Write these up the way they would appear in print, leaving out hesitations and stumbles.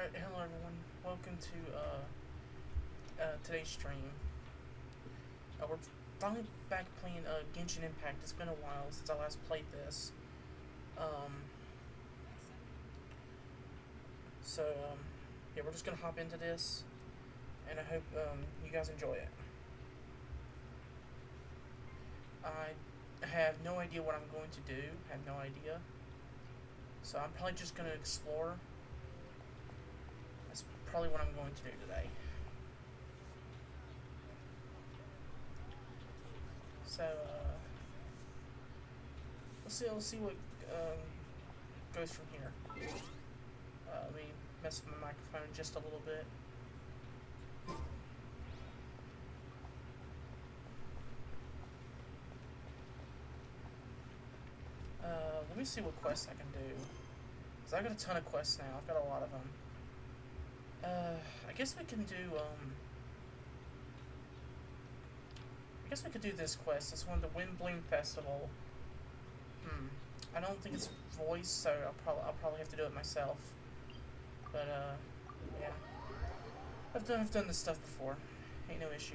Alright, hello everyone. Welcome to today's stream. We're finally back playing Genshin Impact. It's been a while since I last played this. Yeah, we're just gonna hop into this, and I hope you guys enjoy it. I have no idea what I'm going to do. I have no idea. So I'm probably just gonna explore. That's probably what I'm going to do today. So, let's see what goes from here. Let me mess with my microphone just a little bit. Let me see what quests I can do. Because I've got a ton of quests now. I've got a lot of them. I guess we can do, I guess we could do this quest. It's one of the Wind Bloom Festival. I don't think it's voice, so I'll probably have to do it myself. But, yeah. I've done this stuff before. Ain't no issue.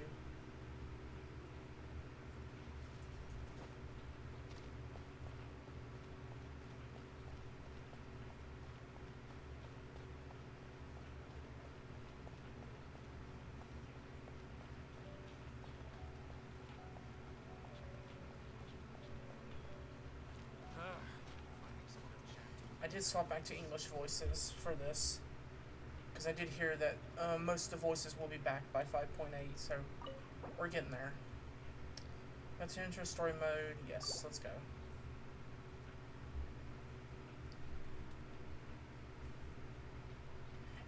I did swap back to English voices for this, because I did hear that most of the voices will be back by 5.8, so we're getting there. Let's enter story mode. Yes, let's go.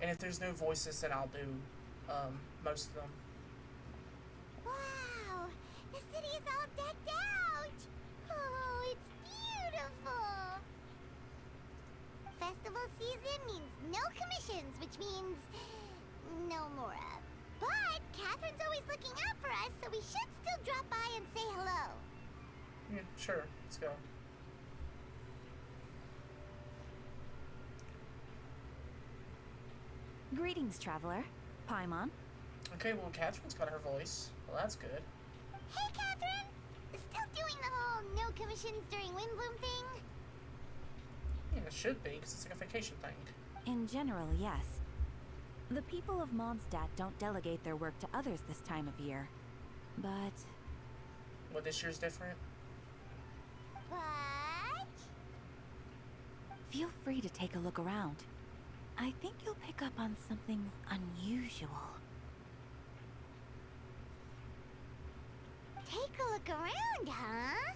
And if there's no voices, then I'll do most of them. Wow! The city is all decked out! Oh, it's beautiful! Festival season means no commissions, which means no Mora. But Catherine's always looking out for us, so we should still drop by and say hello. Yeah, sure. Let's go. Greetings, traveler. Paimon. Okay, well, Catherine's got her voice. Well, that's good. Hey, Catherine! Still doing the whole no commissions during Windbloom thing? Yeah, it should be, because it's like a vacation thing. In general, yes. The people of Mondstadt don't delegate their work to others this time of year. But... Well, this year's different? What? feel free to take a look around. I think you'll pick up on something unusual. Take a look around, huh?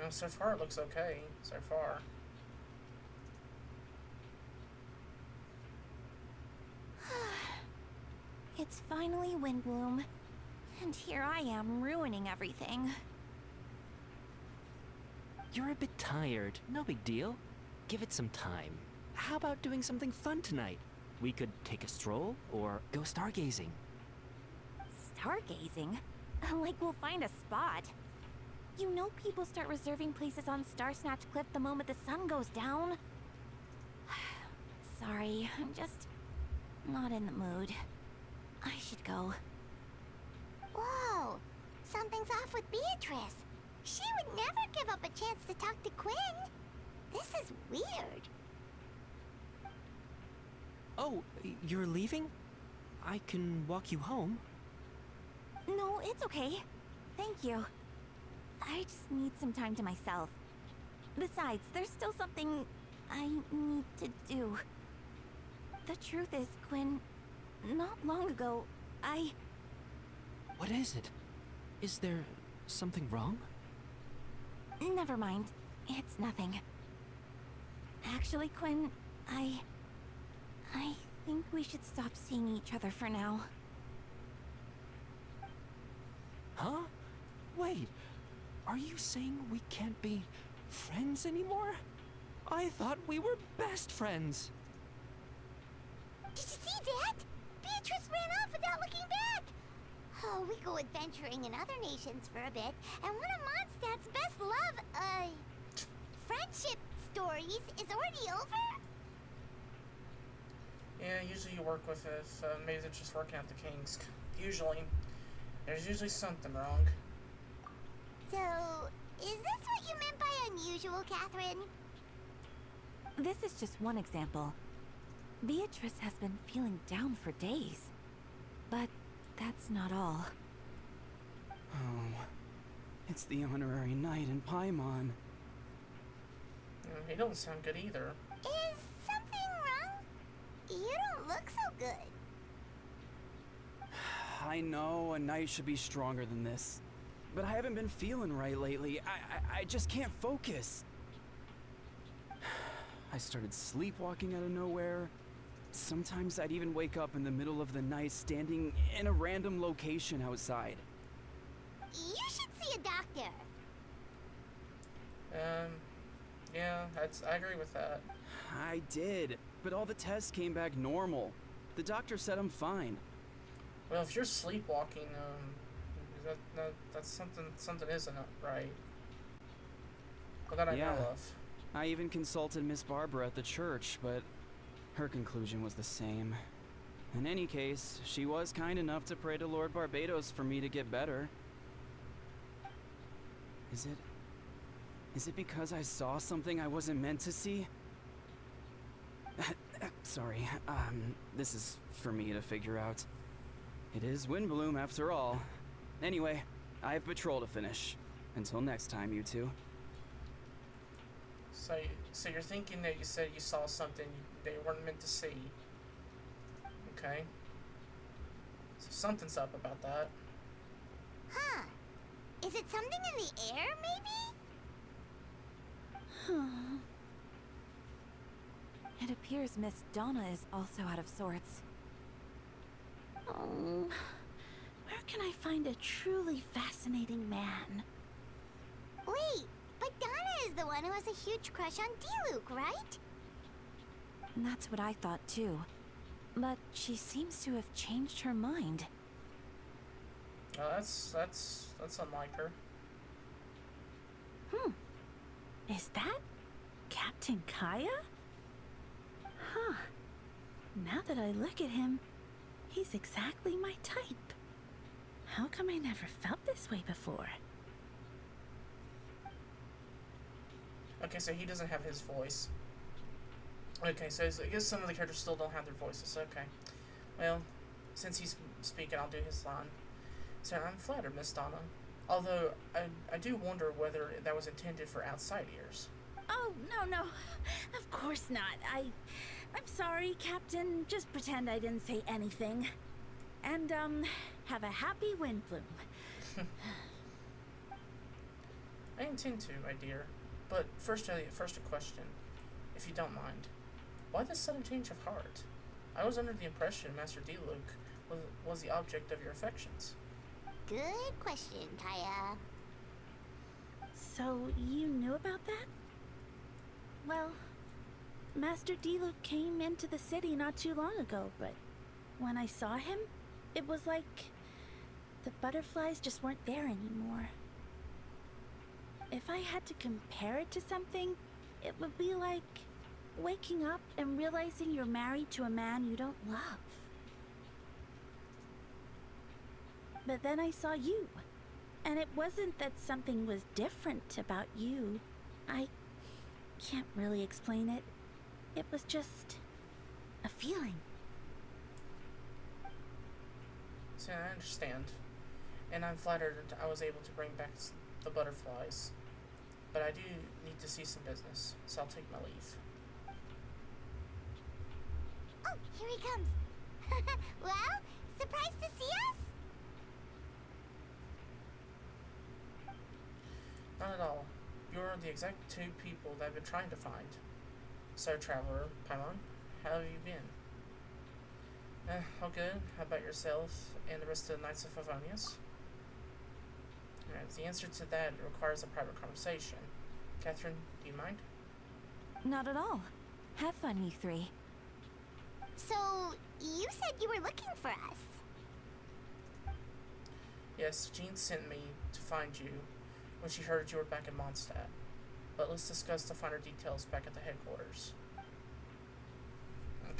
Well, so far it looks okay. So far. It's finally Windbloom, and here I am ruining everything. You're a bit tired. No big deal. Give it some time. How about doing something fun tonight? We could take a stroll or go stargazing. Stargazing? Like we'll find a spot. You know people start reserving places on Star Snatch Cliff the moment the sun goes down. Sorry, I'm just not in the mood. I should go. Whoa! Something's off with Beatrice. She would never give up a chance to talk to Quinn. This is weird. Oh, you're leaving? I can walk you home. No, it's okay. Thank you. I just need some time to myself. Besides, there's still something I need to do. The truth is, Quinn, not long ago, What is it? Is there something wrong? Never mind. It's nothing. Actually, Quinn, I think we should stop seeing each other for now. Huh? Wait, are you saying we can't be friends anymore? I thought we were best friends. Did you see that? Beatrice ran off without looking back. Oh, we go adventuring in other nations for a bit, and one of Mondstadt's best friendship stories is already over? Yeah, usually you work with if maybe they're just working out the kinks. Usually. There's usually something wrong. So, is this what you meant by unusual, Catherine? This is just one example. Beatrice has been feeling down for days. But that's not all. Oh, it's the honorary knight in Paimon. He don't sound good either. Is something wrong? You don't look so good. I know a knight should be stronger than this, but I haven't been feeling right lately. I just can't focus. I started sleepwalking out of nowhere. Sometimes I'd even wake up in the middle of the night standing in a random location outside. You should see a doctor. Yeah, I agree with that. I did, but all the tests came back normal. The doctor said I'm fine. Well, if you're sleepwalking, that's something isn't right. Well, that I Yeah. know of. I even consulted Miss Barbara at the church, but her conclusion was the same. In any case, she was kind enough to pray to Lord Barbados for me to get better. Is it because I saw something I wasn't meant to see? Sorry, this is for me to figure out. It is Windbloom after all. Anyway, I have patrol to finish. Until next time, you two. So you're thinking that you said you saw something they weren't meant to see. Okay. So something's up about that. Huh. Is it something in the air, maybe? It appears Miss Donna is also out of sorts. Oh, where can I find a truly fascinating man? Wait, but Donna is the one who has a huge crush on D-Luke, right? That's what I thought too. But she seems to have changed her mind. That's unlike her. Is that Captain Kaya? Huh. Now that I look at him, he's exactly my type. How come I never felt this way before? Okay, so he doesn't have his voice. Okay, so I guess some of the characters still don't have their voices. Okay. Well, since he's speaking, I'll do his line. So I'm flattered, Miss Donna. Although, I do wonder whether that was intended for outside ears. Oh, no. Of course not. I'm sorry, Captain. Just pretend I didn't say anything. And, have a happy Windbloom. I intend to, my dear. But first a question, if you don't mind. Why this sudden change of heart? I was under the impression Master D-Luke was the object of your affections. Good question, Kaya. So, you knew about that? Well, Master D-Luke came into the city not too long ago, but when I saw him, it was like the butterflies just weren't there anymore. If I had to compare it to something, it would be like waking up and realizing you're married to a man you don't love. But then I saw you, and it wasn't that something was different about you. I can't really explain it. It was just a feeling. See, I understand. And I'm flattered I was able to bring back the butterflies. But I do need to see some business, so I'll take my leave. Oh, here he comes. Well, surprised to see us? Not at all. You're the exact two people that I've been trying to find. So, Traveler, Paimon, how have you been? All good. How about yourself and the rest of the Knights of Favonius? Alright, the answer to that requires a private conversation. Catherine, do you mind? Not at all. Have fun, you three. So, you said you were looking for us. Yes, Jean sent me to find you when she heard you were back in Mondstadt. But let's discuss the finer details back at the headquarters.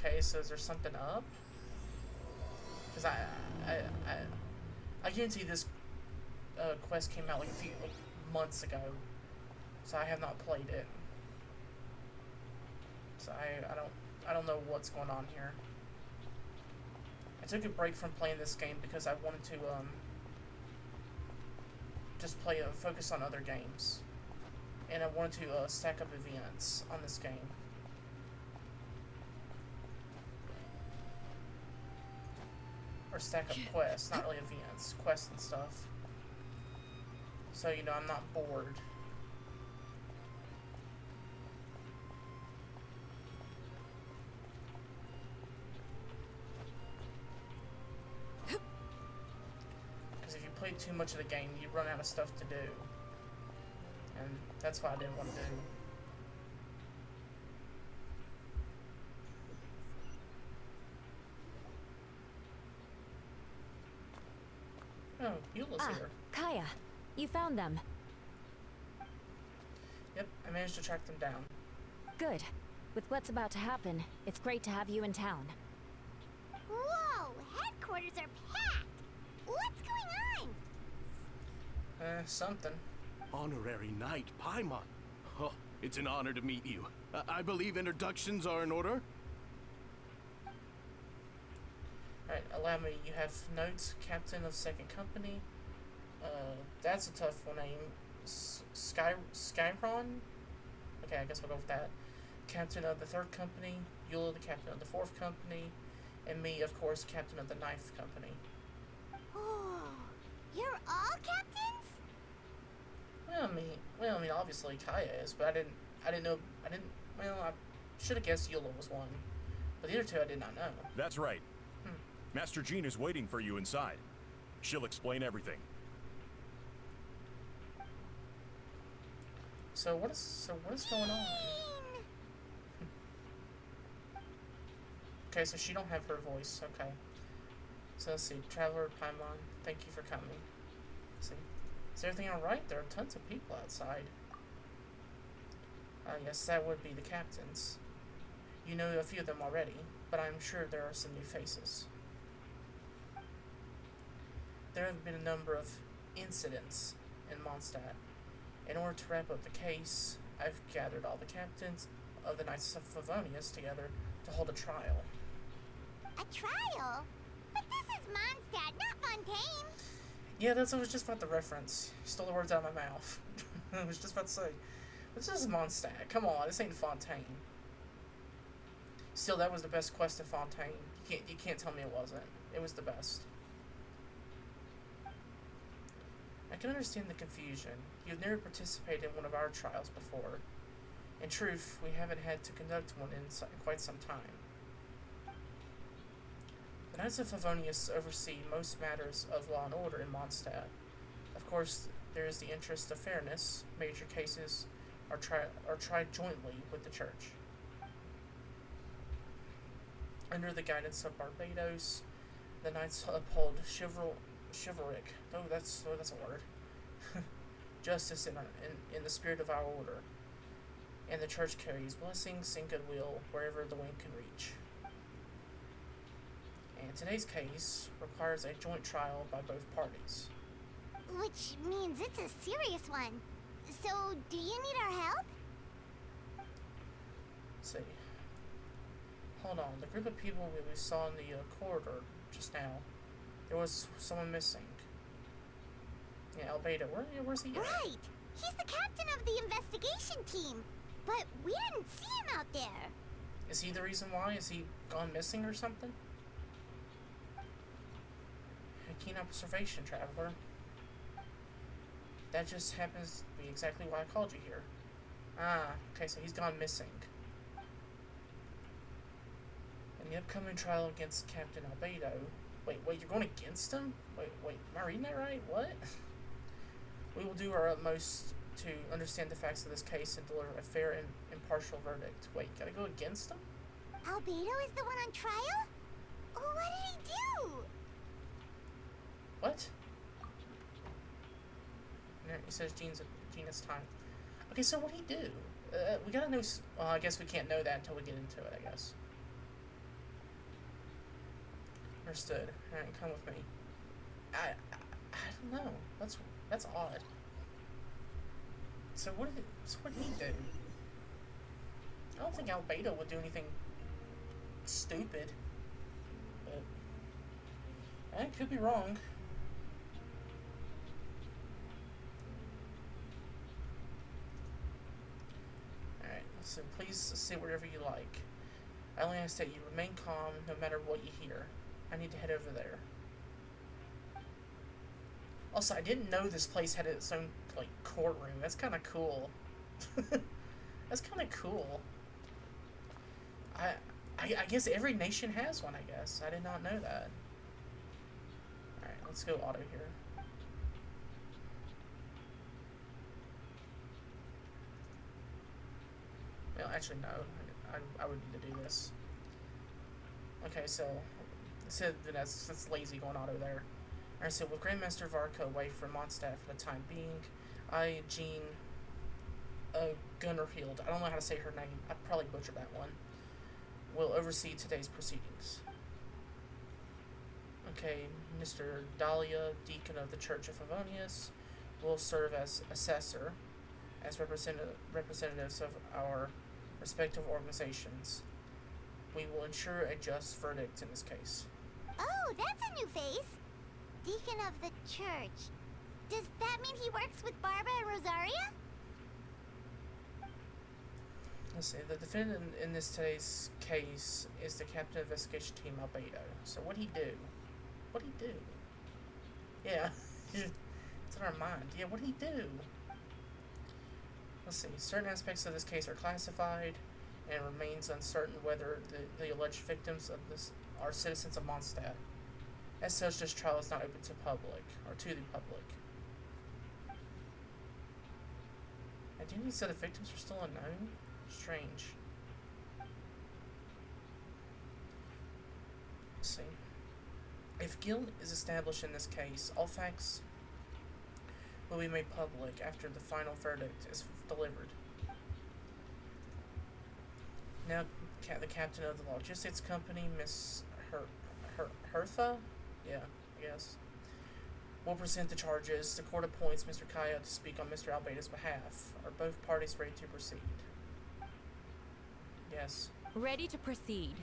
Okay, so is there something up? Because I guarantee this quest came out like a few months ago, so I have not played it. So I don't know what's going on here. I took a break from playing this game because I wanted to just focus on other games, and I wanted to stack up events on this game. Or stack up quests, not really events, quests and stuff. So, you know, I'm not bored. Because if you play too much of the game, you run out of stuff to do. And that's why I didn't want to do. Oh, Eula's here. Kaya, you found them. Yep, I managed to track them down. Good. With what's about to happen, it's great to have you in town. Whoa! Headquarters are packed! What's going on? Something. Honorary Knight Paimon. Oh, it's an honor to meet you. I believe introductions are in order? Alright, allow me. You have notes, Captain of Second Company. That's a tough one name. Skyron? Okay, I guess I'll go with that. Captain of the Third Company. Eula, the Captain of the Fourth Company. And me, of course, Captain of the Ninth Company. Oh, you're all captains? Well, I mean, obviously Kaya is, but I should have guessed Eula was one. But the other two I did not know. That's right. Master Jean is waiting for you inside. She'll explain everything. So what is going on? Okay, so she don't have her voice. Okay. So let's see. Traveler Paimon, thank you for coming. Let's see. Is everything alright? There are tons of people outside. Yes, that would be the captains. You know a few of them already, but I'm sure there are some new faces. There have been a number of incidents in Mondstadt. In order to wrap up the case, I've gathered all the captains of the Knights of Favonius together to hold a trial. A trial? But this is Mondstadt, not Fontaine. Yeah, I was just about to reference. You stole the words out of my mouth. I was just about to say, this is Mondstadt. Come on, this ain't Fontaine. Still, that was the best quest in Fontaine. You can't tell me it wasn't. It was the best. I can understand the confusion. You've never participated in one of our trials before. In truth, we haven't had to conduct one in quite some time. The Knights of Favonius oversee most matters of law and order in Mondstadt. Of course, there is the interest of fairness. Major cases are tried jointly with the Church. Under the guidance of Barbados, the Knights uphold chivalric. Oh, that's a word. Justice in the spirit of our order. And the Church carries blessings and goodwill wherever the wind can reach. And today's case requires a joint trial by both parties. Which means it's a serious one. So, do you need our help? Let's see. Hold on. The group of people we saw in the corridor just now, there was someone missing. Yeah, Albedo. Where's he at? Right! He's the captain of the investigation team. But we didn't see him out there. Is he the reason why? Is he gone missing or something? A keen observation, traveler. That just happens to be exactly why I called you here. Ah, okay, so he's gone missing. In the upcoming trial against Captain Albedo... Wait, you're going against him? Wait, am I reading that right? What? We will do our utmost to understand the facts of this case and deliver a fair and impartial verdict. Wait, gotta go against him? Albedo is the one on trial? Oh, what did he do? What? There, he says Gina's time. Okay, so what'd he do? We gotta know... Well, I guess we can't know that until we get into it, I guess. Understood. Alright, come with me. I don't know. That's odd. So what did he do? I don't think Albedo would do anything stupid. But I could be wrong. Alright, so please say whatever you like. I only ask that you remain calm no matter what you hear. I need to head over there. Also, I didn't know this place had its own, like, courtroom. That's kind of cool. That's kind of cool. I guess every nation has one, I guess. I did not know that. Alright, let's go auto here. Well, actually, no. I would need to do this. Okay, so that's lazy going auto there. Alright, so with Grandmaster Varka away from Mondstadt for the time being, I, Jean, Gunnerhield, I don't know how to say her name, I probably butchered that one, will oversee today's proceedings. Okay, Mr. Dahlia, Deacon of the Church of Favonius, will serve as assessor, as representatives of our respective organizations. We will ensure a just verdict in this case. Oh, that's a new face. Deacon of the church. Does that mean he works with Barba and Rosaria? Let's see, the defendant in this today's case is the Captain of Investigation Team Albedo. So what'd he do? What'd he do? Yeah, it's in our mind. Yeah, what'd he do? Let's see, certain aspects of this case are classified, and it remains uncertain whether the alleged victims of this are citizens of Mondstadt. As such, this trial is not open to public, or to the public. And didn't he say the victims are still unknown? Strange. Let's see. If guilt is established in this case, all facts will be made public after the final verdict is delivered. Now, the captain of the logistics company, Miss Hertha? Yeah, I guess. Will present the charges. The court appoints Mr. Kaya to speak on Mr. Albedo's behalf. Are both parties ready to proceed? Yes. Ready to proceed.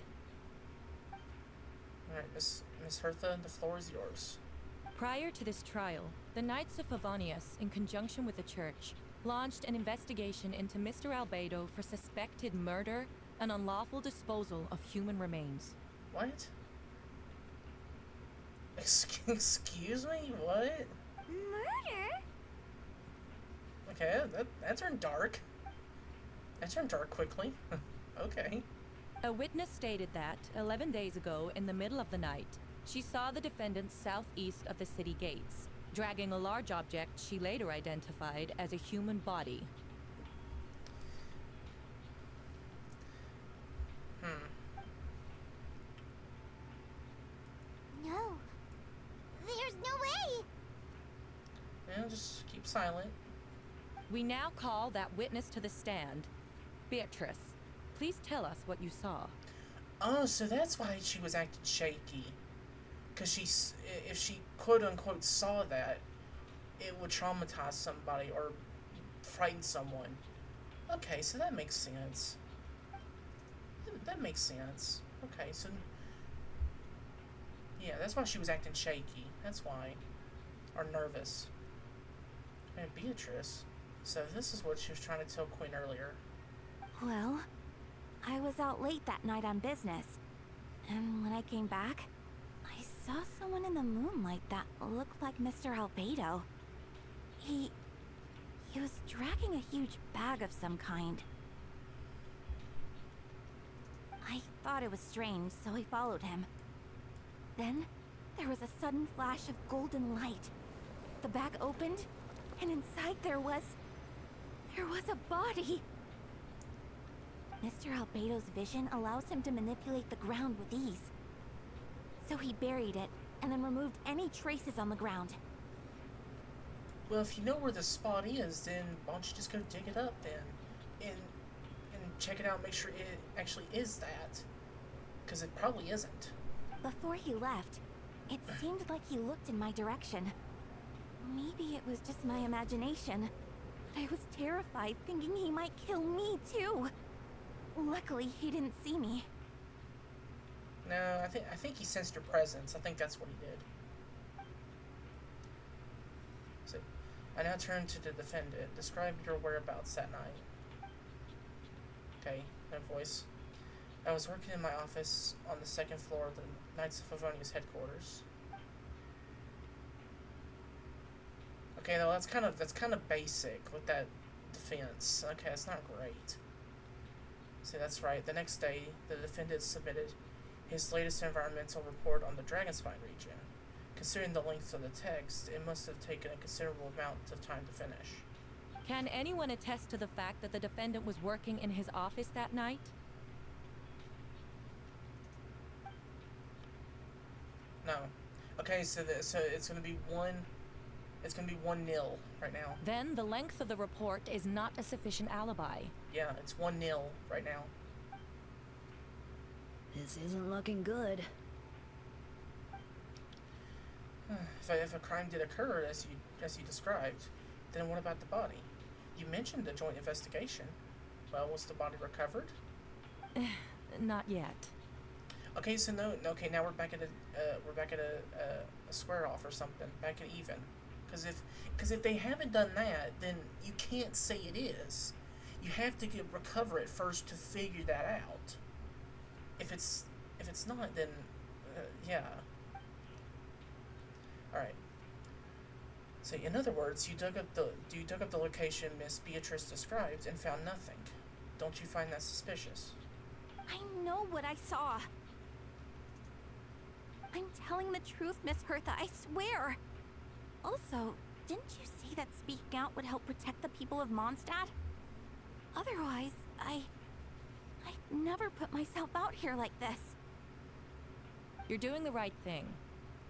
Alright, Miss Hertha, the floor is yours. Prior to this trial, the Knights of Favonius, in conjunction with the church, launched an investigation into Mr. Albedo for suspected murder and unlawful disposal of human remains. What? Excuse me? What? Murder? Okay, that turned dark. That turned dark quickly. Okay. A witness stated that, 11 days ago, in the middle of the night, she saw the defendant southeast of the city gates, dragging a large object she later identified as a human body. No. There's no way. Yeah, just keep silent. We now call that witness to the stand. Beatrice, please tell us what you saw. Oh, so that's why she was acting shaky. Because if she quote-unquote saw that, it would traumatize somebody or frighten someone. Okay, so that makes sense. That makes sense. Okay, so... yeah, that's why she was acting shaky. That's why. Or nervous. And Beatrice. So this is what she was trying to tell Quinn earlier. Well, I was out late that night on business. And when I came back, I saw someone in the moonlight that looked like Mr. Albedo. He was dragging a huge bag of some kind. I thought it was strange, so I followed him. Then, there was a sudden flash of golden light. The bag opened, and inside there was a body. Mr. Albedo's vision allows him to manipulate the ground with ease. So he buried it, and then removed any traces on the ground. Well, if you know where the spot is, then why don't you just go dig it up then? And check it out and make sure it actually is that. Because it probably isn't. Before he left, it seemed like he looked in my direction. Maybe it was just my imagination, but I was terrified thinking he might kill me too. Luckily, he didn't see me. No, I think he sensed your presence. I think that's what he did. So, I now turn to the defendant. Describe your whereabouts that night. Okay, no voice. I was working in my office on the second floor of the Knights of Favonia's headquarters. Okay, though that's kind of basic with that defense. Okay, it's not great. See, that's right. The next day, the defendant submitted his latest environmental report on the Dragonspine region. Considering the length of the text, it must have taken a considerable amount of time to finish. Can anyone attest to the fact that the defendant was working in his office that night? No. Okay, so it's gonna be one. It's gonna be 1-0 right now. Then the length of the report is not a sufficient alibi. Yeah, it's 1-0 right now. This isn't looking good. If a crime did occur as you described, then what about the body? You mentioned a joint investigation. Well, was the body recovered? Not yet. Okay, so no. Okay, now we're back at a square off or something. Back at even. Because if they haven't done that, then you can't say it is. You have to recover it first to figure that out. If it's not, then yeah. All right. So in other words, you dug up the location Miss Beatrice described and found nothing. Don't you find that suspicious? I know what I saw. I'm telling the truth, Miss Hertha, I swear. Also, didn't you see that speaking out would help protect the people of Mondstadt? Otherwise, I'd never put myself out here like this. You're doing the right thing.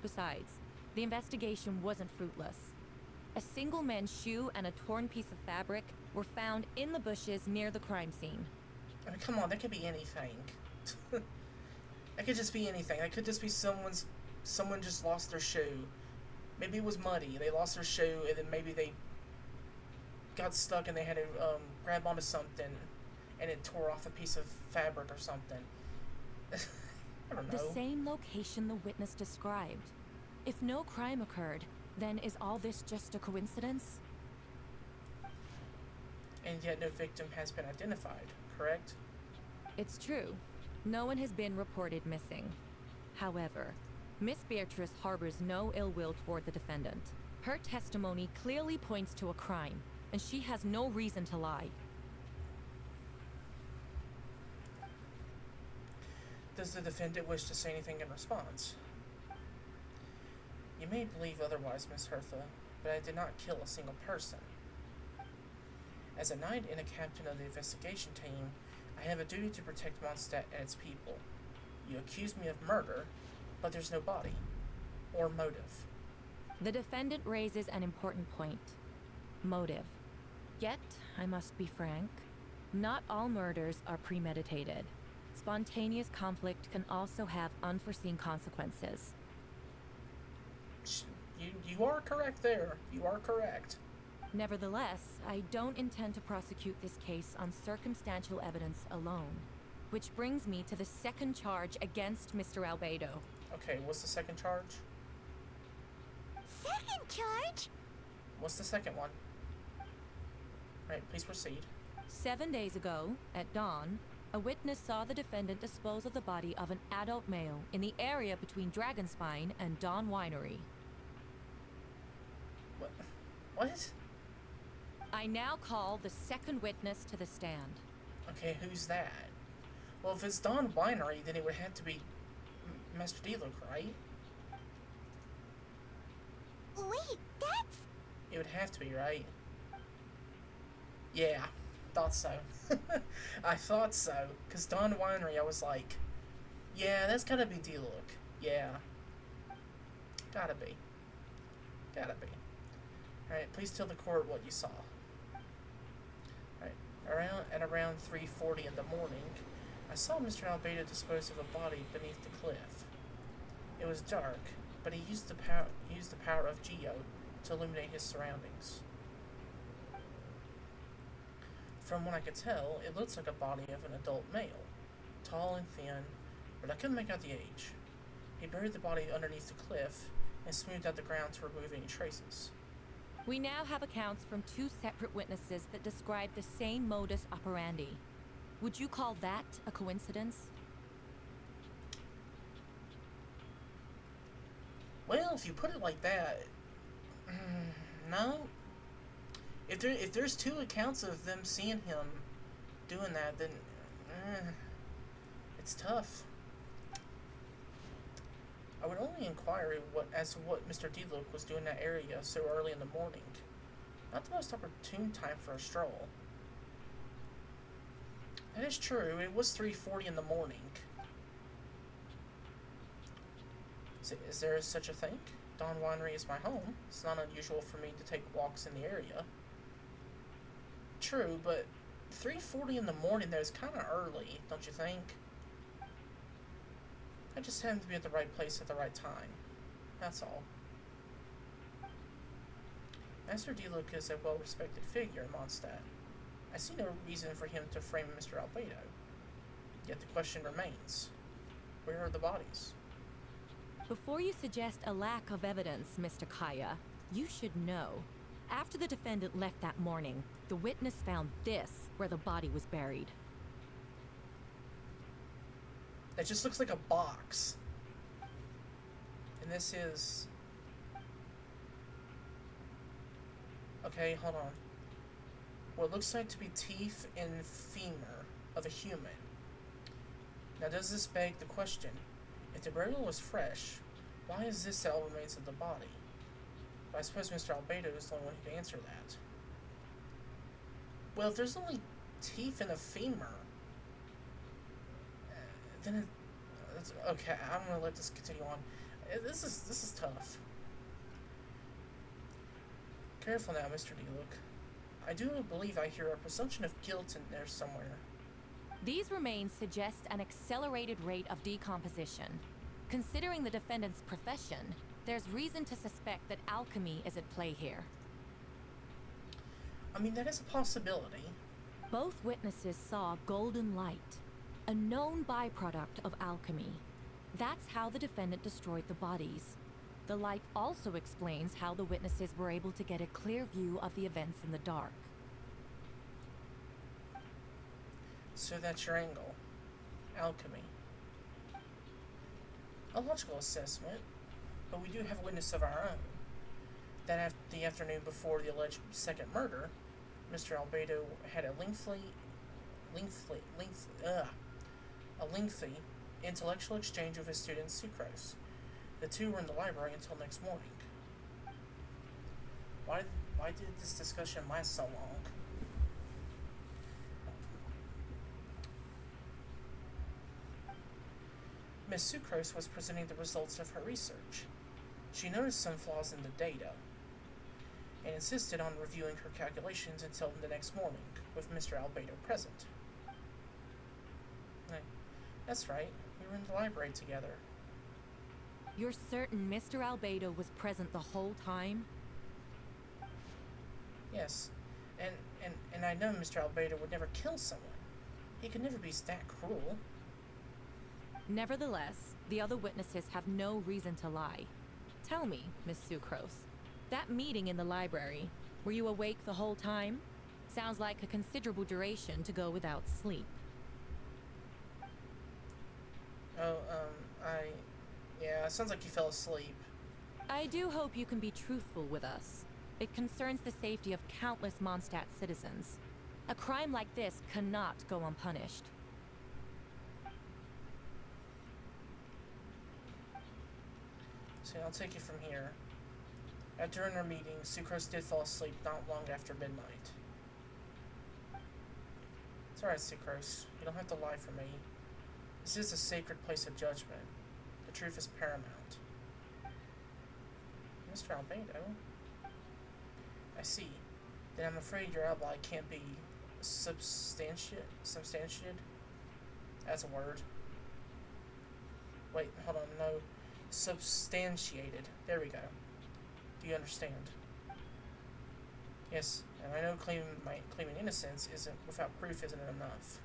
Besides, the investigation wasn't fruitless. A single men's shoe and a torn piece of fabric were found in the bushes near the crime scene. I mean, come on, that could be anything. That could just be anything. That could just be someone just lost their shoe. Maybe it was muddy. They lost their shoe, and then maybe they got stuck and they had to grab onto something, and it tore off a piece of fabric or something. I don't know. The same location the witness described. If no crime occurred, then is all this just a coincidence? And yet no victim has been identified, correct? It's true. No one has been reported missing. However, Miss Beatrice harbors no ill will toward the defendant. Her testimony clearly points to a crime, and she has no reason to lie. Does the defendant wish to say anything in response? You may believe otherwise, Miss Hertha, but I did not kill a single person. As a knight and a captain of the investigation team, I have a duty to protect Mondstadt and its people. You accuse me of murder, but there's no body or motive. The defendant raises an important point. Motive. Yet, I must be frank, not all murders are premeditated. Spontaneous conflict can also have unforeseen consequences. You are correct there. You are correct. Nevertheless, I don't intend to prosecute this case on circumstantial evidence alone. Which brings me to the second charge against Mr. Albedo. Okay, what's the second charge? Second charge? What's the second one? Alright, please proceed. 7 days ago, at dawn, a witness saw the defendant dispose of the body of an adult male in the area between Dragonspine and Dawn Winery. What? I now call the second witness to the stand. Okay, who's that? Well, if it's Dawn Winery, then it would have to be Master D-Luke, right? Wait, that's... It would have to be, right? Yeah, thought so. I thought so. Because Dawn Winery, I was like, yeah, that's gotta be D-Luke. Yeah. Gotta be. Gotta be. Alright, please tell the court what you saw. Alright, around 3:40 in the morning, I saw Mr. Albedo dispose of a body beneath the cliff. It was dark, but he used the power of Geo to illuminate his surroundings. From what I could tell, it looks like a body of an adult male, tall and thin, but I couldn't make out the age. He buried the body underneath the cliff and smoothed out the ground to remove any traces. We now have accounts from 2 separate witnesses that describe the same modus operandi. Would you call that a coincidence? Well, if you put it like that, no. If there's 2 accounts of them seeing him doing that, then it's tough. I would only inquire as to what Mr. D-Look was doing in that area so early in the morning. Not the most opportune time for a stroll. That is true, it was 3:40 in the morning. Is there such a thing? Dawn Winery is my home. It's not unusual for me to take walks in the area. True, but 3:40 in the morning though is kind of early, don't you think? I just happened to be at the right place at the right time. That's all. Master D-Look is a well-respected figure in Mondstadt. I see no reason for him to frame Mr. Albedo. Yet the question remains, where are the bodies? Before you suggest a lack of evidence, Mr. Kaya, you should know. After the defendant left that morning, the witness found this where the body was buried. It just looks like a box. And this is... Okay, hold on. What looks like to be teeth and femur of a human. Now does this beg the question, if the burial was fresh, why is this all remains of the body? But I suppose Mr. Albedo is the only one who can answer that. Well, if there's only teeth in a femur, then it's okay. I'm gonna let this continue on. This is tough. Careful now, Mr. D-Look. I do believe I hear a presumption of guilt in there somewhere. These remains suggest an accelerated rate of decomposition. Considering the defendant's profession, there's reason to suspect that alchemy is at play here. I mean, that is a possibility. Both witnesses saw golden light, a known byproduct of alchemy. That's how the defendant destroyed the bodies. The light also explains how the witnesses were able to get a clear view of the events in the dark. So that's your angle. Alchemy. A logical assessment, but we do have a witness of our own. That the afternoon before the alleged second murder, Mr. Albedo had a lengthy intellectual exchange with his student Sucrose. The two were in the library until next morning. Why did this discussion last so long? Miss Sucrose was presenting the results of her research. She noticed some flaws in the data and insisted on reviewing her calculations until the next morning, with Mr. Albedo present. That's right, we were in the library together. You're certain Mr. Albedo was present the whole time? Yes, and I know Mr. Albedo would never kill someone. He could never be that cruel. Nevertheless, the other witnesses have no reason to lie. Tell me, Miss Sucrose, that meeting in the library, were you awake the whole time? Sounds like a considerable duration to go without sleep. Oh, yeah, sounds like you fell asleep. I do hope you can be truthful with us. It concerns the safety of countless Mondstadt citizens. A crime like this cannot go unpunished. So I'll take it from here. During our meeting, Sucrose did fall asleep not long after midnight. It's alright, Sucrose. You don't have to lie for me. This is a sacred place of judgment. The truth is paramount. Mr. Albedo? I see. Then I'm afraid your alibi can't be substantiated? That's a word. Wait, hold on, no. substantiated. There we go. Do you understand? Yes, and I know claiming innocence isn't without proof isn't enough.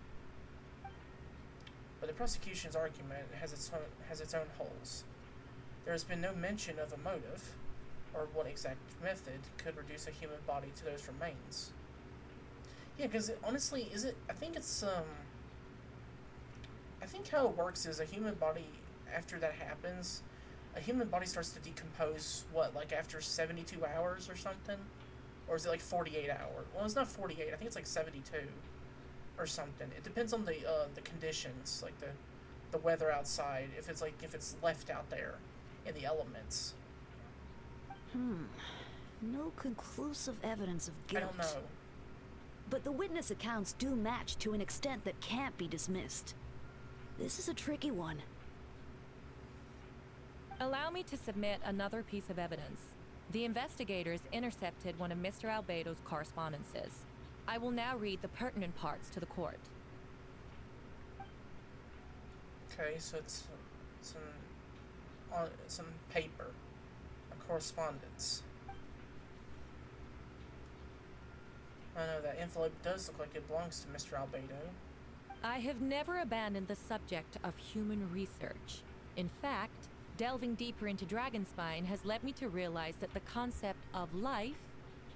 But the prosecution's argument has its own holes. There has been no mention of a motive, or what exact method could reduce a human body to those remains. Yeah, because honestly, I think it's, I think how it works is a human body, after that happens, a human body starts to decompose, what, like after 72 hours or something? Or is it like 48 hours? Well, it's not 48, I think it's like 72 or something. It depends on the conditions, like the weather outside, if it's left out there in the elements. No conclusive evidence of guilt. I don't know. But the witness accounts do match to an extent that can't be dismissed. This is a tricky one. Allow me to submit another piece of evidence. The investigators intercepted one of Mr. Albedo's correspondences. I will now read the pertinent parts to the court. Okay, so it's some paper, a correspondence. I know that envelope does look like it belongs to Mr. Albedo. I have never abandoned the subject of human research. In fact, delving deeper into Dragonspine has led me to realize that the concept of life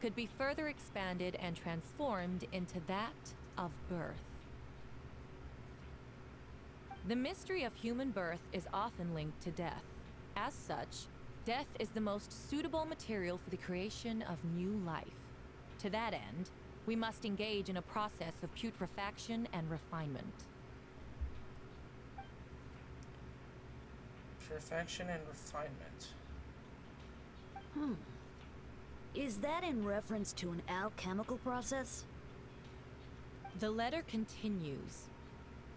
could be further expanded and transformed into that of birth. The mystery of human birth is often linked to death. As such, death is the most suitable material for the creation of new life. To that end, we must engage in a process of putrefaction and refinement. Putrefaction and refinement. Is that in reference to an alchemical process? The letter continues.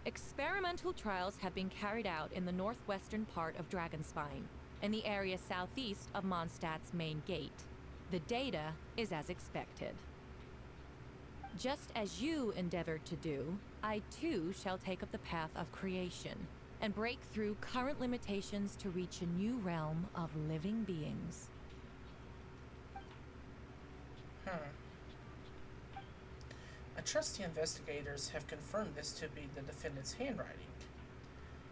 Experimental trials have been carried out in the northwestern part of Dragonspine, and the area southeast of Mondstadt's main gate. The data is as expected. Just as you endeavored to do, I too shall take up the path of creation, and break through current limitations to reach a new realm of living beings. I trust the investigators have confirmed this to be the defendant's handwriting,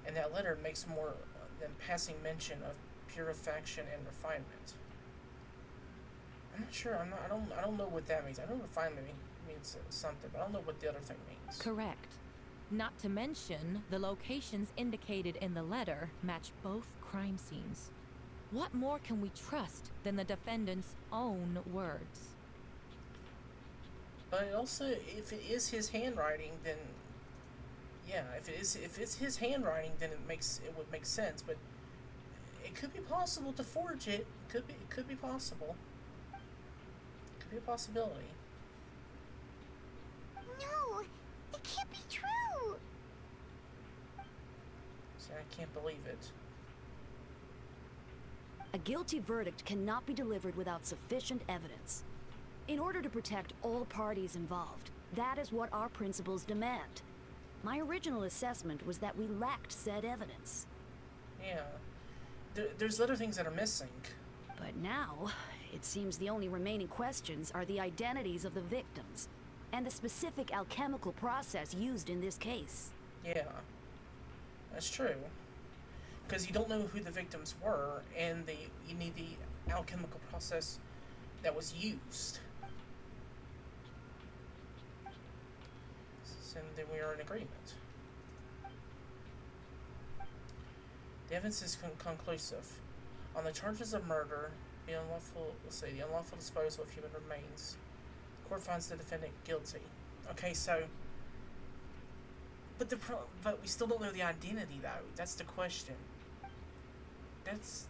and that letter makes more than passing mention of purification and refinement. I'm not sure. I don't know what that means. I know refinement means something, but I don't know what the other thing means. Correct. Not to mention, the locations indicated in the letter match both crime scenes. What more can we trust than the defendant's own words? But also, if it is his handwriting, then yeah, if it's his handwriting, then it would make sense. But it could be possible to forge it. It could be possible. It could be a possibility. No, it can't be true. See, I can't believe it. A guilty verdict cannot be delivered without sufficient evidence. In order to protect all parties involved, that is what our principles demand. My original assessment was that we lacked said evidence. Yeah. There's other things that are missing. But now, it seems the only remaining questions are the identities of the victims, and the specific alchemical process used in this case. Yeah. That's true. Because you don't know who the victims were, and you need the alchemical process that was used. And then we are in agreement. The evidence is conclusive. On the charges of murder, the unlawful disposal of human remains, the court finds the defendant guilty. Okay, so, but we still don't know the identity, though. That's the question. That's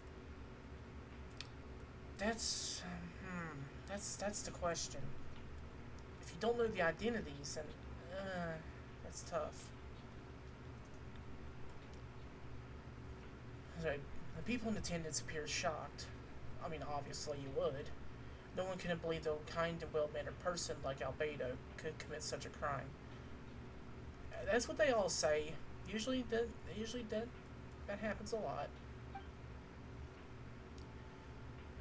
the question. If you don't know the identities, then that's tough. Right. The people in attendance appeared shocked. I mean, obviously you would. No one could believe that a kind and well-mannered person like Albedo could commit such a crime. That's what they all say. Usually that happens a lot.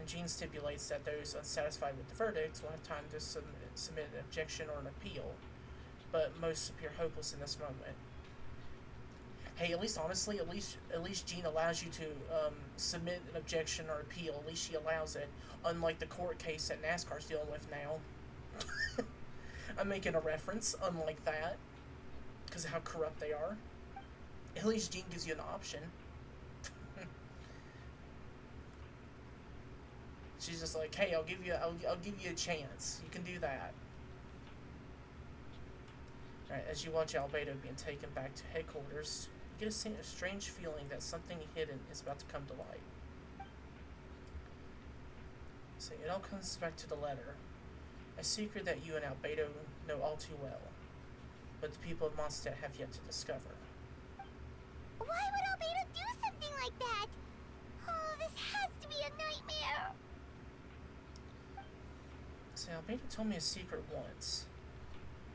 And Jean stipulates that those unsatisfied with the verdict will have time to submit an objection or an appeal, but most appear hopeless in this moment. Hey, at least honestly, at least Jean allows you to submit an objection or appeal. At least she allows it, unlike the court case that NASCAR's dealing with now. I'm making a reference, unlike that, because of how corrupt they are. At least Jean gives you an option. She's just like, hey, I'll give you a chance. You can do that. Alright, as you watch Albedo being taken back to headquarters, you get a strange feeling that something hidden is about to come to light. So it all comes back to the letter. A secret that you and Albedo know all too well, but the people of Mondstadt have yet to discover. Why would Albedo do something like that? Oh, this has to be a nightmare. So Albedo told me a secret once.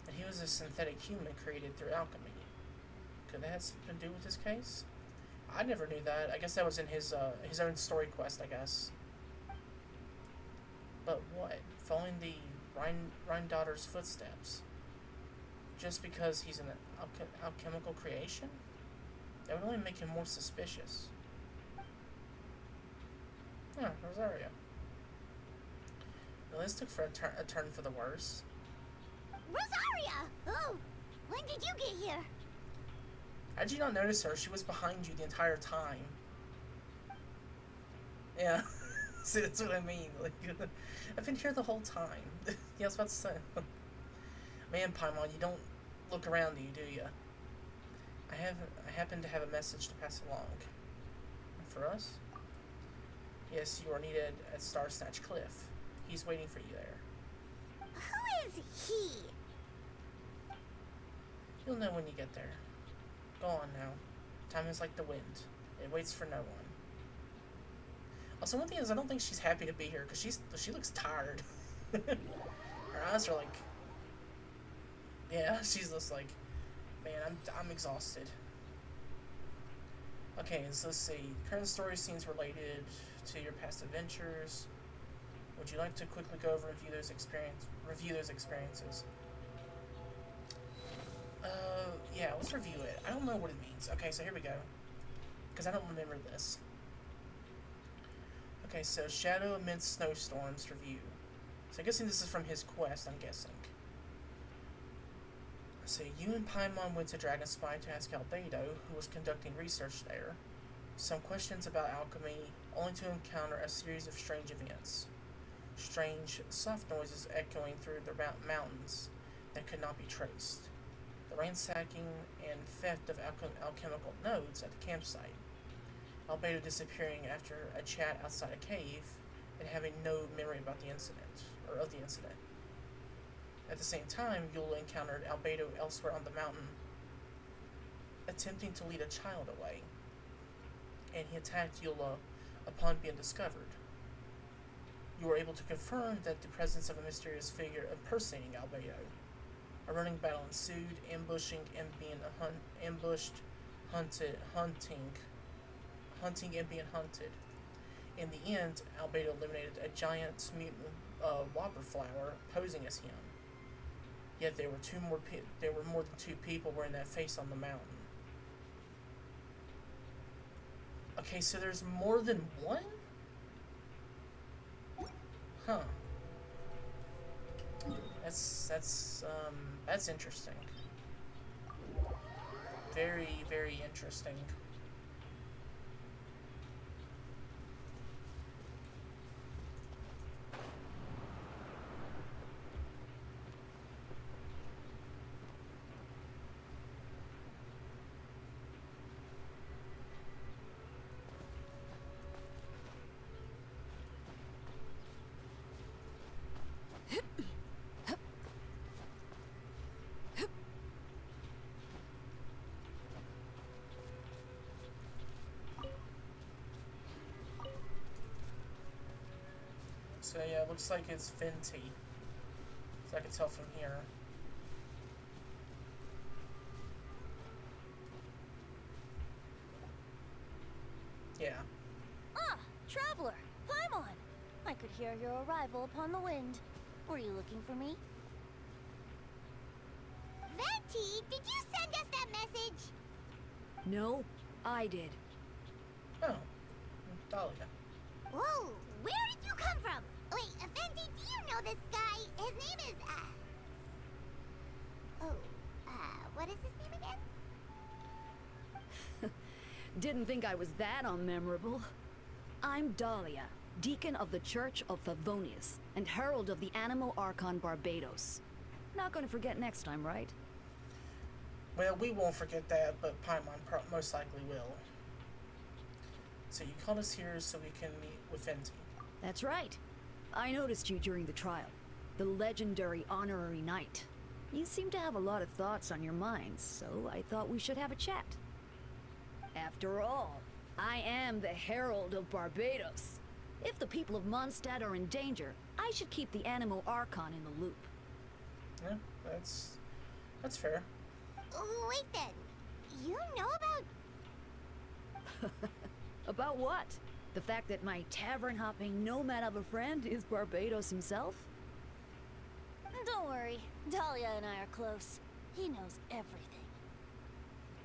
That he was a synthetic human created through alchemy. Could that have something to do with his case? I never knew that. I guess that was in his own story quest, I guess. But what? Following the Rhine daughter's footsteps? Just because he's an alchemical creation? That would only make him more suspicious. Huh, Rosario. Well, this took for a turn for the worse. Rosaria! Oh, when did you get here? How'd you not notice her? She was behind you the entire time. Yeah. See, that's what I mean. Like, I've been here the whole time. Yeah, I was about to say. Man, Paimon, you don't look around you, do you? I happen to have a message to pass along. For us? Yes, you are needed at Star Snatch Cliff. He's waiting for you there. Who is he? You'll know when you get there. Go on now. Time is like the wind. It waits for no one. Also, one thing is, I don't think she's happy to be here because she looks tired. Her eyes are like, yeah, she's just like, man, I'm exhausted. Okay, so let's see. Current story scenes related to your past adventures. Would you like to quickly go over and review those experiences? Yeah, let's review it. I don't know what it means. Okay, so here we go. Because I don't remember this. Okay, so Shadow Amidst Snowstorms review. So I'm guessing this is from his quest, I'm guessing. So you and Paimon went to Dragonspire to ask Albedo, who was conducting research there, some questions about alchemy, only to encounter a series of strange events. Strange, soft noises echoing through the mountains that could not be traced. The ransacking and theft of alchemical nodes at the campsite. Albedo disappearing after a chat outside a cave and having no memory about the incident, or of the incident. At the same time, Eula encountered Albedo elsewhere on the mountain, attempting to lead a child away, and he attacked Eula upon being discovered. You were able to confirm that the presence of a mysterious figure impersonating Albedo. A running battle ensued, ambushing and being hunting and being hunted. In the end, Albedo eliminated a giant mutant whopper flower posing as him. Yet there were more than two people wearing that face on the mountain. Okay, so there's more than one? Huh. That's interesting. Very, very interesting. So yeah, it looks like it's Fenty. So I can tell from here. Yeah. Ah, Traveler! Paimon! hear your arrival upon the wind. Were you looking for me? Venti, did you send us that message? No, I did. Oh, Dahlia. Whoa, where did you come from? Wait, Venti, do you know this guy? His name is, what is his name again? Didn't think I was that unmemorable. I'm Dahlia, Deacon of the Church of Favonius, and Herald of the Animo Archon Barbados. Not gonna forget next time, right? Well, we won't forget that, but Paimon most likely will. So you called us here so we can meet with Venti. That's right. I noticed you during the trial. The legendary honorary knight. You seem to have a lot of thoughts on your mind, so I thought we should have a chat. After all, I am the Herald of Barbados. If the people of Mondstadt are in danger, I should keep the Animo Archon in the loop. Yeah, that's fair. Wait then, you know about... About what? The fact that my tavern-hopping nomad of a friend is Barbados himself? Don't worry, Dahlia and I are close. He knows everything.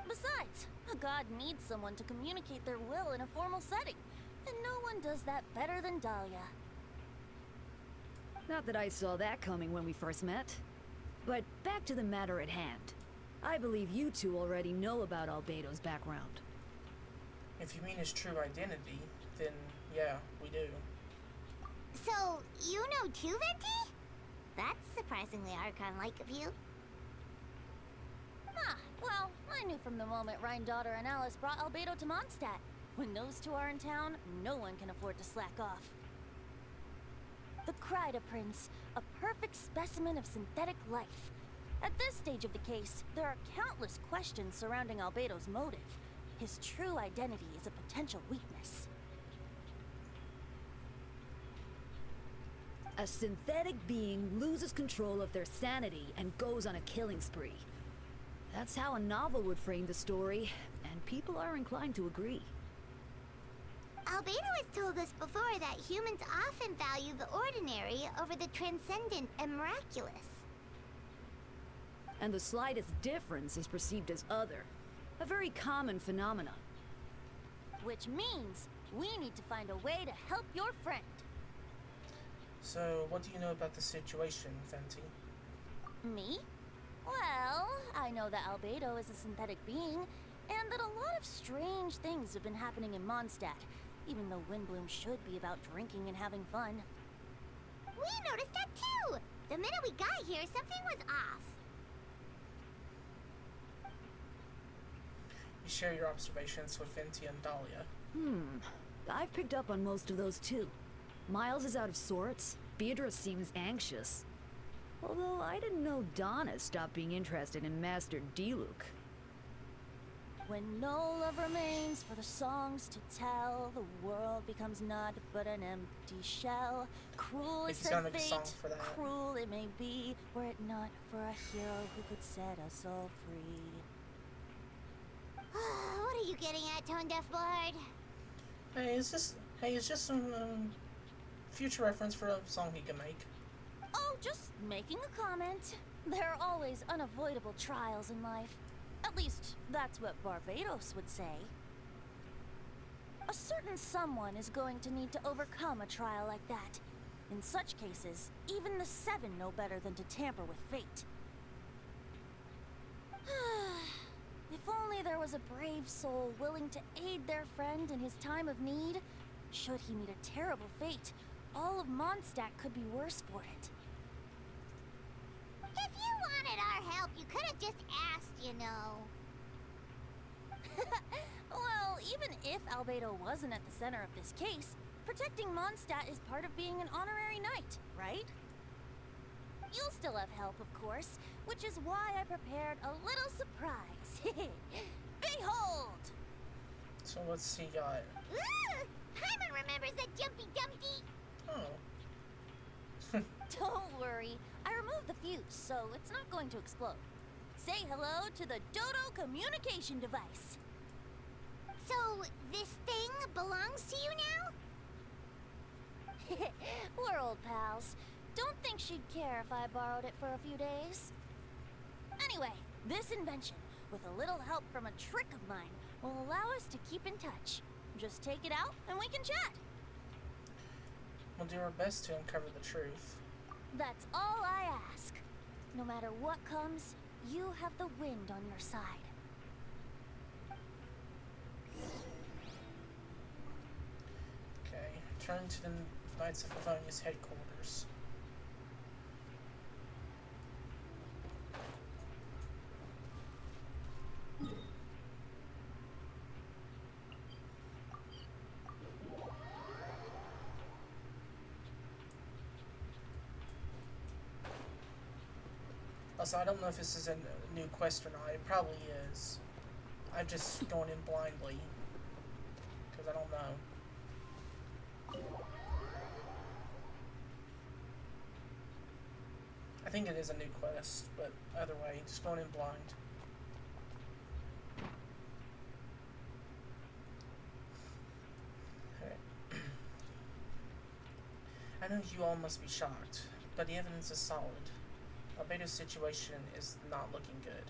Besides, a god needs someone to communicate their will in a formal setting, and no one does that better than Dahlia. Not that I saw that coming when we first met. But back to the matter at hand. I believe you two already know about Albedo's background. If you mean his true identity, then yeah, we do. So, you know too, Venti? That's surprisingly Archon-like of you. Ah, well, I knew from the moment Rhine-Daughter and Alice brought Albedo to Mondstadt. When those two are in town, no one can afford to slack off. The Kryda Prince, a perfect specimen of synthetic life. At this stage of the case, there are countless questions surrounding Albedo's motive. His true identity is a potential weakness. A synthetic being loses control of their sanity and goes on a killing spree. That's how a novel would frame the story, and people are inclined to agree. Albedo has told us before that humans often value the ordinary over the transcendent and miraculous. And the slightest difference is perceived as other. A very common phenomenon. Which means we need to find a way to help your friend. So, what do you know about the situation, Venti? Me? Well, I know that Albedo is a synthetic being, and that a lot of strange things have been happening in Mondstadt, even though Windbloom should be about drinking and having fun. We noticed that too! The minute we got here, something was off. You share your observations with Venti and Dahlia. I've picked up on most of those too. Miles is out of sorts. Beatrice seems anxious. Although I didn't know Donna stopped being interested in Master Diluc. When no love remains for the songs to tell, the world becomes naught but an empty shell. Cruel is He's gonna said make a song fate, for that. cruel it may be, were it not for a hero who could set us all free. What are you getting at, Tone Deaf Bard? Hey, it's just some future reference for a song he can make. Oh, just making a comment. There are always unavoidable trials in life. At least, that's what Barbados would say. A certain someone is going to need to overcome a trial like that. In such cases, even the Seven know better than to tamper with fate. If only there was a brave soul willing to aid their friend in his time of need. Should he meet a terrible fate, all of Mondstadt could be worse for it. If you wanted our help, you could have just asked, you know. Well, even if Albedo wasn't at the center of this case, protecting Mondstadt is part of being an honorary knight, right? You'll still have help, of course, which is why I prepared a little surprise. Behold! So what's he got? Ooh, Hyman remembers that Jumpy Dumpty. Oh. Don't worry, I removed the fuse, so it's not going to explode. Say hello to the Dodo communication device. So, this thing belongs to you now? We're old pals. Don't think she'd care if I borrowed it for a few days. Anyway, this invention, with a little help from a trick of mine, will allow us to keep in touch. Just take it out and we can chat. We'll do our best to uncover the truth. That's all I ask. No matter what comes, you have the wind on your side. Okay, turn to the Knights of Favonia's headquarters. Also, I don't know if this is a new quest or not. It probably is. I'm just going in blindly. Because I don't know. I think it is a new quest, but either way, just going in blind. Okay. I know you all must be shocked, but the evidence is solid. Albedo's situation is not looking good.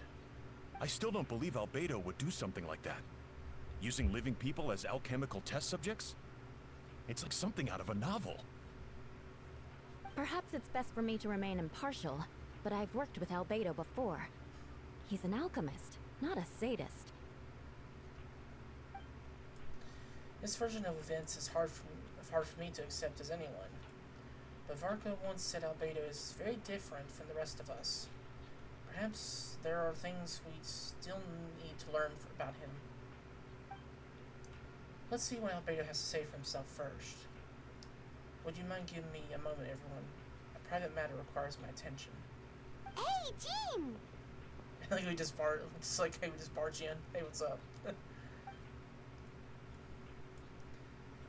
I still don't believe Albedo would do something like that. Using living people as alchemical test subjects? It's like something out of a novel. Perhaps it's best for me to remain impartial, but I've worked with Albedo before. He's an alchemist, not a sadist. This version of events is hard for me to accept as anyone. But Varka once said Albedo is very different from the rest of us. Perhaps there are things we still need to learn about him. Let's see what Albedo has to say for himself first. Would you mind giving me a moment, everyone? A private matter requires my attention. Hey, Jean! Like we just barge in. Hey, what's up?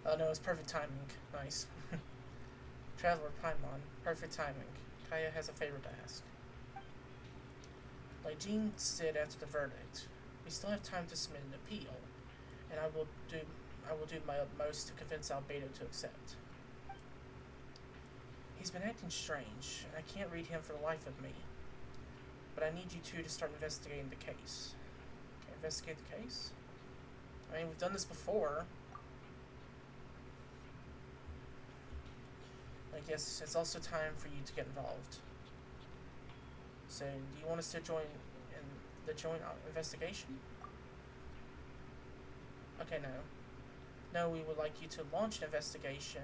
Oh no, it's perfect timing. Nice. Traveler Paimon, perfect timing. Kaya has a favor to ask. Like Jean said after the verdict, we still have time to submit an appeal, and I will do my utmost to convince Albedo to accept. He's been acting strange, and I can't read him for the life of me. But I need you two to start investigating the case. Okay, investigate the case? I mean, we've done this before. I guess it's also time for you to get involved. So, do you want us to join in the joint investigation? Okay, no. No, we would like you to launch an investigation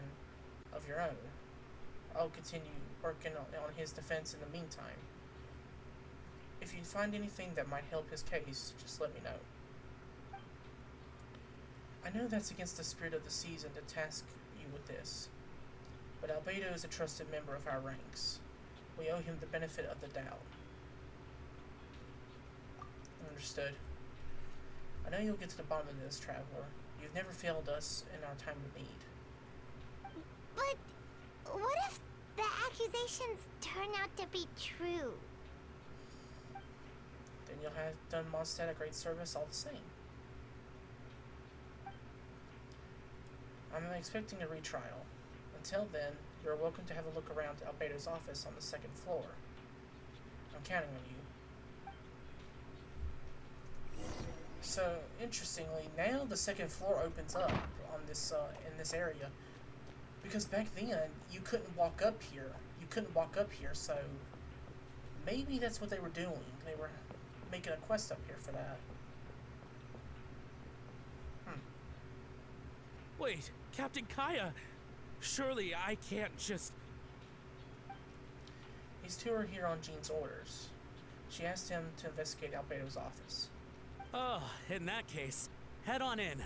of your own. I'll continue working on his defense in the meantime. If you find anything that might help his case, just let me know. I know that's against the spirit of the season to task you with this, but Albedo is a trusted member of our ranks. We owe him the benefit of the doubt. Understood. I know you'll get to the bottom of this, Traveler. You've never failed us in our time of need. But what if the accusations turn out to be true? Then you'll have done Mondstadt a great service all the same. I'm expecting a retrial. Until then, you're welcome to have a look around Albedo's office on the second floor. I'm counting on you. So, interestingly, now the second floor opens up on this in this area, because back then you couldn't walk up here. You couldn't walk up here, so maybe that's what they were doing. They were making a quest up here for that. Wait, Captain Kaya, surely I can't just... These two are here on Jean's orders. She asked him to investigate Albedo's office. Oh, in that case, head on in.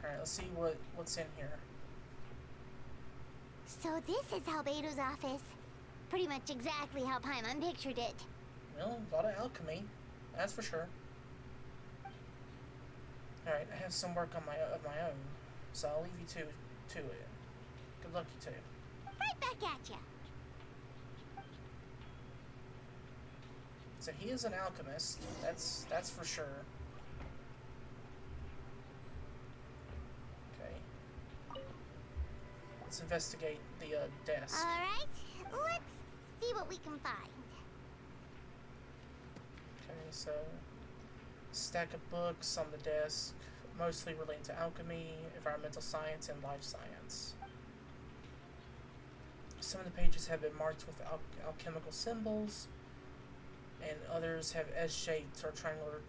Alright, let's see what's in here. So this is Albedo's office. Pretty much exactly how Paimon pictured it. Well, a lot of alchemy, that's for sure. Alright, I have some work of my own, so I'll leave you to it. Good luck, you two. Right back at ya. So he is an alchemist, that's for sure. Okay. Let's investigate the desk. Alright, let's see what we can find. Okay, so stack of books on the desk, mostly related to alchemy, environmental science, and life science. Some of the pages have been marked with alchemical symbols, and others have S-shaped or triangular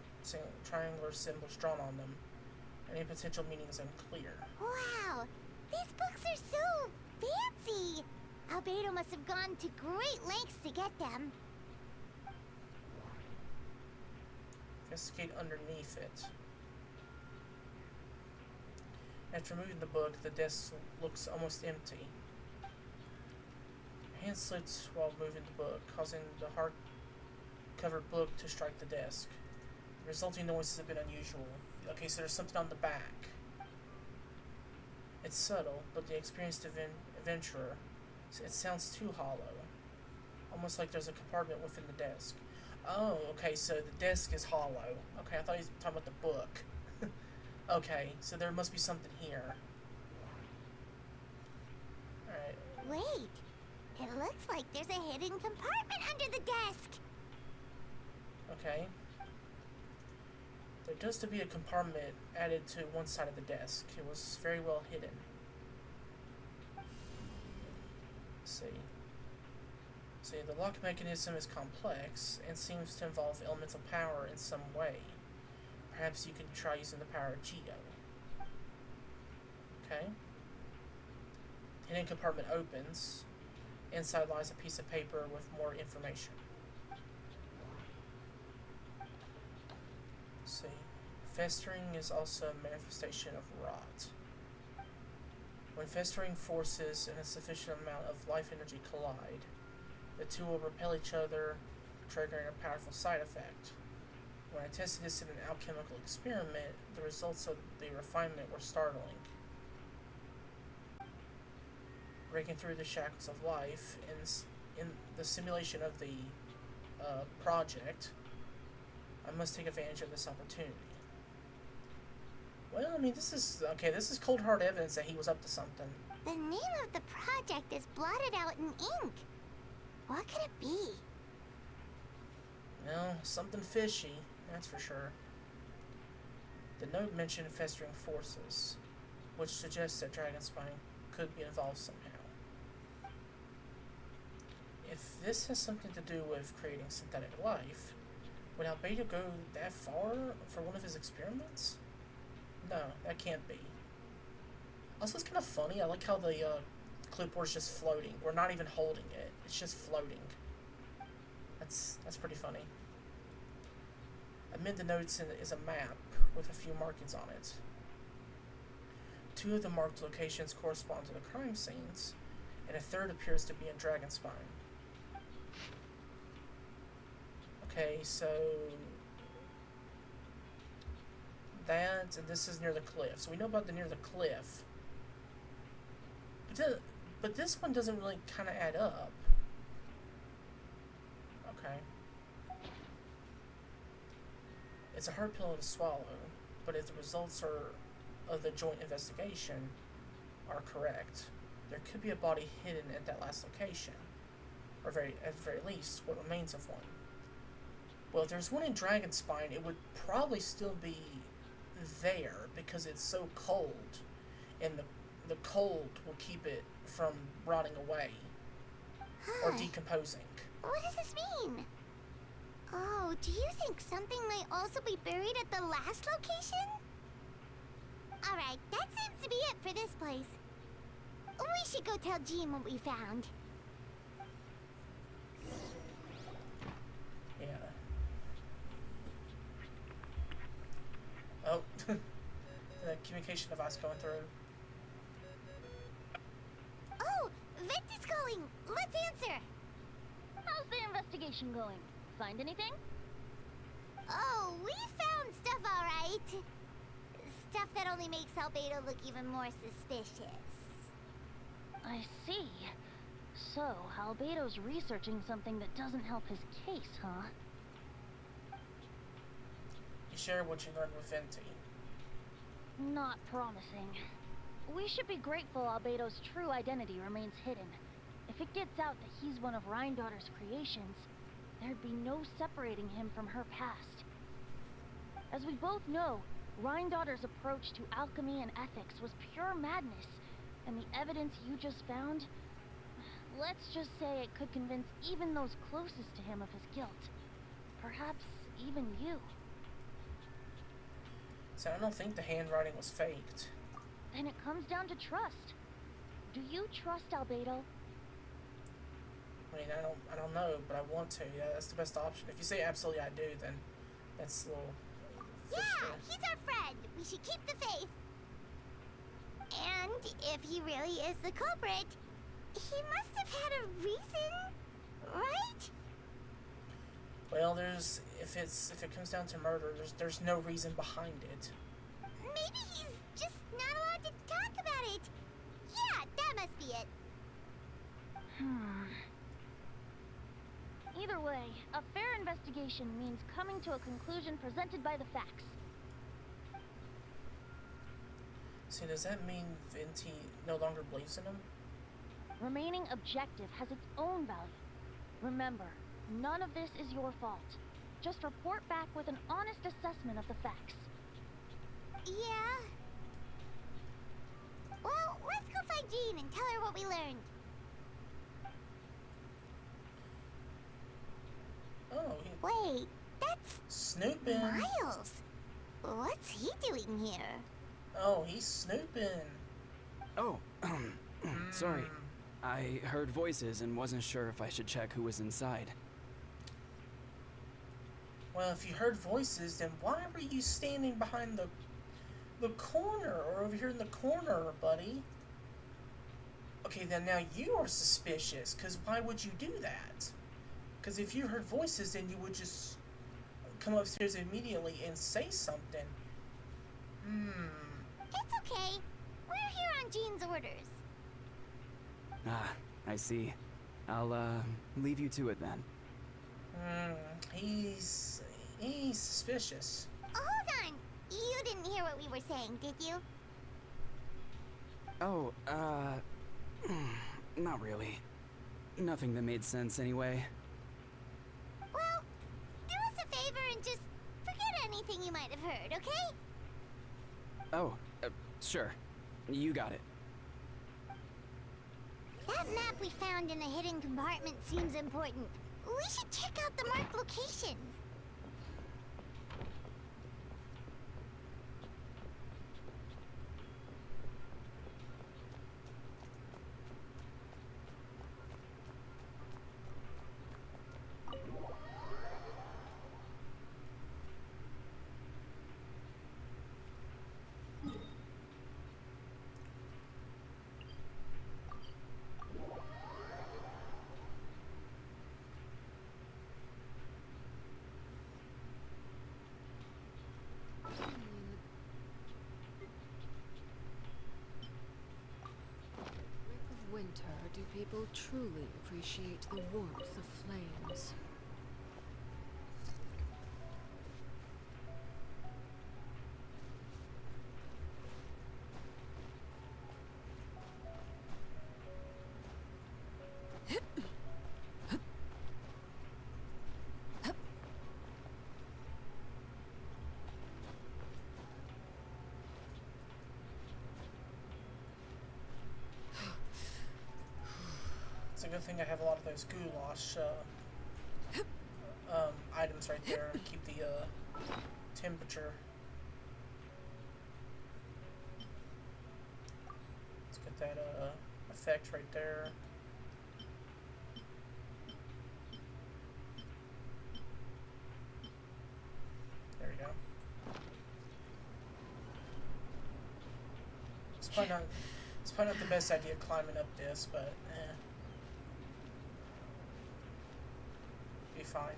symbols drawn on them. Any potential meaning is unclear. Wow, these books are so fancy! Albedo must have gone to great lengths to get them. Investigate underneath it. After removing the book, the desk looks almost empty. Your hand slips while moving the book, causing the hard-covered book to strike the desk. The resulting noises have been unusual. Okay, so there's something on the back. It's subtle, but the experienced adventurer, it sounds too hollow. Almost like there's a compartment within the desk. Oh, okay, so the desk is hollow. Okay, I thought he was talking about the book. Okay, so there must be something here. Alright. Wait, it looks like there's a hidden compartment under the desk. Okay. There does to be a compartment added to one side of the desk. It was very well hidden. Let's see. See, the lock mechanism is complex and seems to involve elemental power in some way. Perhaps you could try using the power of Geo. Okay. The hidden compartment opens. Inside lies a piece of paper with more information. Let's see. Festering is also a manifestation of rot. When festering forces and a sufficient amount of life energy collide, the two will repel each other, triggering a powerful side effect. When I tested this in an alchemical experiment, the results of the refinement were startling. Breaking through the shackles of life, in the simulation of the project, I must take advantage of this opportunity. Well, I mean, this is cold hard evidence that he was up to something. The name of the project is blotted out in ink. What could it be? Well, something fishy, that's for sure. The note mentioned festering forces, which suggests that Dragonspine could be involved somehow. If this has something to do with creating synthetic life, would Albedo go that far for one of his experiments? No, that can't be. Also, it's kind of funny. I like how the clipboard's just floating. We're not even holding it. It's just floating. That's pretty funny. Amid the notes is a map with a few markings on it. Two of the marked locations correspond to the crime scenes, and a third appears to be in Dragonspine. Okay, so that, and this is near the cliff. So we know about the near the cliff. But this one doesn't really kind of add up. Okay. It's a hard pill to swallow, but if the results of the joint investigation are correct, there could be a body hidden at that last location, or at the very least, what remains of one. Well, if there's one in Dragonspine, it would probably still be there because it's so cold, and the cold will keep it from rotting away or decomposing. What does this mean? Oh, do you think something might also be buried at the last location? Alright, that seems to be it for this place. We should go tell Jean what we found. Yeah. Oh, the communication device going through. Oh, Vent is calling. Let's answer. How's the investigation going? Find anything? Oh, we found stuff, alright. Stuff that only makes Albedo look even more suspicious. I see. So, Albedo's researching something that doesn't help his case, huh? You share what you learned with Venti. Not promising. We should be grateful Albedo's true identity remains hidden. If it gets out that he's one of Rhindaughter's creations, there'd be no separating him from her past. As we both know, Rhindaughter's approach to alchemy and ethics was pure madness, and the evidence you just found, let's just say it could convince even those closest to him of his guilt. Perhaps even you. So I don't think the handwriting was faked. Then it comes down to trust. Do you trust Albedo? I mean, I don't know, but I want to. Yeah, that's the best option. If you say absolutely I do, then that's a little... Yeah, he's our friend. We should keep the faith. And if he really is the culprit, he must have had a reason, right? Well, if it comes down to murder, there's no reason behind it. Maybe he's just not allowed to talk about it. Yeah, that must be it. Either way, a fair investigation means coming to a conclusion presented by the facts. See, does that mean Venti no longer believes in him? Remaining objective has its own value. Remember, none of this is your fault. Just report back with an honest assessment of the facts. Yeah. Well, let's go find Jean and tell her what we learned. Oh, Wait, that's snooping. Miles. What's he doing here? Oh, he's snooping. Oh, sorry. I heard voices and wasn't sure if I should check who was inside. Well, if you heard voices, then why were you standing behind the corner or over here in the corner, buddy? Okay, then now you are suspicious, because why would you do that? Because if you heard voices, then you would just come upstairs immediately and say something. It's okay. We're here on Jean's orders. Ah, I see. I'll, leave you to it then. He's suspicious. Hold on. You didn't hear what we were saying, did you? Oh, not really. Nothing that made sense anyway. Well, do us a favor and just forget anything you might have heard, okay? Oh, sure. You got it. That map we found in the hidden compartment seems important. We should check out the marked locations. Winter, do people truly appreciate the warmth of flames? It's a good thing I have a lot of those goulash items right there to keep the temperature. Let's get that effect right there. There we go. It's probably not the best idea climbing up this, but be fine.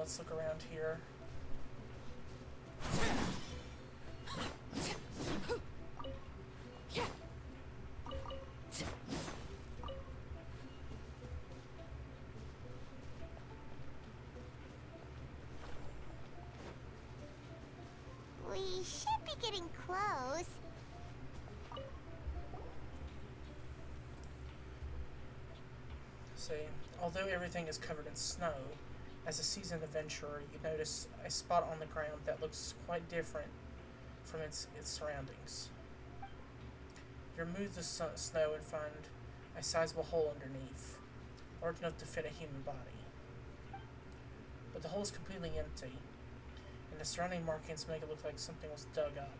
let's look around here. We should be getting close. See, although everything is covered in snow, as a seasoned adventurer, you notice a spot on the ground that looks quite different from its surroundings. You remove the snow and find a sizable hole underneath, large enough to fit a human body. But the hole is completely empty, and the surrounding markings make it look like something was dug up.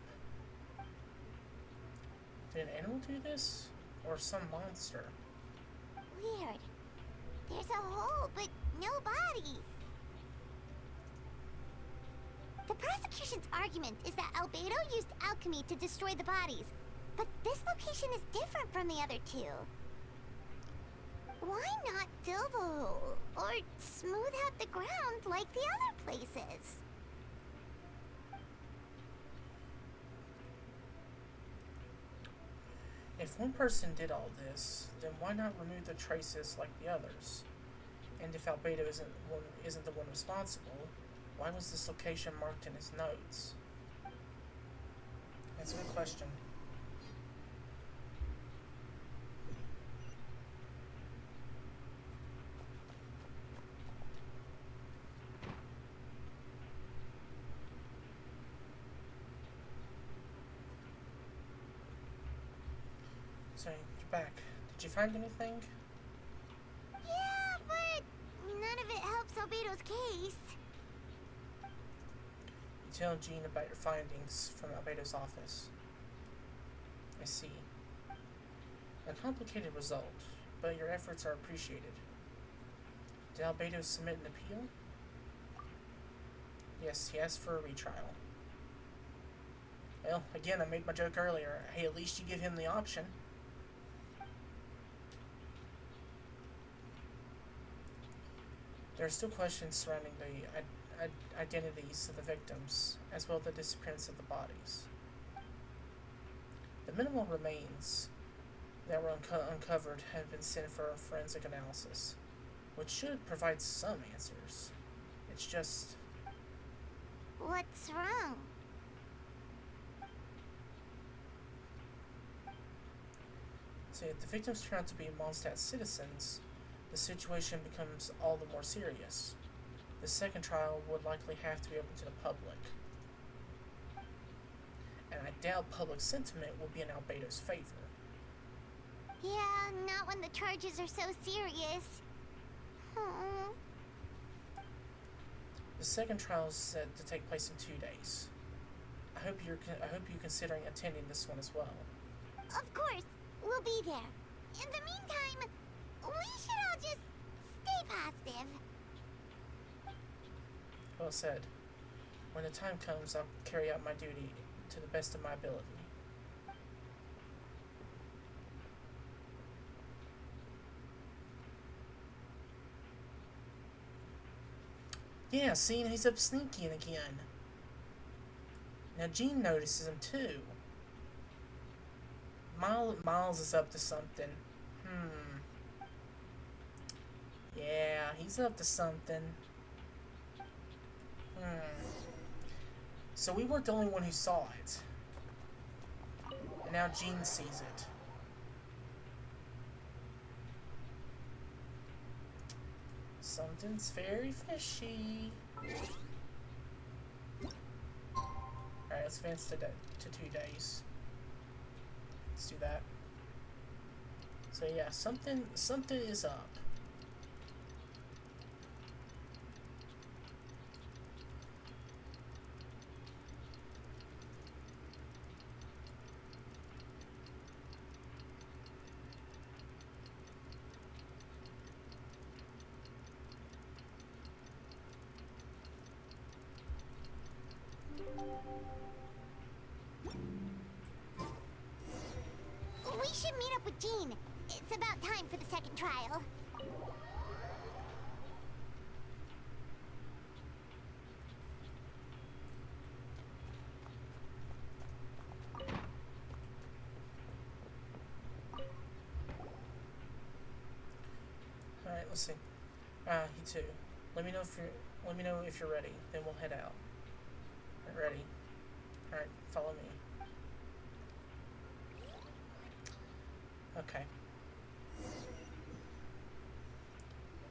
Did an animal do this? Or some monster? Weird. There's a hole, but no body. The prosecution's argument is that Albedo used alchemy to destroy the bodies, but this location is different from the other two. Why not fill the hole, or smooth out the ground like the other places? If one person did all this, then why not remove the traces like the others? And if Albedo isn't the one responsible, why was this location marked in his notes? That's a good question. So, you're back. Did you find anything? Yeah, but none of it helps Albedo's case. You tell Jean about your findings from Albedo's office. I see. A complicated result, but your efforts are appreciated. Did Albedo submit an appeal? Yes, he asked for a retrial. Well, again, I made my joke earlier. Hey, at least you give him the option. There are still questions surrounding the identities of the victims, as well as the disappearance of the bodies. The minimal remains that were uncovered have been sent for forensic analysis, which should provide some answers. It's just... What's wrong? See, if the victims turn out to be Mondstadt citizens, the situation becomes all the more serious. The second trial would likely have to be open to the public. And I doubt public sentiment will be in Albedo's favor. Yeah, not when the charges are so serious. Oh. The second trial is set to take place in 2 days. I hope you're considering attending this one as well. Of course, we'll be there. In the meantime, we should all just stay positive. Well said. When the time comes, I'll carry out my duty to the best of my ability. Yeah, see, he's up sneaking again. Now Jean notices him too. Miles is up to something. Yeah, he's up to something. So we weren't the only one who saw it. And now Jean sees it. Something's very fishy. Alright, let's advance to 2 days. Let's do that. So yeah, something is up. We should meet up with Jean. It's about time for the second trial. Let's see. You too. Let me know if you're ready. Then we'll head out. Ready? All right. Follow me. Okay.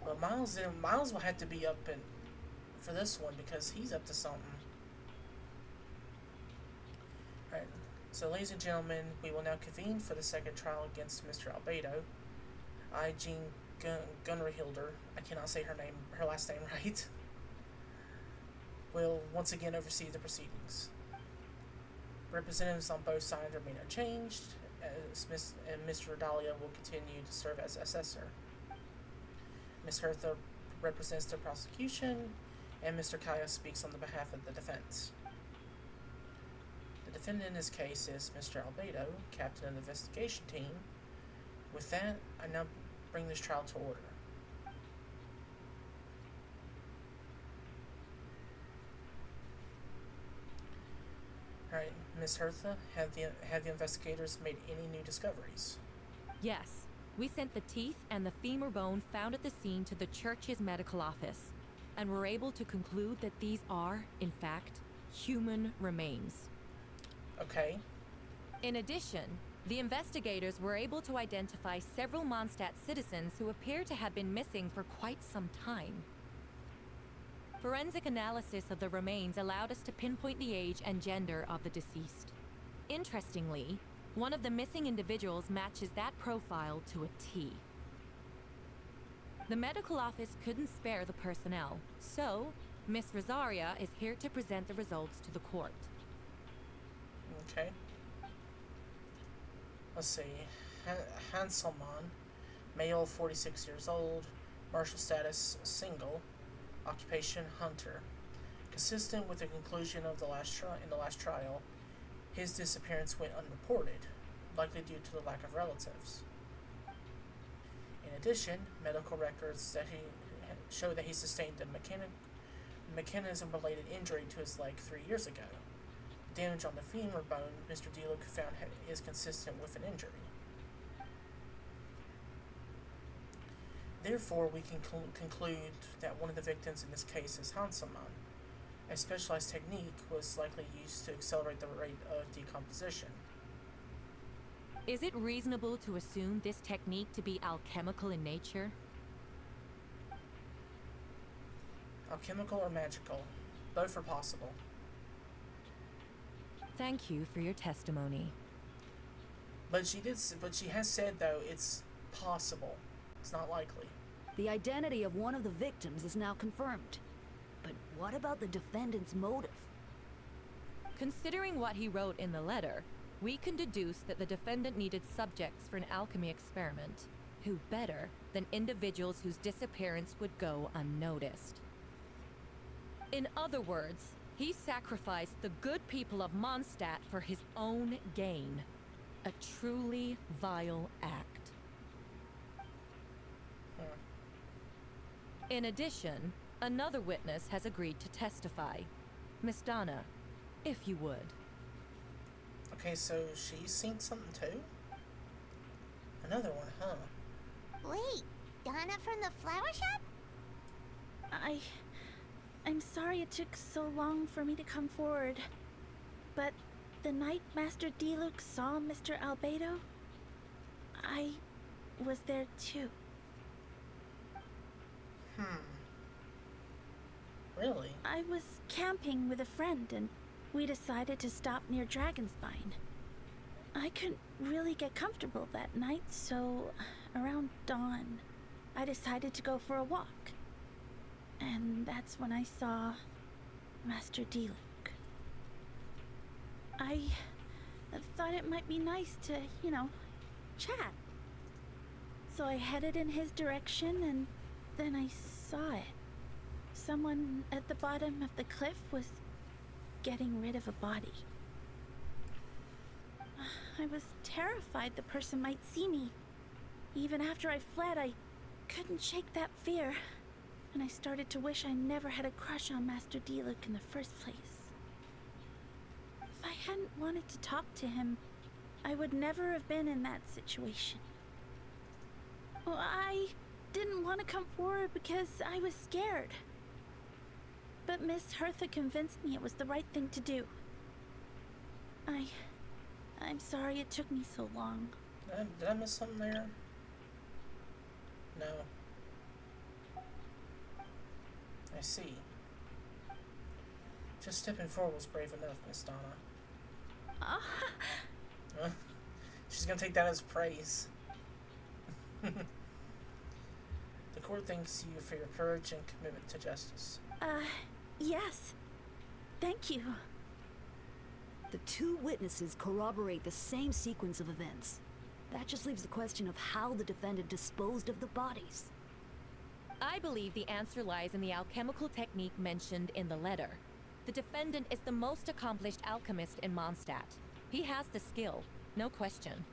Well, Miles will have to be up for this one because he's up to something. Alright, so ladies and gentlemen, we will now convene for the second trial against Mr. Albedo. I, Jean Gunnerhilder, I cannot say her last name right, will once again oversee the proceedings. Representatives on both sides remain unchanged, and Mr. Dahlia will continue to serve as assessor. Ms. Hertha represents the prosecution, and Mr. Kaya speaks on the behalf of the defense. The defendant in this case is Mr. Albedo, captain of the investigation team. With that, I now bring this trial to order. Alright, Ms. Hertha, have the investigators made any new discoveries? Yes. We sent the teeth and the femur bone found at the scene to the church's medical office, and were able to conclude that these are, in fact, human remains. Okay. In addition, the investigators were able to identify several Mondstadt citizens who appear to have been missing for quite some time. Forensic analysis of the remains allowed us to pinpoint the age and gender of the deceased. Interestingly, one of the missing individuals matches that profile to a T. The medical office couldn't spare the personnel, so Miss Rosaria is here to present the results to the court. Okay. Let's see. Hanselmann, male, 46 years old, marital status, single, occupation, hunter. Consistent with the conclusion of the last trial, his disappearance went unreported, likely due to the lack of relatives. In addition, medical records show that he sustained a mechanism-related injury to his leg 3 years ago. The damage on the femur bone Mr. Deluc found is consistent with an injury. Therefore, we can conclude that one of the victims in this case is Hanselmann. A specialized technique was likely used to accelerate the rate of decomposition. Is it reasonable to assume this technique to be alchemical in nature? Alchemical or magical, both are possible. Thank you for your testimony. But she has said though it's possible. It's not likely. The identity of one of the victims is now confirmed. But what about the defendant's motive? Considering what he wrote in the letter, we can deduce that the defendant needed subjects for an alchemy experiment. Who better than individuals whose disappearance would go unnoticed? In other words, he sacrificed the good people of Mondstadt for his own gain. A truly vile act. In addition, another witness has agreed to testify. Miss Donna, if you would. Okay, so she's seen something too? Another one, huh? Wait, Donna from the flower shop? I'm sorry it took so long for me to come forward. But the night Master Deluc saw Mr. Albedo, I was there too. Really? I was camping with a friend and we decided to stop near Dragonspine. I couldn't really get comfortable that night, so around dawn, I decided to go for a walk. And that's when I saw Master Deluc. I thought it might be nice to, chat. So I headed in his direction and then I saw it. Someone at the bottom of the cliff was getting rid of a body. I was terrified the person might see me. Even after I fled, I couldn't shake that fear. And I started to wish I never had a crush on Master Deluc in the first place. If I hadn't wanted to talk to him, I would never have been in that situation. Well, I didn't want to come forward because I was scared. But Miss Hertha convinced me it was the right thing to do. I'm sorry it took me so long. Did I miss something there? No. I see. Just stepping forward was brave enough, Miss Donna. She's gonna take that as praise. The court thanks you for your courage and commitment to justice. Yes. Thank you. The two witnesses corroborate the same sequence of events. That just leaves the question of how the defendant disposed of the bodies. I believe the answer lies in the alchemical technique mentioned in the letter. The defendant is the most accomplished alchemist in Mondstadt. He has the skill, no question.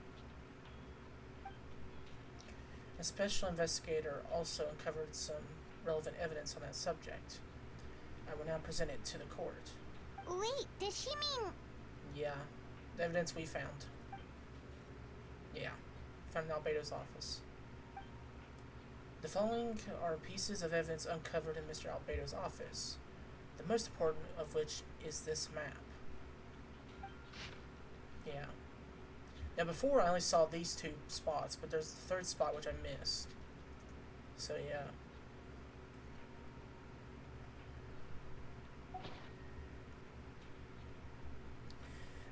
A special investigator also uncovered some relevant evidence on that subject. I will now present it to the court. Wait, does she mean... Yeah, the evidence we found. Yeah, found in Albedo's office. The following are pieces of evidence uncovered in Mr. Albedo's office, the most important of which is this map. Yeah. Now before I only saw these two spots, but there's the third spot which I missed. So yeah.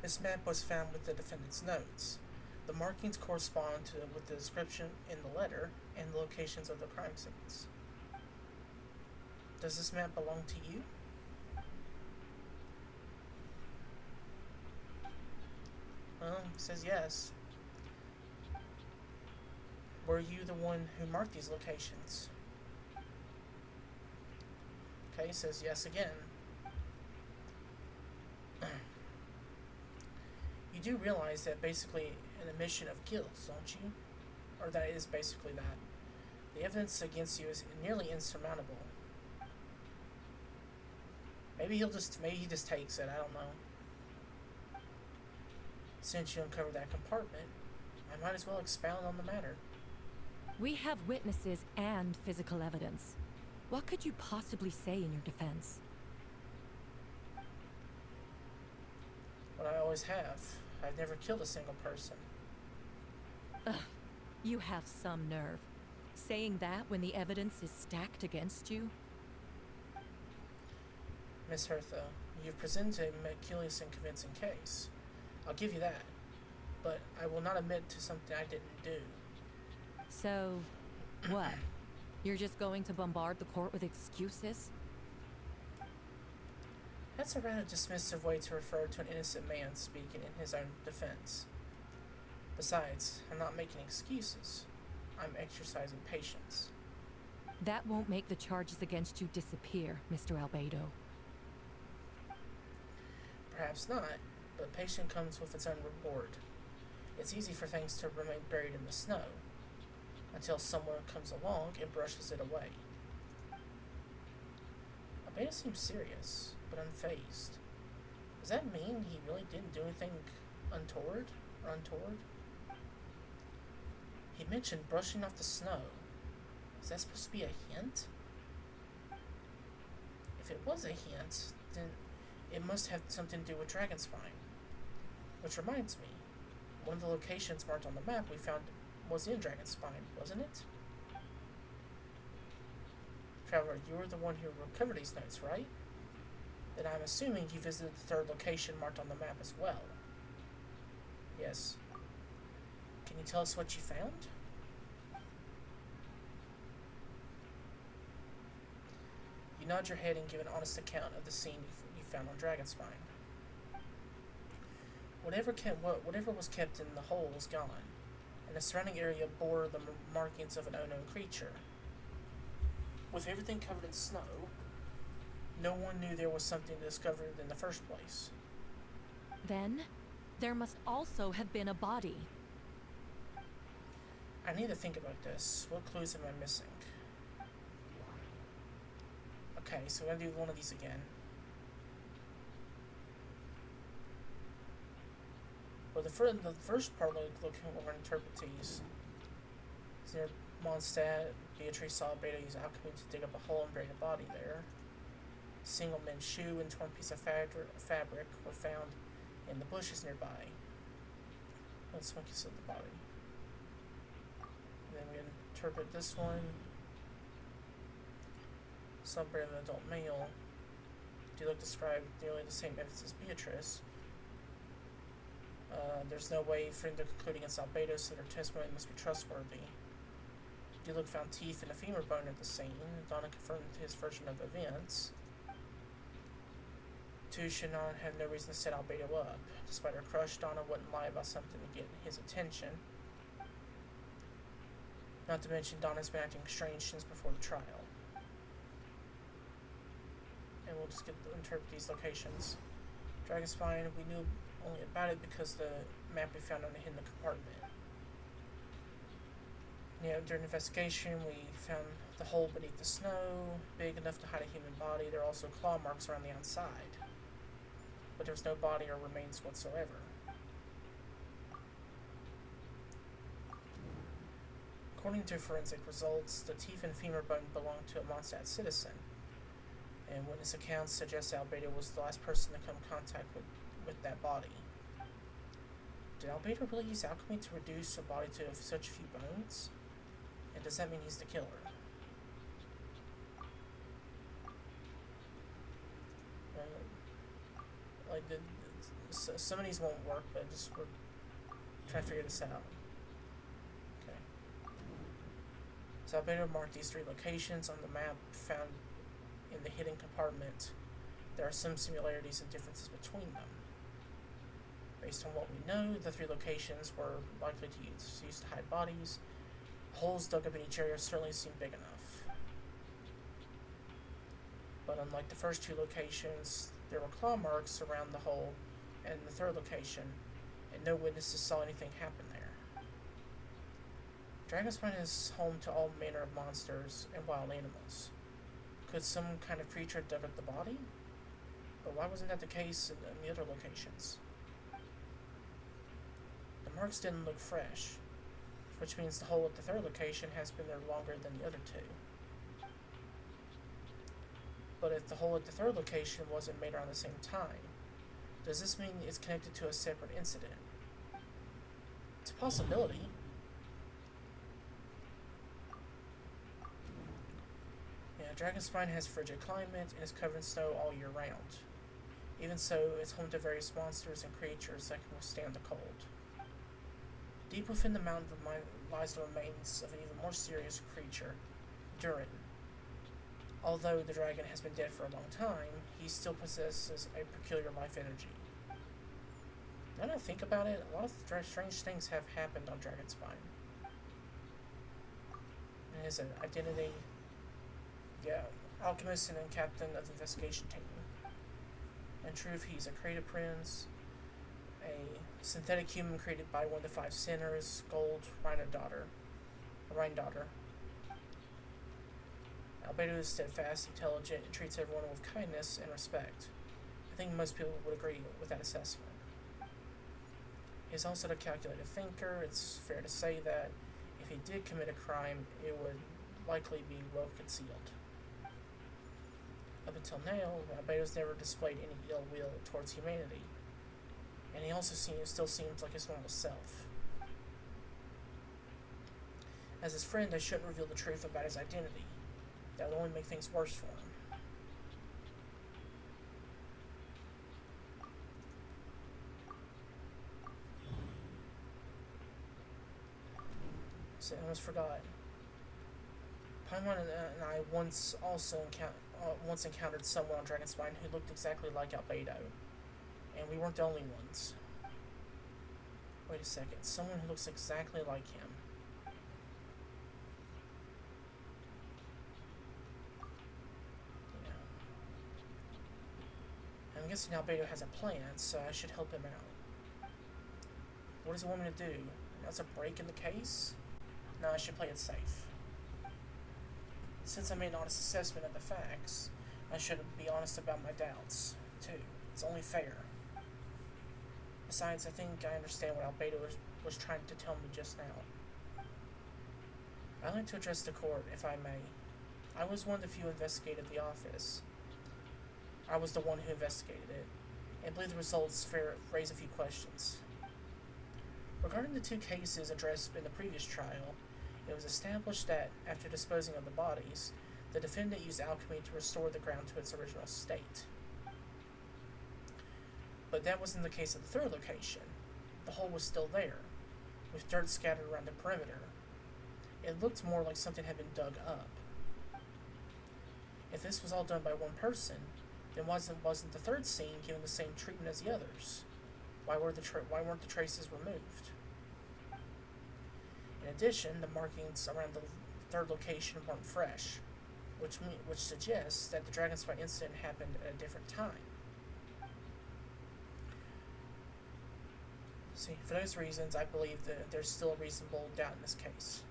This map was found with the defendant's notes. The markings correspond with the description in the letter and the locations of the crime scenes. Does this map belong to you? Well, it says yes. Were you the one who marked these locations? Okay, it says yes again. You do realize that basically an admission of guilt, don't you? Or that is basically that. The evidence against you is nearly insurmountable. Maybe he just takes it, I don't know. Since you uncovered that compartment, I might as well expound on the matter. We have witnesses and physical evidence. What could you possibly say in your defense? What I always have. I've never killed a single person. Ugh, you have some nerve. Saying that when the evidence is stacked against you? Miss Hertha, you've presented a meticulous and convincing case. I'll give you that. But I will not admit to something I didn't do. So, what? You're just going to bombard the court with excuses? That's a rather dismissive way to refer to an innocent man speaking in his own defense. Besides, I'm not making excuses. I'm exercising patience. That won't make the charges against you disappear, Mr. Albedo. Perhaps not, but patience comes with its own reward. It's easy for things to remain buried in the snow, until someone comes along and brushes it away. Albedo seems serious, but unfazed. Does that mean he really didn't do anything untoward? He mentioned brushing off the snow. Is that supposed to be a hint? If it was a hint, then it must have something to do with Dragonspine. Which reminds me, one of the locations marked on the map we found was in Dragonspine, wasn't it? Traveler, you were the one who recovered these notes, right? Then I'm assuming you visited the third location marked on the map as well. Yes. Can you tell us what you found? You nod your head and give an honest account of the scene you found on Dragonspine. Whatever was kept in the hole was gone, and the surrounding area bore the markings of an unknown creature. With everything covered in snow, no one knew there was something discovered in the first place. Then, there must also have been a body. I need to think about this. What clues am I missing? Okay, so we're gonna do one of these again. Well, the first part, we're gonna interpret these. near Mondstadt, Beatrice saw Albedo use alchemy to dig up a hole and bury the body there. A single men's shoe and torn piece of fabric were found in the bushes nearby. Let's make use of the body. And then we interpret this one. Subreddit of an adult male. Diluc described nearly the same evidence as Beatrice. There's no way for him to conclude against Albedo, so their testimony must be trustworthy. Diluc found teeth and a femur bone at the scene. Donna confirmed his version of events. Two should not have no reason to set Albedo up. Despite her crush, Donna wouldn't lie about something to get his attention. Not to mention, Donna's been acting strange since before the trial. And we'll just interpret these locations. Dragonspine, we knew only about it because the map we found on the hidden compartment. Yeah, during investigation, we found the hole beneath the snow, big enough to hide a human body. There are also claw marks around the outside, but there was no body or remains whatsoever. According to forensic results, the teeth and femur bone belonged to a Mondstadt citizen, and witness accounts suggest Albedo was the last person to come in contact with that body. Did Albedo really use alchemy to reduce a body to such few bones? And does that mean he's the killer? Some of these won't work, but we're trying to figure this out. Okay. So Albedo marked these 3 locations on the map found in the hidden compartment. There are some similarities and differences between them. Based on what we know, the 3 locations were likely to used to hide bodies. Holes dug up in each area certainly seem big enough. But unlike the first 2 locations, there were claw marks around the hole and the 3rd location, and no witnesses saw anything happen there. Dragonspine is home to all manner of monsters and wild animals. Could some kind of creature have dug up the body? But why wasn't that the case in the other locations? The marks didn't look fresh, which means the hole at the 3rd location has been there longer than the other 2. But if the hole at the 3rd location wasn't made around the same time, does this mean it's connected to a separate incident? It's a possibility. Yeah, Dragonspine has frigid climate and is covered in snow all year round. Even so, it's home to various monsters and creatures that can withstand the cold. Deep within the mountain lies the remains of an even more serious creature, Durin. Although the dragon has been dead for a long time, he still possesses a peculiar life energy. Now that I think about it, a lot of strange things have happened on Dragonspine. And his identity, yeah, alchemist and then captain of the investigation team. In truth, he's a creative prince, a synthetic human created by one of the 5 sinners, Gold, Rhine daughter. Albedo is steadfast, intelligent, and treats everyone with kindness and respect. I think most people would agree with that assessment. He's also a calculated thinker. It's fair to say that if he did commit a crime, it would likely be well concealed. Up until now, Albedo's never displayed any ill will towards humanity, and he also still seems like his normal self. As his friend, I shouldn't reveal the truth about his identity. That would only make things worse for him. So I almost forgot. Paimon and I once encountered someone on Dragonspine who looked exactly like Albedo, and we weren't the only ones. Wait a second, someone who looks exactly like him. I'm guessing Albedo has a plan, so I should help him out. What does he want me to do? That's a break in the case? No, I should play it safe. Since I made an honest assessment of the facts, I should be honest about my doubts, too. It's only fair. Besides, I think I understand what Albedo was trying to tell me just now. I'd like to address the court, if I may. I was one of the few who investigated the office. I was the one who investigated it, and believe the results raise a few questions. Regarding the two cases addressed in the previous trial, it was established that, after disposing of the bodies, the defendant used alchemy to restore the ground to its original state. But that wasn't the case at the third location. The hole was still there, with dirt scattered around the perimeter. It looked more like something had been dug up. If this was all done by one person, then wasn't the third scene given the same treatment as the others? Why weren't the traces removed? In addition, the markings around the third location weren't fresh, which suggests that the Dragonspine incident happened at a different time. See, for those reasons, I believe that there's still a reasonable doubt in this case.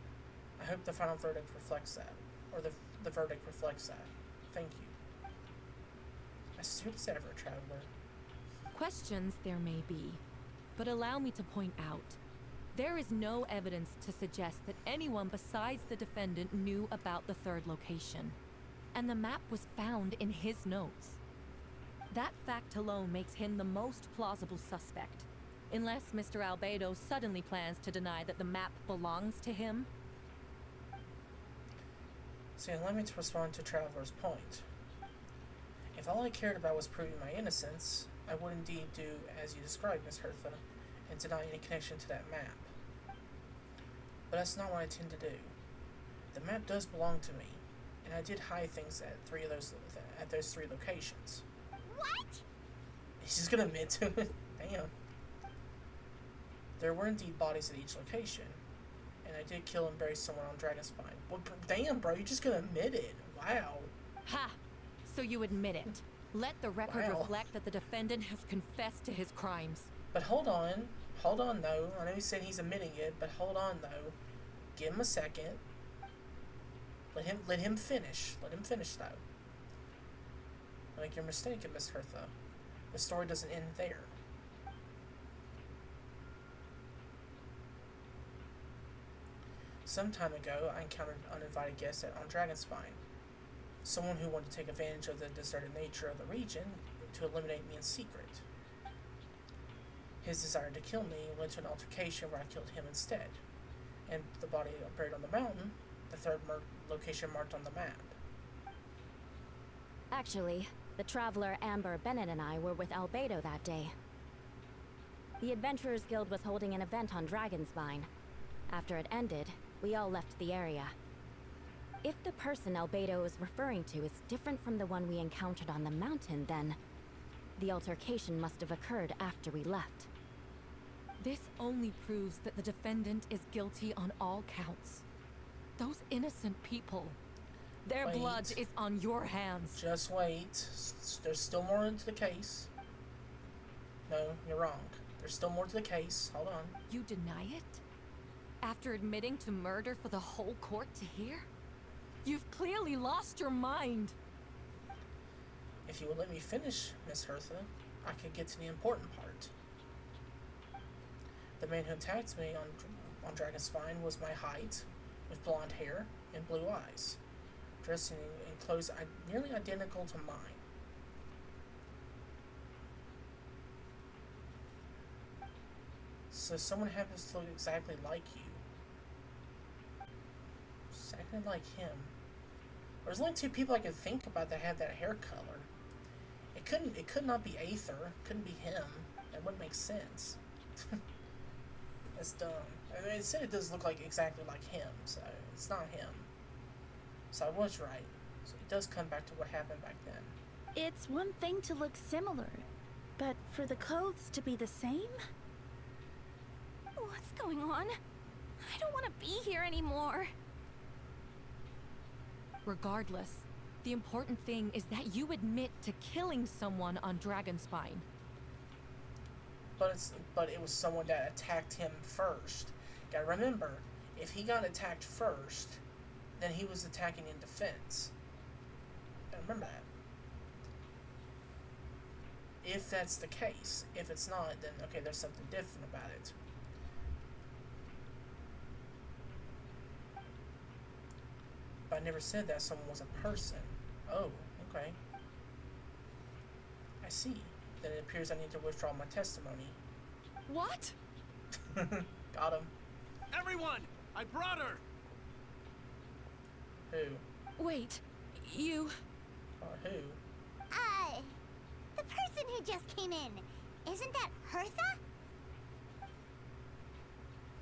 I hope the final verdict reflects that, or the verdict reflects that. Thank you. As sweet as ever, Traveler. Questions there may be, but allow me to point out, there is no evidence to suggest that anyone besides the defendant knew about the third location, and the map was found in his notes. That fact alone makes him the most plausible suspect, unless Mr. Albedo suddenly plans to deny that the map belongs to him. See, allow me to respond to Traveler's point. If all I cared about was proving my innocence, I would indeed do as you described, Miss Hertha, and deny any connection to that map. But that's not what I tend to do. The map does belong to me, and I did hide things at those three locations. What? He's just gonna admit to it. Damn. There were indeed bodies at each location, and I did kill and bury someone on Dragonspine. Well, damn, bro, you're just gonna admit it. Wow. Ha! So you admit it. Let the record Wow. reflect that the defendant has confessed to his crimes. But hold on though. I know you said he's admitting it, but hold on though. Give him a second. Let him finish. Let him finish though. I think you're mistaken, Miss Hertha. The story doesn't end there. Some time ago, I encountered an uninvited guest on Dragonspine. Someone who wanted to take advantage of the deserted nature of the region to eliminate me in secret. His desire to kill me led to an altercation where I killed him instead, and the body buried on the mountain, the third location marked on the map. Actually, the traveler Amber Bennett and I were with Albedo that day. The Adventurers Guild was holding an event on Dragonspine. After it ended, we all left the area. If the person Albedo is referring to is different from the one we encountered on the mountain, then the altercation must have occurred after we left. This only proves that the defendant is guilty on all counts. Those innocent people, their Wait. blood is on your hands. Just wait. There's still more into the case. No, you're wrong. There's still more to the case. Hold on. You deny it? After admitting to murder for the whole court to hear? You've clearly lost your mind. If you would let me finish, Miss Hertha, I could get to the important part. The man who attacked me on Dragonspine was my height, with blonde hair and blue eyes, dressed in clothes nearly identical to mine. So someone happens to look exactly like you. Exactly like him. There's only two people I could think about that have that hair color. It could not be Aether. It couldn't be him. That wouldn't make sense. That's dumb. I mean, it said it does look like exactly like him, so it's not him. So I was right. So it does come back to what happened back then. It's one thing to look similar, but for the clothes to be the same? What's going on? I don't want to be here anymore. Regardless, the important thing is that you admit to killing someone on Dragonspine. But it was someone that attacked him first. Gotta remember, if he got attacked first, then he was attacking in defense. Gotta remember that. If that's the case. If it's not, then okay, there's something different about it. but I never said that someone was a person. Oh, okay. I see. Then it appears I need to withdraw my testimony. What? Got him. Everyone! I brought her! Who? Wait, you... Who? The person who just came in. Isn't that Hertha?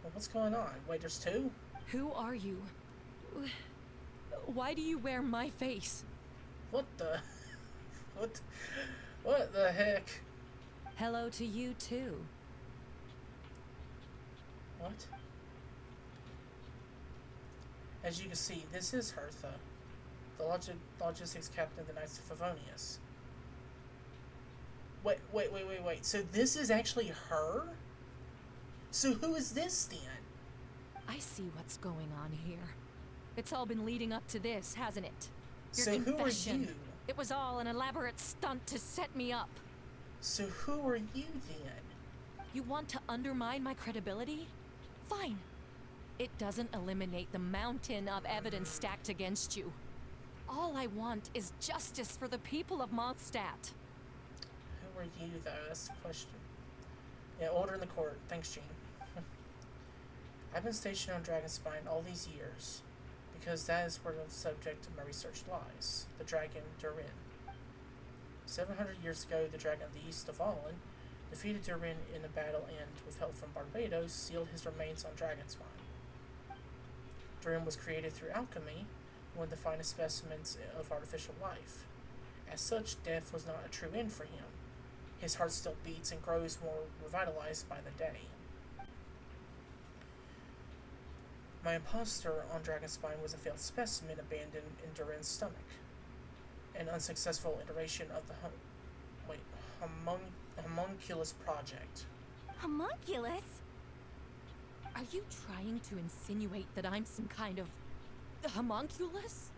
Well, what's going on? Wait, there's two? Who are you? Why do you wear my face? What the... What the heck? Hello to you, too. What? As you can see, this is Hertha, the logistics captain of the Knights of Favonius. Wait. So this is actually her? So who is this then? I see what's going on here. It's all been leading up to this, hasn't it? Your So who are confession. you? It was all an elaborate stunt to set me up. So who are you then? You want to undermine my credibility? Fine. It doesn't eliminate the mountain of evidence stacked against you. All I want is justice for the people of Mondstadt. Who are you, though? That's the question. Yeah, order in the court. Thanks, Jean. I've been stationed on Dragonspine all these years, because that is where the subject of my research lies, the dragon Durin. 700 years ago, the dragon of the East of Valen defeated Durin in a battle and, with help from Barbados, sealed his remains on Dragonspine. Durin was created through alchemy, one of the finest specimens of artificial life. As such, death was not a true end for him. His heart still beats and grows more revitalized by the day. My imposter on Dragonspine was a failed specimen abandoned in Durin's stomach. An unsuccessful iteration of the homunculus project. Homunculus? Are you trying to insinuate that I'm some kind of homunculus?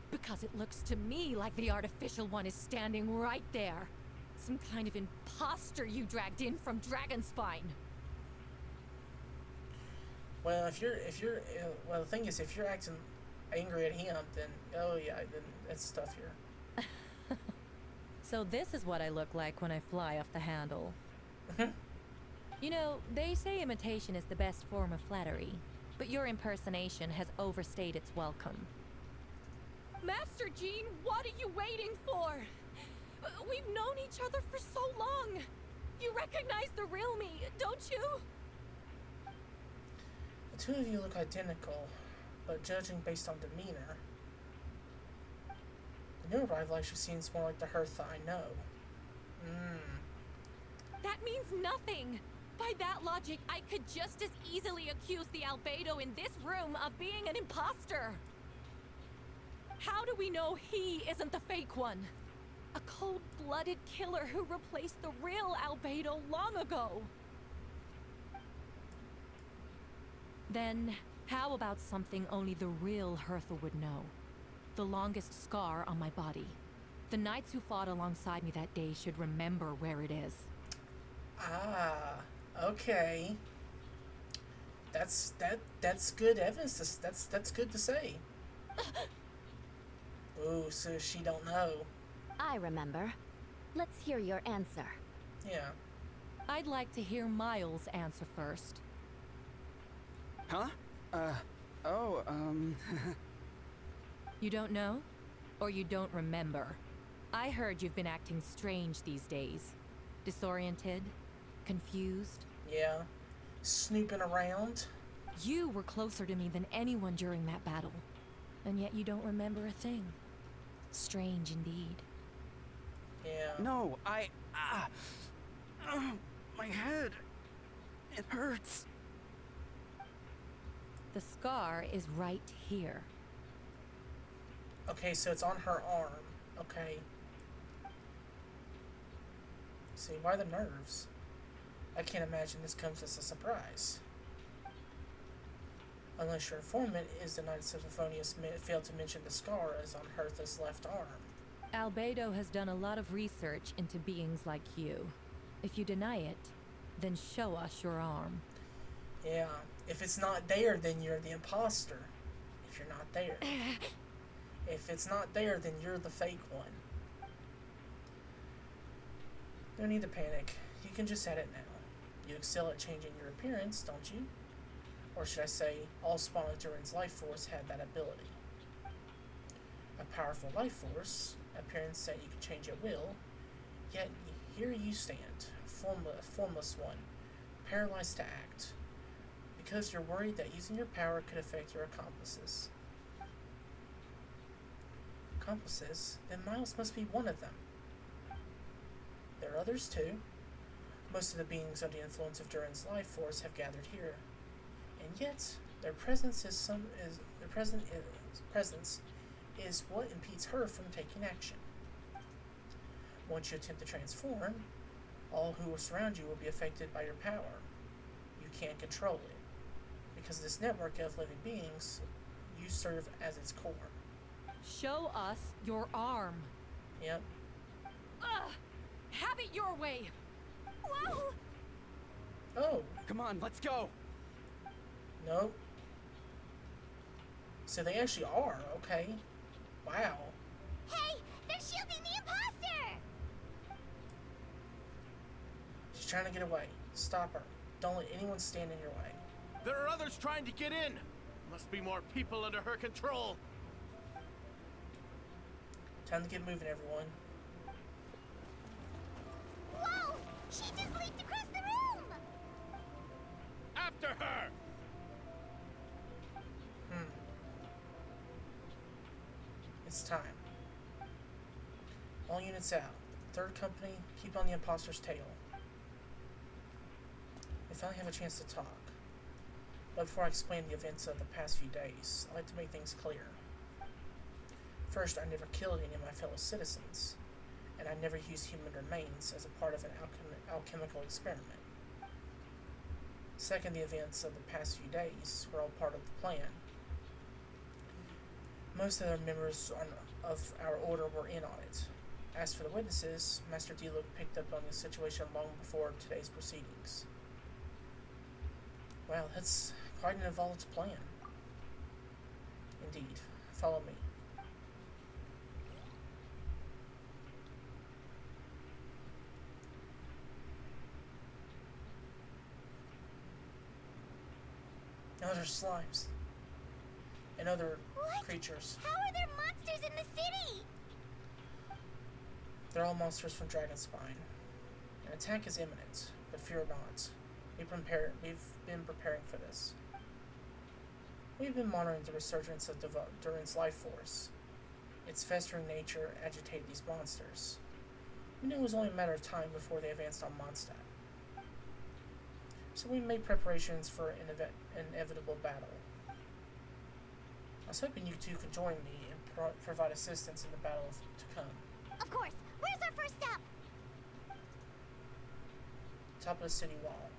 Because it looks to me like the artificial one is standing right there. Some kind of imposter you dragged in from Dragonspine. Well, well, the thing is, if you're acting angry at him, then, oh yeah, then it's tough here. So this is what I look like when I fly off the handle. You know, they say imitation is the best form of flattery, but your impersonation has overstayed its welcome. Master Jean, what are you waiting for? We've known each other for so long. You recognize the real me, don't you? The two of you look identical, but judging based on demeanor, the new arrival actually seems more like the Hertha I know. That means nothing. By that logic, I could just as easily accuse the Albedo in this room of being an imposter. How do we know he isn't the fake one? A cold-blooded killer who replaced the real Albedo long ago. Then, how about something only the real Hertha would know? The longest scar on my body. The knights who fought alongside me that day should remember where it is. Ah, okay. That's good evidence. That's good to say. Ooh, so she don't know. I remember. Let's hear your answer. Yeah. I'd like to hear Miles answer first. Huh? You don't know? Or you don't remember? I heard you've been acting strange these days. Disoriented? Confused? Yeah. Snooping around. You were closer to me than anyone during that battle. And yet you don't remember a thing. Strange indeed. Yeah. No, my head. It hurts. The scar is right here. Okay, so it's on her arm. Okay. See, why the nerves? I can't imagine this comes as a surprise. Unless your informant is the Knights of Favonius failed to mention the scar as on Hertha's left arm. Albedo has done a lot of research into beings like you. If you deny it, then show us your arm. Yeah, if it's not there, then you're the imposter. If you're not there. If it's not there, then you're the fake one. No need to panic. You can just edit now. You excel at changing your appearance, don't you? Or should I say, all Spawn Durin's life force had that ability. A powerful life force, appearance that you can change at will, yet here you stand, formless one, paralyzed to act, because you're worried that using your power could affect your accomplices. Accomplices? Then Miles must be one of them. There are others too. Most of the beings under the influence of Durin's life force have gathered here, and yet their presence is what impedes her from taking action. Once you attempt to transform, all who will surround you will be affected by your power. You can't control it, because of this network of living beings, you serve as its core. Show us your arm. Yep. Ugh! Have it your way! Whoa! Oh. Come on, let's go! Nope. So they actually are, okay. Wow. Hey, they're shielding the imposter! She's trying to get away. Stop her. Don't let anyone stand in your way. There are others trying to get in. Must be more people under her control. Time to get moving, everyone. Whoa! She just leaped across the room! After her! It's time. All units out. Third company, keep on the imposter's tail. We finally have a chance to talk. But before I explain the events of the past few days, I'd like to make things clear. First, I never killed any of my fellow citizens, and I never used human remains as a part of an alchemical experiment. Second, the events of the past few days were all part of the plan. Most of the members of our order were in on it. As for the witnesses, Master D-Look picked up on the situation long before today's proceedings. Well, that's quite an involved plan. Indeed. Follow me. Other slimes. And other creatures. How are there monsters in the city? They're all monsters from Dragonspine. An attack is imminent, but fear not. We've been preparing for this. We've been monitoring the resurgence of Durin's life force. Its festering nature agitated these monsters. We knew it was only a matter of time before they advanced on Mondstadt. So we made preparations for an inevitable battle. I was hoping you two could join me and provide assistance in the battle to come. Of course. Where's our first stop? Top of the city wall.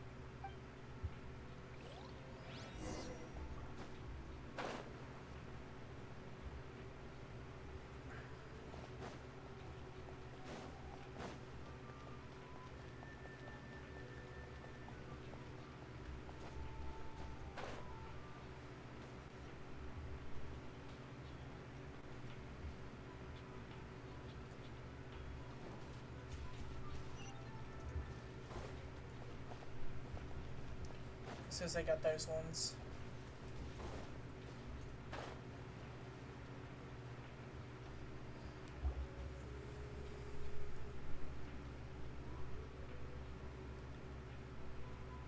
Says I got those ones.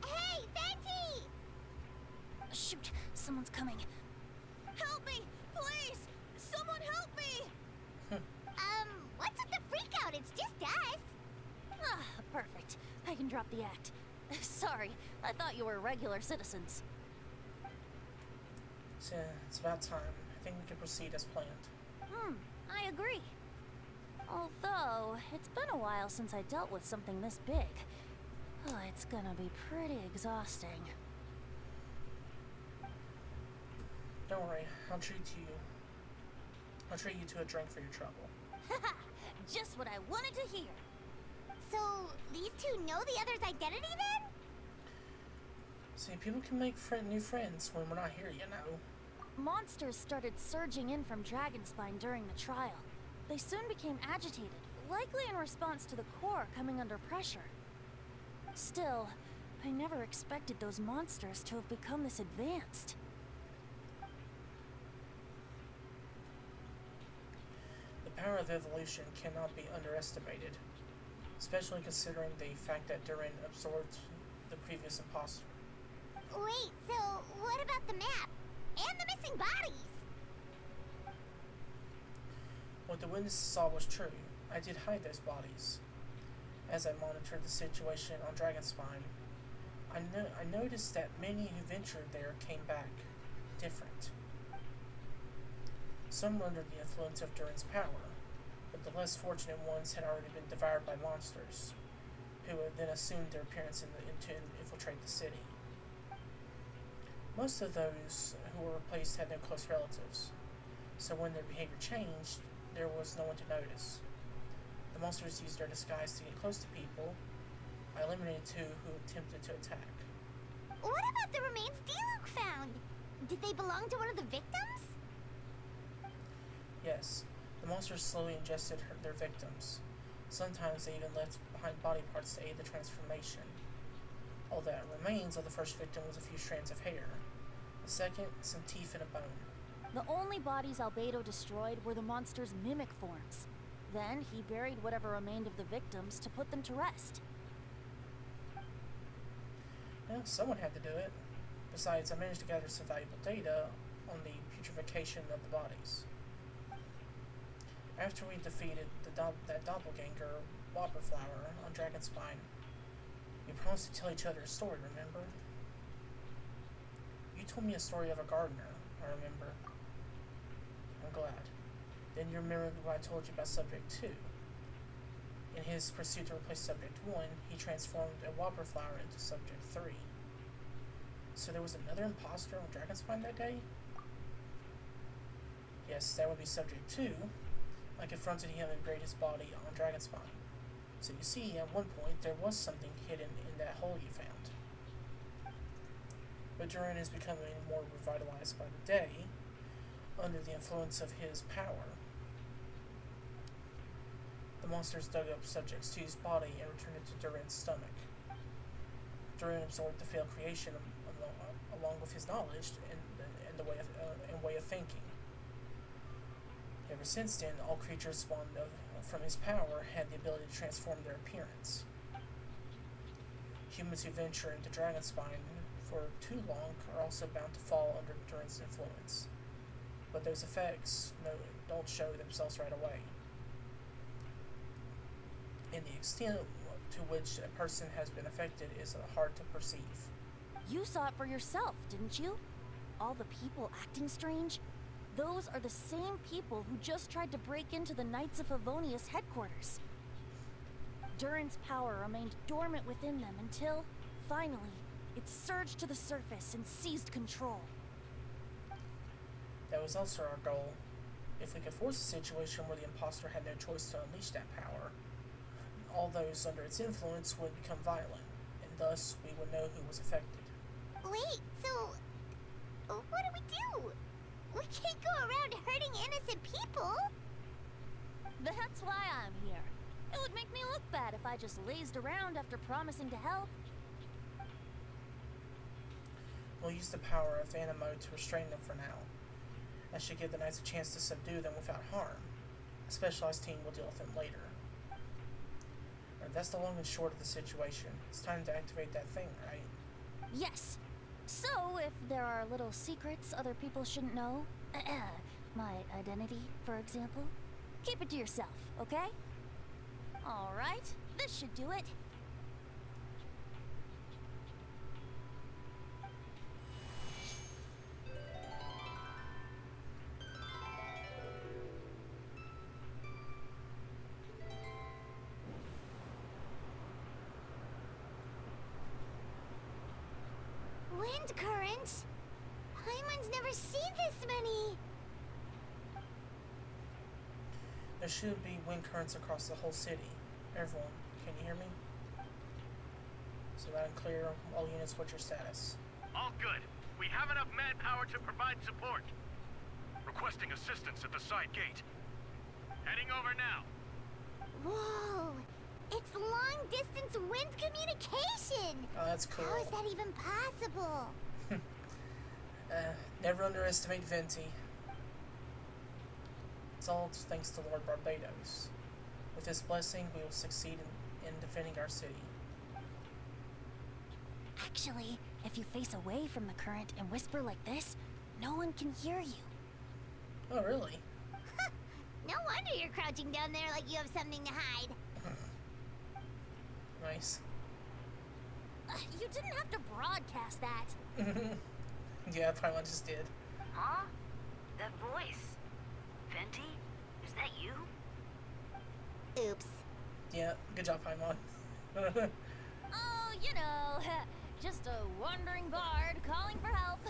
Hey, Venti! Shoot, someone's coming. Help me! Please! Someone help me! What's with the freak out? It's just us. Ah, perfect. I can drop the act. Sorry, I thought you were regular citizens. So it's about time. I think we can proceed as planned. I agree. Although, it's been a while since I dealt with something this big. Oh, it's gonna be pretty exhausting. Don't worry, I'll treat you to a drink for your trouble. Just what I wanted to hear. So, these two know the other's identity then? See, people can make new friends when we're not here, you know. Monsters started surging in from Dragonspine during the trial. They soon became agitated, likely in response to the core coming under pressure. Still, I never expected those monsters to have become this advanced. The power of evolution cannot be underestimated, especially considering the fact that Durin absorbed the previous imposter. Wait, so what about the map? And the missing bodies? What the witnesses saw was true. I did hide those bodies. As I monitored the situation on Dragonspine, I noticed that many who ventured there came back different. Some were under the influence of Durin's power, but the less fortunate ones had already been devoured by monsters, who had then assumed their appearance to infiltrate the city. Most of those who were replaced had no close relatives, so when their behavior changed, there was no one to notice. The monsters used their disguise to get close to people. I eliminated 2 who attempted to attack. What about the remains Diluc found? Did they belong to one of the victims? Yes, the monsters slowly ingested their victims. Sometimes they even left behind body parts to aid the transformation. All that remains of the first victim was a few strands of hair. The second, some teeth and a bone. The only bodies Albedo destroyed were the monster's mimic forms. Then he buried whatever remained of the victims to put them to rest. Well, someone had to do it. Besides, I managed to gather some valuable data on the putrefaction of the bodies. After we defeated that doppelganger, Whopperflower, on Dragonspine, we promised to tell each other a story, remember? You told me a story of a gardener, I remember. I'm glad. Then you remember what I told you about Subject 2. In his pursuit to replace Subject 1, he transformed a Whopperflower into Subject 3. So there was another imposter on Dragonspine that day? Yes, that would be Subject 2. I confronted him and buried his body on Dragonspine. So you see, at one point, there was something hidden in that hole you found. But Durin is becoming more revitalized by the day, under the influence of his power. The monsters dug up Subject 2's body and returned it to Durin's stomach. Durin absorbed the failed creation along with his knowledge and way of thinking. Ever since then, all creatures spawned from his power had the ability to transform their appearance. Humans who venture into Dragonspine for too long are also bound to fall under Durin's influence, but those effects don't show themselves right away. And the extent to which a person has been affected is hard to perceive. You saw it for yourself, didn't you? All the people acting strange? Those are the same people who just tried to break into the Knights of Favonius headquarters. Durin's power remained dormant within them until, finally, it surged to the surface and seized control. That was also our goal. If we could force a situation where the imposter had no choice to unleash that power, all those under its influence would become violent, and thus we would know who was affected. Wait, so what do we do? We can't go around hurting innocent people! That's why I'm here. It would make me look bad if I just lazed around after promising to help. We'll use the power of Animo to restrain them for now. That should give the Knights a chance to subdue them without harm. A specialized team will deal with them later. That's the long and short of the situation. It's time to activate that thing, right? Yes. So, if there are little secrets other people shouldn't know, my identity, for example, keep it to yourself, okay? Alright, this should do it. Wind currents? Paimon's never seen this many! There should be wind currents across the whole city. Everyone, can you hear me? So loud and clear, all units, what's your status? All good. We have enough manpower to provide support. Requesting assistance at the side gate. Heading over now. Whoa! It's long-distance wind communication! Oh, that's cool. How is that even possible? Never underestimate Venti. It's all thanks to Lord Barbados. With his blessing, we will succeed in defending our city. Actually, if you face away from the current and whisper like this, no one can hear you. Oh, really? No wonder you're crouching down there like you have something to hide. Nice. You didn't have to broadcast that. Yeah, Paimon just did. Huh? That voice? Venti? Is that you? Oops. Yeah, good job, Paimon. Oh, you know, just a wandering bard calling for help.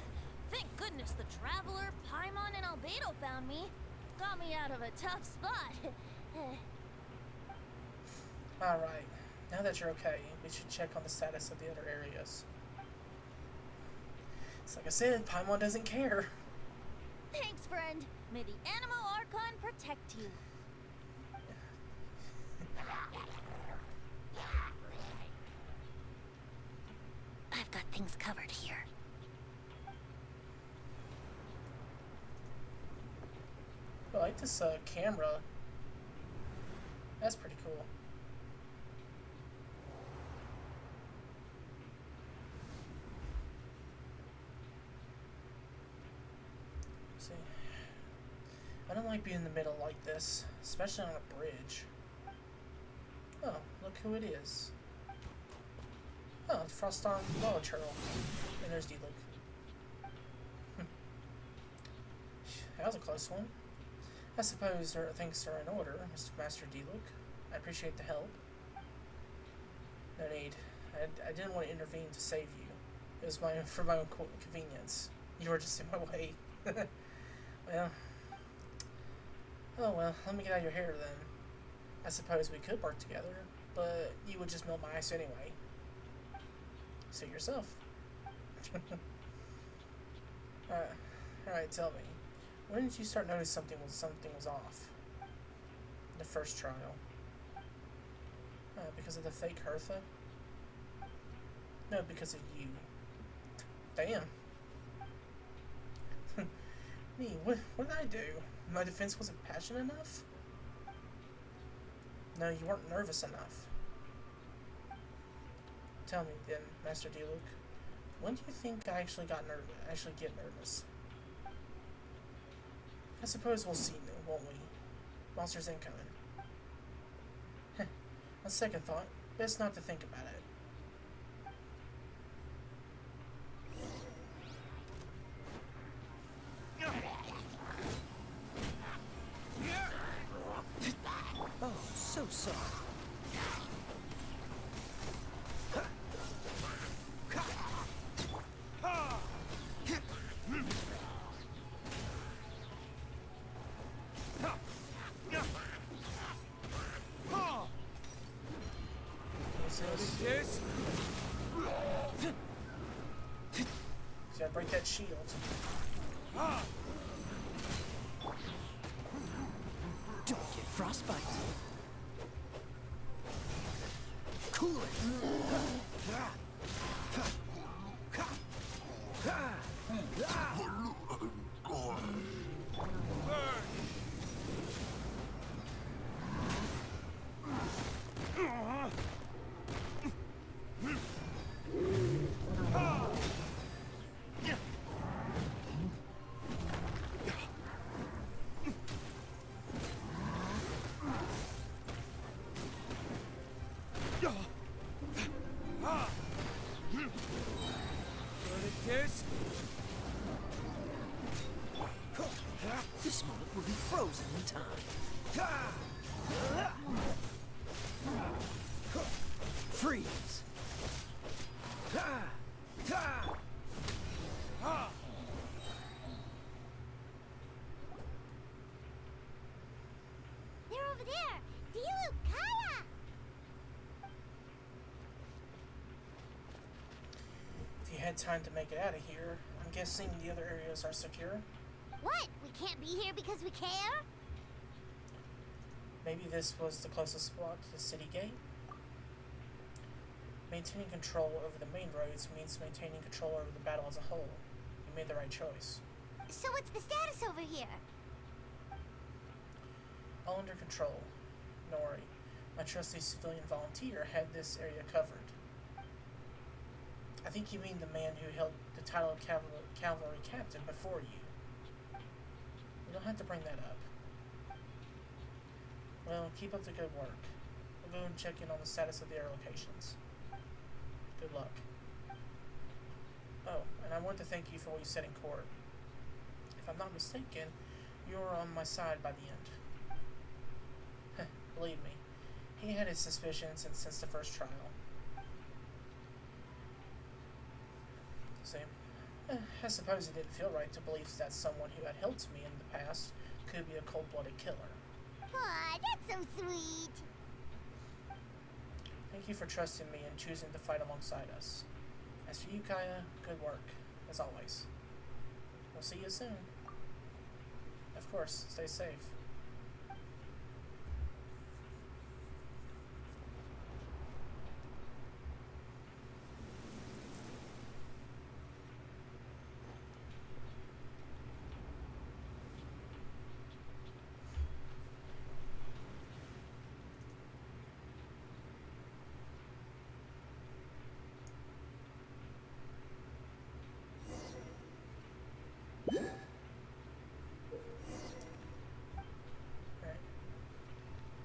Thank goodness the traveler, Paimon, and Albedo found me. Got me out of a tough spot. Alright, now that you're okay, we should check on the status of the other areas. It's like I said, Paimon doesn't care. Thanks, friend. May the Animo Archon protect you. I've got things covered here. I like this camera. That's pretty cool. See, I don't like being in the middle like this, especially on a bridge. Oh, look who it is. Oh, it's Frostarm Lava Turtle. And there's D-Luke. That was a close one. I suppose things are in order, Mr. Master D-Luke. I appreciate the help. No need. I didn't want to intervene to save you. It was for my own convenience. You were just in my way. Well. Oh well, let me get out of your hair then. I suppose we could work together, but you would just melt my ice anyway. Suit yourself. Alright, tell me. When did you start noticing something was off? The first trial. Because of the fake Hertha? No, because of you. Damn. Me, what did I do? My defense wasn't passionate enough? No, you weren't nervous enough. Tell me then, Master D-Luke, when do you think I actually get nervous? I suppose we'll see, won't we? Monsters incoming. On second thought, best not to think about it. Oh, so sorry. Gotta break that shield. Don't get frostbite. Cool it. This moment will be frozen in time. Freeze. They're over there! D-Luke, Kaya! If you had time to make it out of here, I'm guessing the other areas are secure? What? We can't be here because we care? Maybe this was the closest spot to the city gate? Maintaining control over the main roads means maintaining control over the battle as a whole. You made the right choice. So what's the status over here? All under control. Don't worry. My trusty civilian volunteer had this area covered. I think you mean the man who held the title of cavalry captain before you. You don't have to bring that up. Well, keep up the good work. We'll go and check in on the status of the air locations. Good luck. Oh, and I want to thank you for what you said in court. If I'm not mistaken, you were on my side by the end. Believe me, he had his suspicions since the first trial. See, I suppose it didn't feel right to believe that someone who had helped me in the past could be a cold-blooded killer. Aw, that's so sweet. Thank you for trusting me and choosing to fight alongside us. As for you, Kaya, good work, as always. We'll see you soon. Of course, stay safe.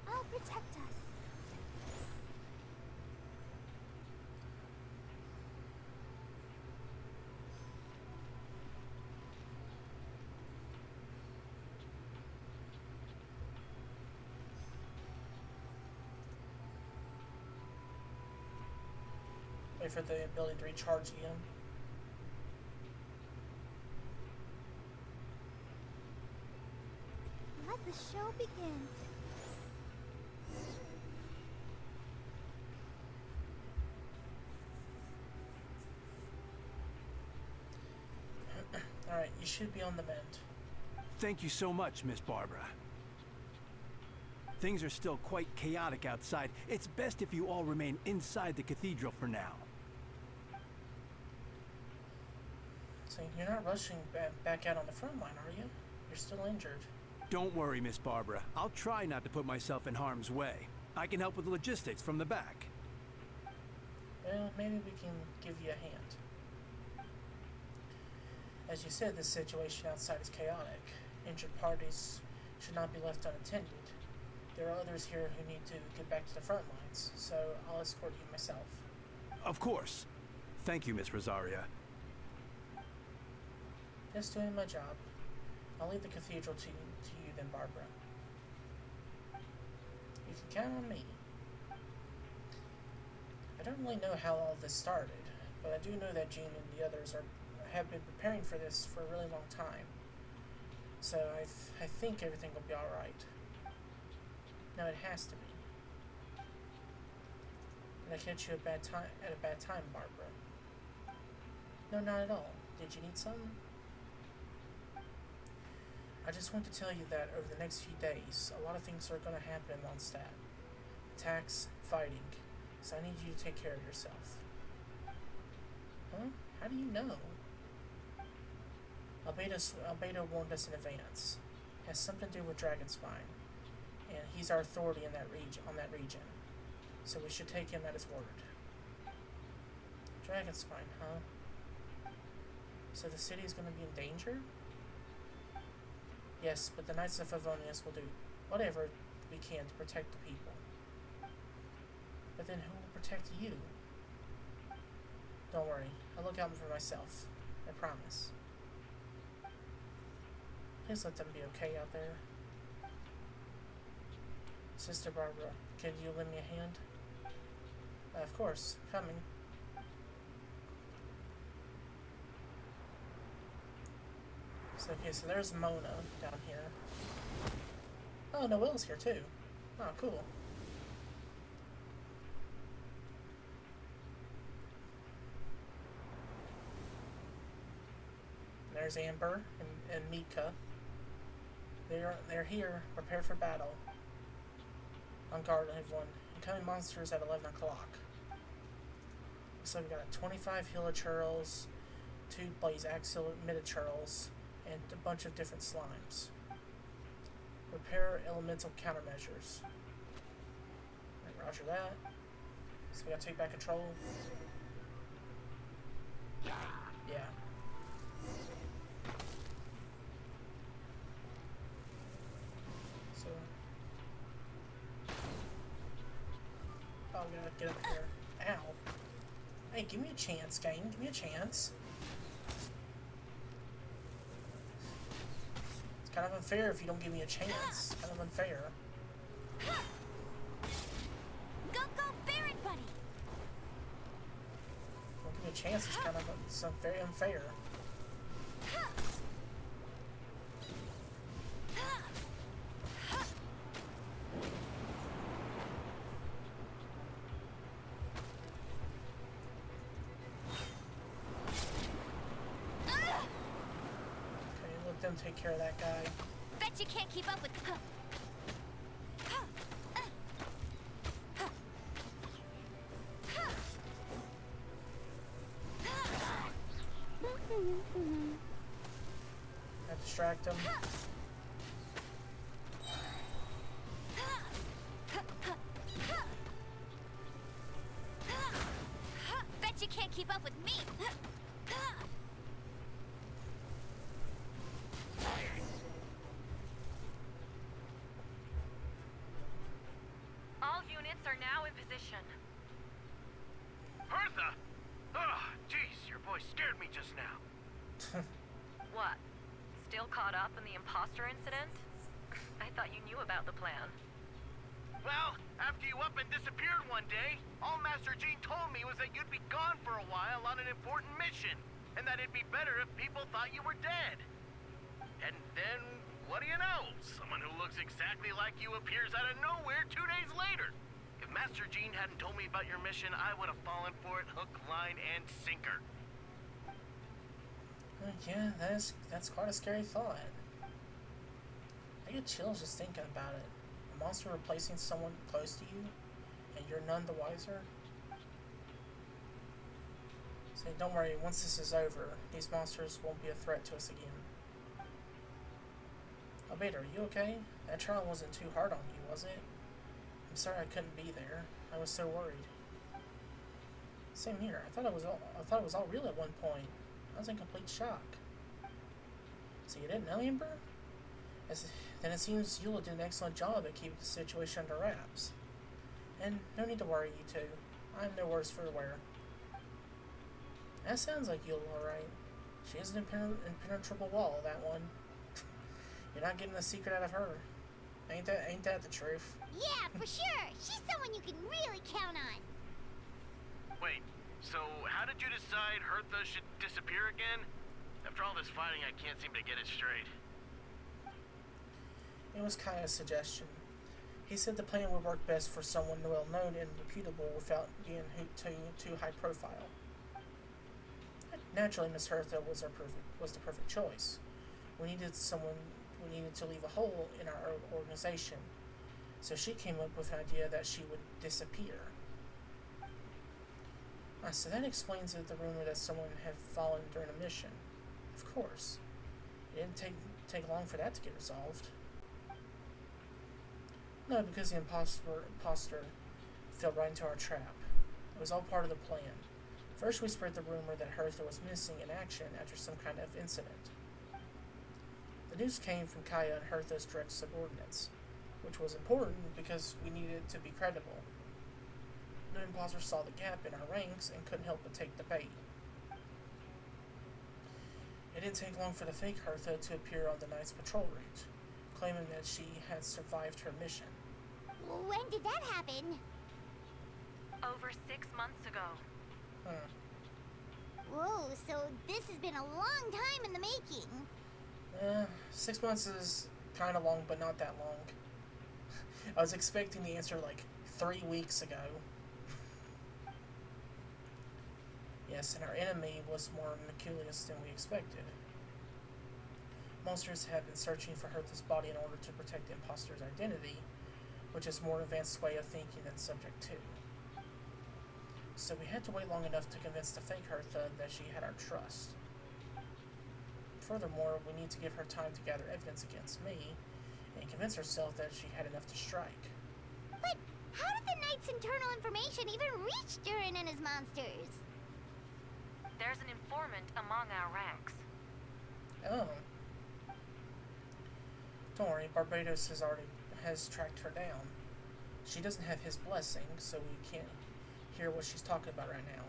I'll protect us. Wait for the ability to recharge again. Let the show begin. Alright, you should be on the mend. Thank you so much, Miss Barbara. Things are still quite chaotic outside. It's best if you all remain inside the cathedral for now. So you're not rushing back out on the front line, are you? You're still injured. Don't worry, Miss Barbara. I'll try not to put myself in harm's way. I can help with the logistics from the back. Well, maybe we can give you a hand. As you said, this situation outside is chaotic. Injured parties should not be left unattended. There are others here who need to get back to the front lines, so I'll escort you myself. Of course. Thank you, Miss Rosaria. Just doing my job. I'll leave the cathedral to you then, Barbara. You can count on me. I don't really know how all this started, but I do know that Jean and the others have been preparing for this for a really long time. So I think everything will be alright. No, it has to be. Did I catch you at a bad time, Barbara? No, not at all. Did you need something? I just want to tell you that over the next few days, a lot of things are going to happen in Mondstadt. Attacks, fighting. So I need you to take care of yourself. Huh? How do you know? Albedo warned us in advance. It has something to do with Dragonspine, and he's our authority in that region. So we should take him at his word. Dragonspine, huh? So the city is going to be in danger? Yes, but the Knights of Favonius will do whatever we can to protect the people. But then who will protect you? Don't worry, I'll look out for myself. I promise. Please let them be okay out there. Sister Barbara, could you lend me a hand? Of course, coming. So, okay, so there's Mona down here. Oh, Noelle's here too. Oh, cool. There's Amber and Mika. They're here, prepared for battle. On guard, everyone. Incoming monsters at 11 o'clock. So we got a 25 Hilichurls, 2 Blaze Axial Minichurls, and a bunch of different slimes. Prepare elemental countermeasures. Right, roger that. So we gotta take back control. Yeah. So. Oh, we gotta get up here. Ow. Hey, give me a chance, game. Give me a chance. It's kind of unfair if you don't give me a chance. Kind of unfair. Go, Baron Buddy! Don't give me a chance. It's kind of very unfair. Them take care of that guy. Bet you can't keep up with. I distract him. Bet you can't keep up with me. All units are now in position. Hertha! Oh, jeez, your voice scared me just now. What? Still caught up in the imposter incident? I thought you knew about the plan. Well, after you up and disappeared one day, all Master Jean told me was that you'd be gone for a while on an important mission, and that it'd be better if people thought you were dead. And then, what do you know? Someone who looks exactly like you appears out of nowhere 2 days later. If Master Jean hadn't told me about your mission, I would have fallen for it hook, line, and sinker. Yeah, that's quite a scary thought. I get chills just thinking about it. A monster replacing someone close to you, and you're none the wiser. So don't worry, once this is over, these monsters won't be a threat to us again. Albedo, are you okay? That trial wasn't too hard on you, was it? I'm sorry I couldn't be there. I was so worried. Same here. I thought it was all real at one point. I was in complete shock. So you didn't know Amber? Then it seems Eula did an excellent job at keeping the situation under wraps. And no need to worry, you two. I'm no worse for wear. That sounds like Eula, alright. She is an impenetrable wall, that one. You're not getting a secret out of her. Ain't that the truth? Yeah, for sure. She's someone you can really count on. Wait, so how did you decide Hertha should disappear again? After all this fighting, I can't seem to get it straight. It was Kaya's suggestion. He said the plan would work best for someone well-known and reputable without being too high profile. Naturally, Miss Hertha was the perfect choice. We needed to leave a hole in our organization, so she came up with an idea that she would disappear. So that explains the rumor that someone had fallen during a mission. Of course. It didn't take long for that to get resolved. No, because the imposter fell right into our trap. It was all part of the plan. First, we spread the rumor that Hertha was missing in action after some kind of incident. The news came from Kaya and Hertha's direct subordinates, which was important because we needed it to be credible. The imposter saw the gap in our ranks and couldn't help but take the bait. It didn't take long for the fake Hertha to appear on the night's patrol route, claiming that she had survived her mission. When did that happen? Over 6 months ago. Whoa, so this has been a long time in the making. 6 months is kind of long, but not that long. I was expecting the answer like 3 weeks ago. Yes, and our enemy was more meticulous than we expected. Monsters have been searching for Hertha's body in order to protect the imposter's identity, which is a more advanced way of thinking than Subject 2. So we had to wait long enough to convince the fake Hertha that she had our trust. Furthermore, we need to give her time to gather evidence against me and convince herself that she had enough to strike. But how did the Knight's internal information even reach Durin and his monsters? There's an informant among our ranks. Oh. Don't worry, Barbados has tracked her down. She doesn't have his blessing, so we can't hear what she's talking about right now.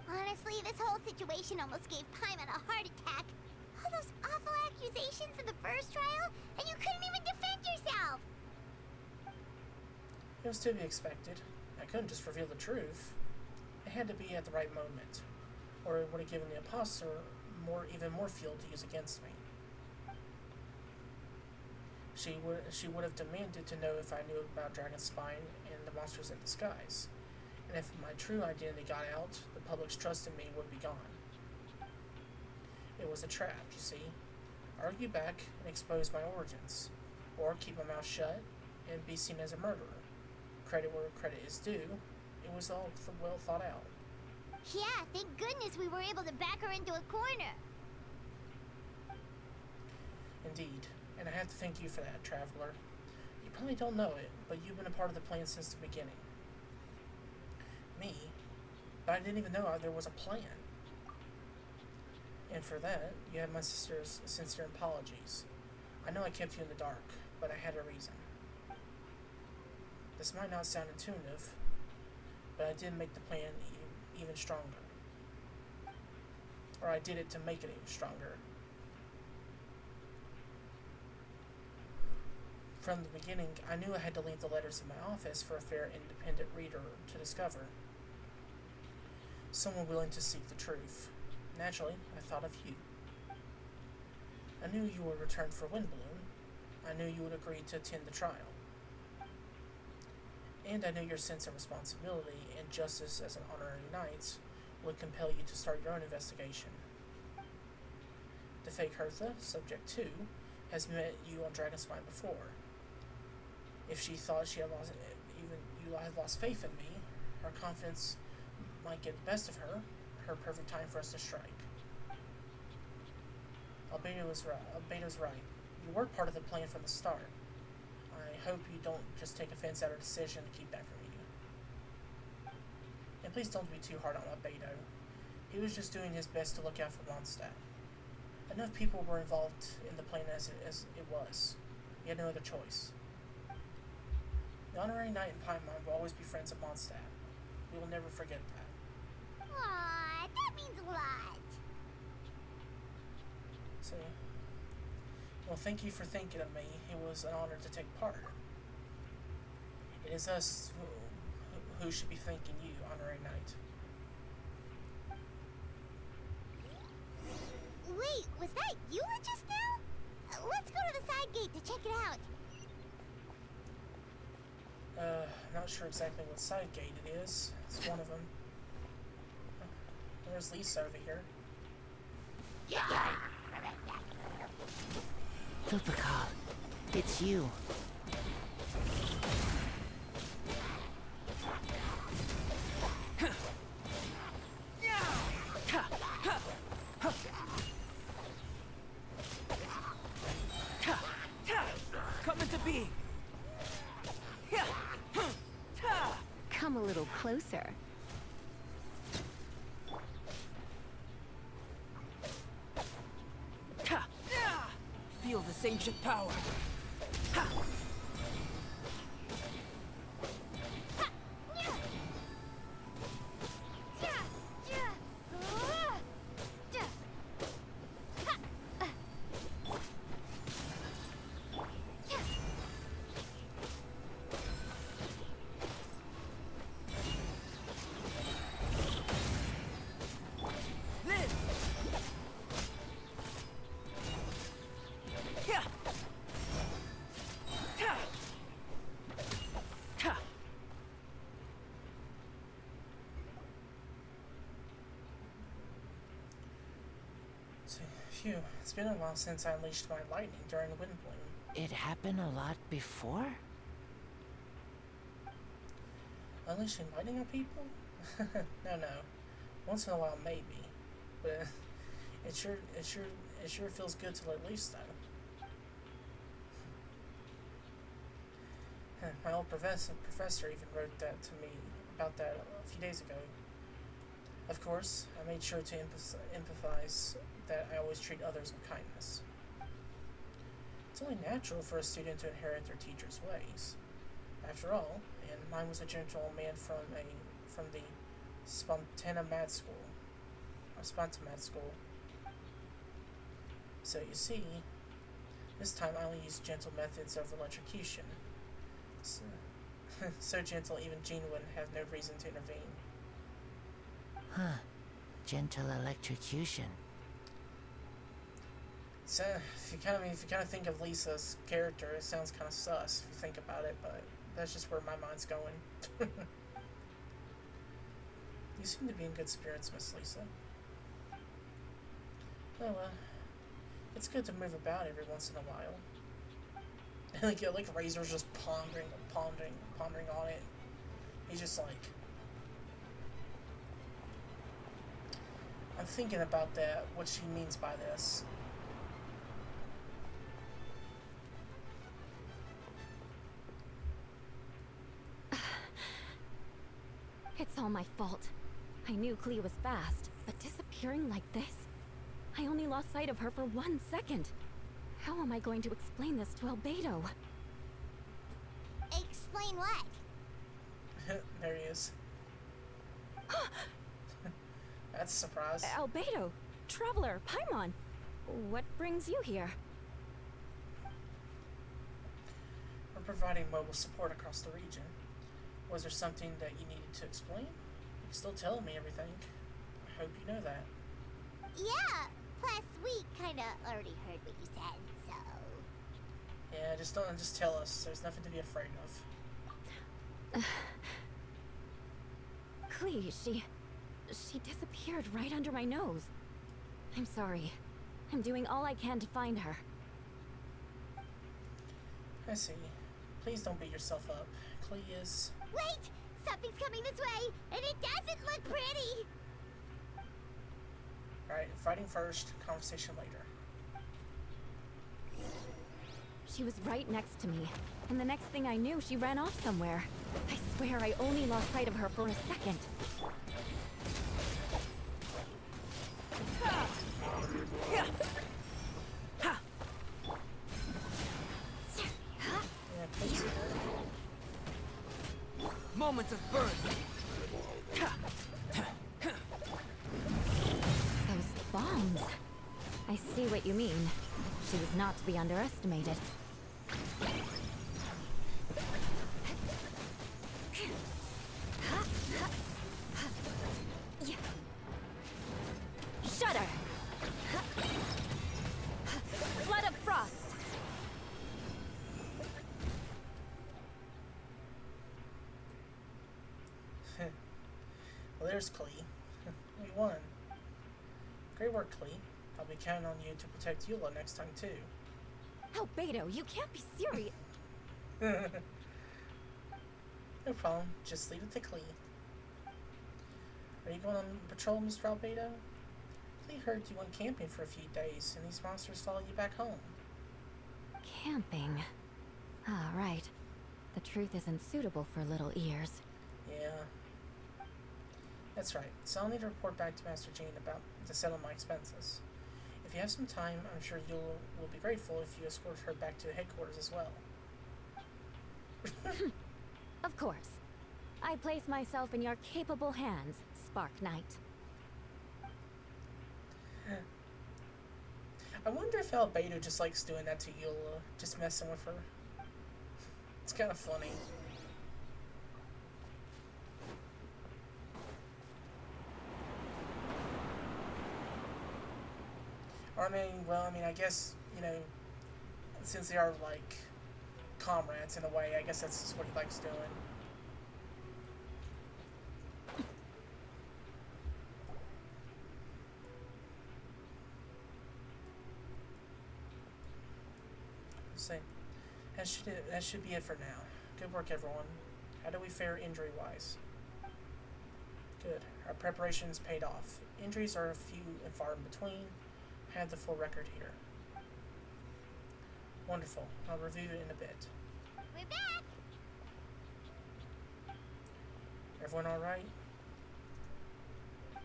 Honestly, this whole situation almost gave Paimon a heart attack. All those awful accusations in the first trial, and you couldn't even defend yourself! It was to be expected. I couldn't just reveal the truth. It had to be at the right moment, or it would have given the imposter even more fuel to use against me. She would have demanded to know if I knew about Dragonspine and the monsters in disguise, and if my true identity got out, the public's trust in me would be gone. It was a trap, you see. Argue back and expose my origins, or keep my mouth shut and be seen as a murderer. Credit where credit is due, it was all well thought out. Yeah, thank goodness we were able to back her into a corner. Indeed, and I have to thank you for that, Traveler. You probably don't know it, but you've been a part of the plan since the beginning. Me? But I didn't even know there was a plan. And for that, you have my sister's sincere apologies. I know I kept you in the dark, but I had a reason. This might not sound intuitive, but I did make the plan even stronger. Or I did it to make it even stronger. From the beginning, I knew I had to leave the letters in my office for a fair, independent reader to discover. Someone willing to seek the truth. Naturally, I thought of you. I knew you would return for Windbloom. I knew you would agree to attend the trial. And I knew your sense of responsibility and justice as an honorary knight would compel you to start your own investigation. The fake Hertha, Subject 2, has met you on Dragonspine before. If she thought you had lost faith in me, her confidence might get the best of her. Her perfect time for us to strike. Albedo's right. You were part of the plan from the start. I hope you don't just take offense at our decision to keep that from you. And please don't be too hard on Albedo. He was just doing his best to look out for Mondstadt. Enough people were involved in the plan as it was. He had no other choice. The honorary knight and Paimon will always be friends of Mondstadt. We will never forget that. Aww, that means a lot. So, well, thank you for thinking of me. It was an honor to take part. It is us who should be thanking you, honorary knight. Wait, was that you just now? Let's go to the side gate to check it out. Not sure exactly what side gate it is. It's one of them. There's Lisa over here. Lupercal, it's you. Come into being. Come a little closer. Feel this ancient power. Phew, it's been a while since I unleashed my lightning during the wind bloom. It happened a lot before? Unleashing lightning on people? No. Once in a while, maybe. But it sure feels good to let loose, though. My old professor even wrote that to me about that a few days ago. Of course, I made sure to empathize that I always treat others with kindness. It's only natural for a student to inherit their teacher's ways. After all, and mine was a gentle man from the Spontanemat School. So you see, this time I only used gentle methods of electrocution. So gentle, even Jean wouldn't have no reason to intervene. Huh. Gentle electrocution. So, if you kind of think of Lisa's character, it sounds kind of sus if you think about it, but that's just where my mind's going. You seem to be in good spirits, Miss Lisa. Oh, it's good to move about every once in a while. like Razor's just pondering on it. He's just like, I'm thinking about that, what she means by this. It's all my fault. I knew Clea was fast, but disappearing like this? I only lost sight of her for 1 second. How am I going to explain this to Albedo? Explain what? There he is. That's a surprise. Albedo, Traveler, Paimon. What brings you here? We're providing mobile support across the region. Was there something that you needed to explain? You can still tell me everything. I hope you know that. Yeah, plus we kinda already heard what you said, so... Yeah, just tell us. There's nothing to be afraid of. Clea, she disappeared right under my nose. I'm sorry. I'm doing all I can to find her. I see. Please don't beat yourself up. Clea is... Wait! Something's coming this way, and it doesn't look pretty! Alright, fighting first, conversation later. She was right next to me, and the next thing I knew, she ran off somewhere. I swear I only lost sight of her for a second. Moments of birth. Those bombs. I see what you mean. She was not to be underestimated. Shudder! Flood of frost! Well, there's Clea. We won. Great work, Clea. I'll be counting on you to protect Eula next time, too. Albedo, you can't be serious. No problem. Just leave it to Clea. Are you going on patrol, Mr. Albedo? Clea heard you went camping for a few days, and these monsters followed you back home. Camping. Ah, right. The truth isn't suitable for little ears. Yeah. That's right. So I'll need to report back to Master Jean to settle my expenses. If you have some time, I'm sure you will be grateful if you escort her back to headquarters as well. Of course. I place myself in your capable hands, Spark Knight. I wonder if Albedo just likes doing that to Eula, just messing with her. It's kind of funny. Or I mean, I guess, you know, since they are like comrades in a way, I guess that's just what he likes doing. say that should be it for now. Good work, everyone. How do we fare injury-wise? Good. Our preparations paid off. Injuries are a few and far in between. I have the full record here. Wonderful. I'll review it in a bit. We're back! Everyone alright?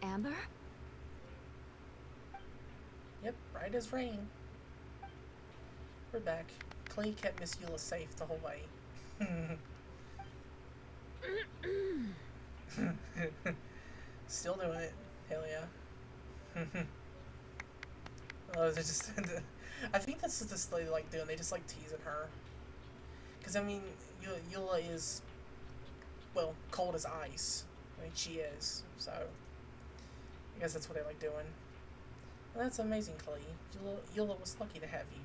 Amber? Yep, right as rain. We're back. Clay kept Miss Eula safe the whole way. Still doing it. Hell yeah. Oh, they're just... I think that's what this they like doing. They just like teasing her. Because, I mean, Eula is, well, cold as ice. I mean, she is. So, I guess that's what they like doing. Well, that's amazing, Clay. Eula was lucky to have you.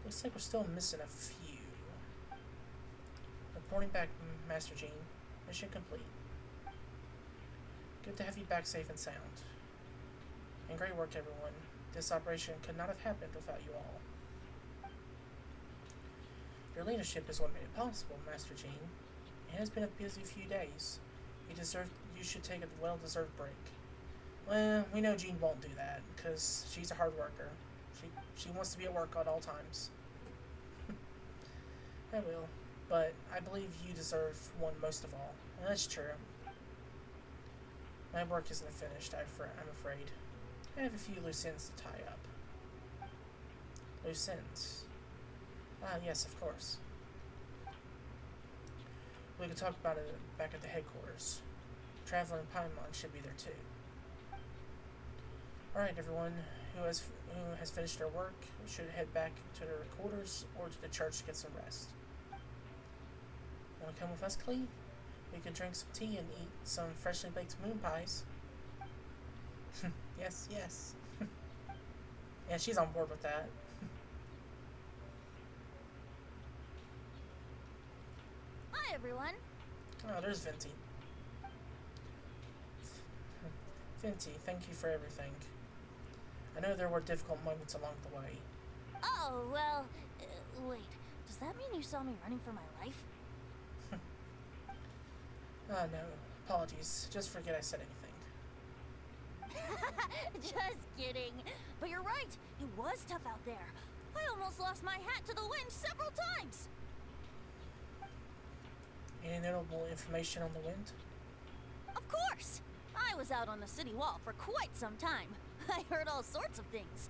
Looks like we're still missing a few. Reporting back, Master Jean. Mission complete. Good to have you back safe and sound. And great work, everyone. This operation could not have happened without you all. Your leadership is what made it possible, Master Jean. It has been a busy few days. You should take a well-deserved break. Well, we know Jean won't do that, because she's a hard worker. She wants to be at work at all times. I will, but I believe you deserve one most of all. And that's true. My work isn't finished, I'm afraid. I have a few loose ends to tie up. Loose ends? Ah, yes, of course. We can talk about it back at the headquarters. Traveler and Paimon should be there too. Alright, everyone who has finished their work should head back to their quarters or to the church to get some rest. Wanna come with us, Clee? We could drink some tea and eat some freshly baked moon pies. Yes, yes. Yeah, she's on board with that. Hi, everyone. Oh, there's Venti. Venti, thank you for everything. I know there were difficult moments along the way. Oh, well, wait. Does that mean you saw me running for my life? Oh, no. Apologies. Just forget I said anything. Just kidding. But you're right. It was tough out there. I almost lost my hat to the wind several times. Any notable information on the wind? Of course. I was out on the city wall for quite some time. I heard all sorts of things.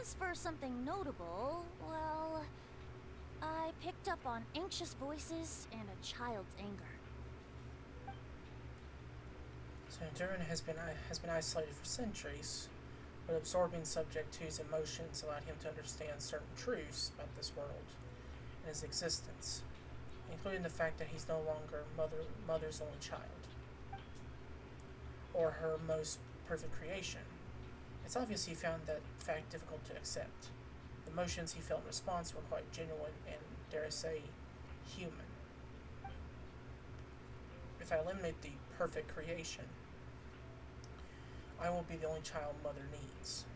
As for something notable, well, I picked up on anxious voices and a child's anger. So Durin has been isolated for centuries, but absorbing subject to his emotions allowed him to understand certain truths about this world and his existence, including the fact that he's no longer mother's only child, or her most perfect creation. It's obvious he found that fact difficult to accept. The emotions he felt in response were quite genuine and, dare I say, human. If I eliminate the perfect creation, I will be the only child mother needs.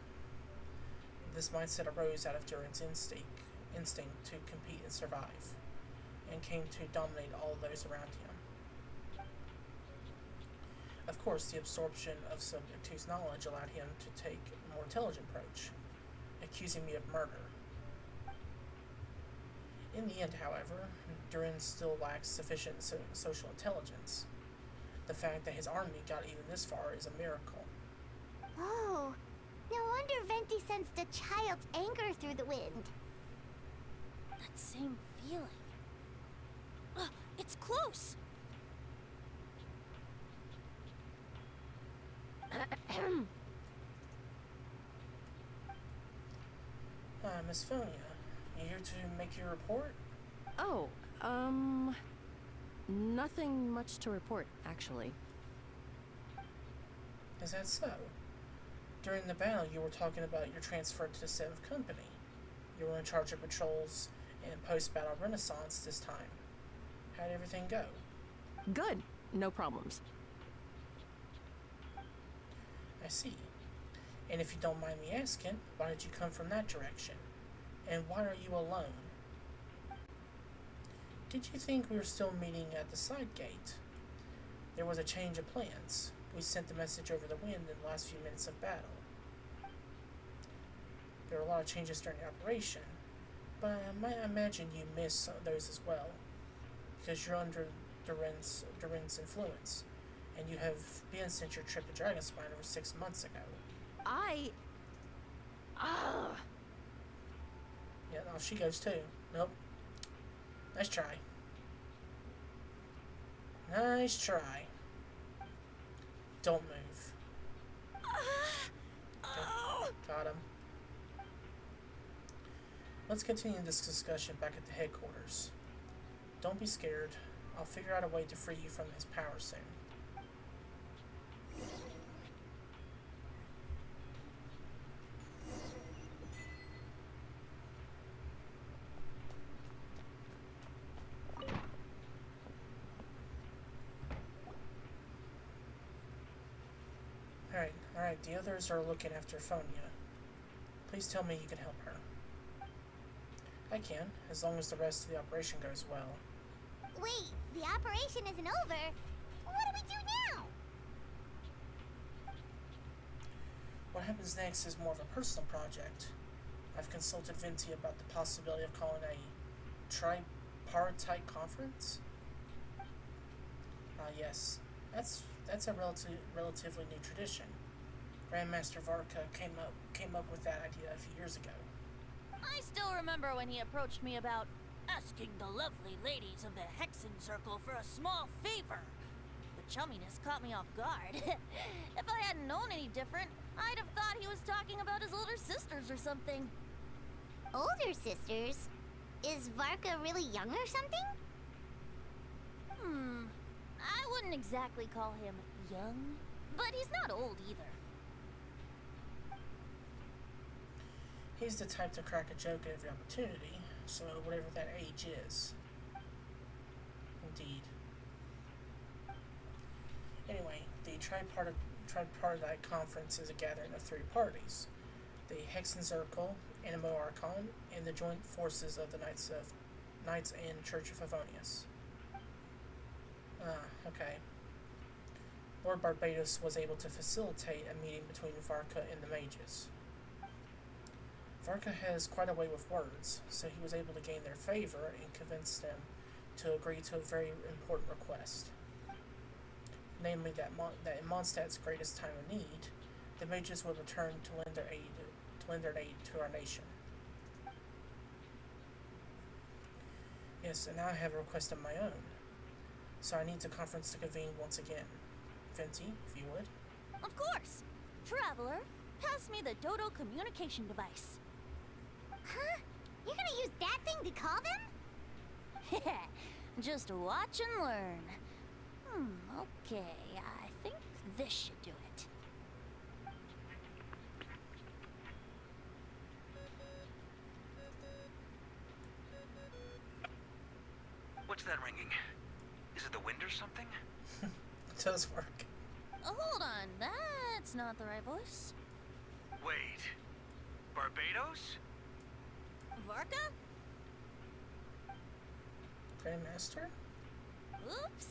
This mindset arose out of Durin's instinct to compete and survive, and came to dominate all those around him. Of course, the absorption of subject two's knowledge allowed him to take a more intelligent approach, accusing me of murder. In the end, however, Durin still lacks sufficient social intelligence. The fact that his army got even this far is a miracle. Oh, no wonder Venti sensed a child's anger through the wind. That same feeling. It's close! Miss Fonia, you here to make your report? Oh, nothing much to report, actually. Is that so? During the battle, you were talking about your transfer to the 7th Company. You were in charge of patrols and post-battle renaissance this time. How'd everything go? Good. No problems. I see. And if you don't mind me asking, why did you come from that direction? And why are you alone? Did you think we were still meeting at the side gate? There was a change of plans. We sent the message over the wind in the last few minutes of battle. There were a lot of changes during the operation, but I might imagine you missed some of those as well, because you're under Durin's influence, and you have been since your trip to Dragonspine over 6 months ago. Yeah, off she goes too. Nope. Nice try. Nice try. Don't move. Got him. Let's continue this discussion back at the headquarters. Don't be scared. I'll figure out a way to free you from his power soon. Alright, the others are looking after Phonia. Please tell me you can help her. I can, as long as the rest of the operation goes well. Wait, the operation isn't over. What do we do now? What happens next is more of a personal project. I've consulted Venti about the possibility of calling a tripartite conference. Yes, that's a relatively new tradition. Grandmaster Varka came up with that idea a few years ago. I still remember when he approached me about asking the lovely ladies of the Hexen Circle for a small favor. The chumminess caught me off guard. If I hadn't known any different, I'd have thought he was talking about his older sisters or something. Older sisters? Is Varka really young or something? I wouldn't exactly call him young, but he's not old either. He's the type to crack a joke at every opportunity, so whatever that age is. Indeed. Anyway, the tripartite conference is a gathering of 3 parties. The Hexen Circle, Animo Archon, and the joint forces of the Knights and Church of Favonius. Okay. Lord Barbados was able to facilitate a meeting between Varka and the mages. Varka has quite a way with words, so he was able to gain their favor and convince them to agree to a very important request. Namely, that in Mondstadt's greatest time of need, the mages would return to lend their aid to our nation. Yes, and now I have a request of my own. So I need the conference to convene once again. Venti, if you would. Of course! Traveler, pass me the Dodo communication device. Huh? You're gonna use that thing to call them? Just watch and learn. Okay, I think this should do it. What's that ringing? Is it the wind or something? It does work. Hold on, that's not the right voice. Wait. Barbados? Varka? Grandmaster? Oops,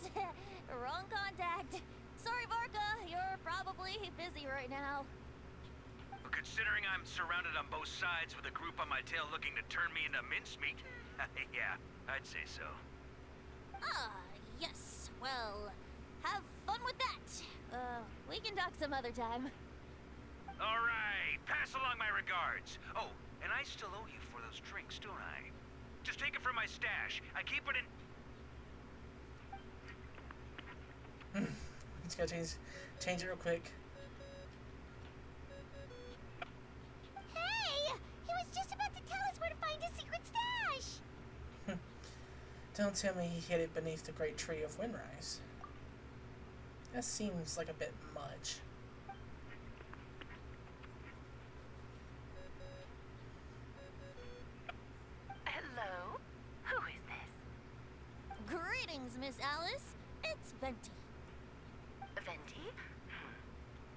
wrong contact. Sorry, Varka, you're probably busy right now. Considering I'm surrounded on both sides with a group on my tail looking to turn me into mincemeat, yeah, I'd say so. Yes. Well, have fun with that. We can talk some other time. All right, pass along my regards. Oh, and I still owe you for those drinks, don't I? Just take it from my stash. I keep it in... Just gotta change it real quick. Hey! He was just about to tell us where to find his secret stash! Don't tell me he hid it beneath the great tree of Windrise. That seems like a bit much. Hello? Who is this? Greetings, Miss Alice. It's Venti. Venti?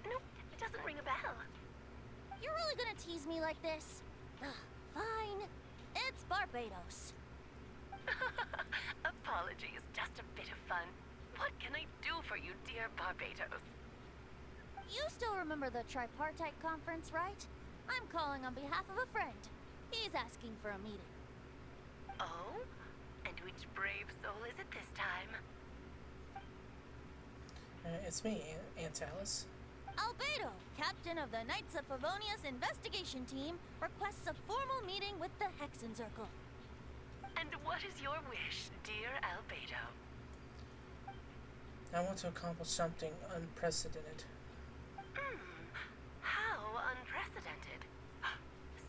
Nope, it doesn't ring a bell. You're really gonna tease me like this? Fine. Barbados. Apologies, just a bit of fun. What can I do for you, dear Barbados? You still remember the tripartite conference, right? I'm calling on behalf of a friend. He's asking for a meeting. Oh? And which brave soul is it this time? It's me, Aunt Alice. Albedo, captain of the Knights of Favonius investigation team, requests a formal meeting with the Hexencircle. And what is your wish, dear Albedo? I want to accomplish something unprecedented. How unprecedented.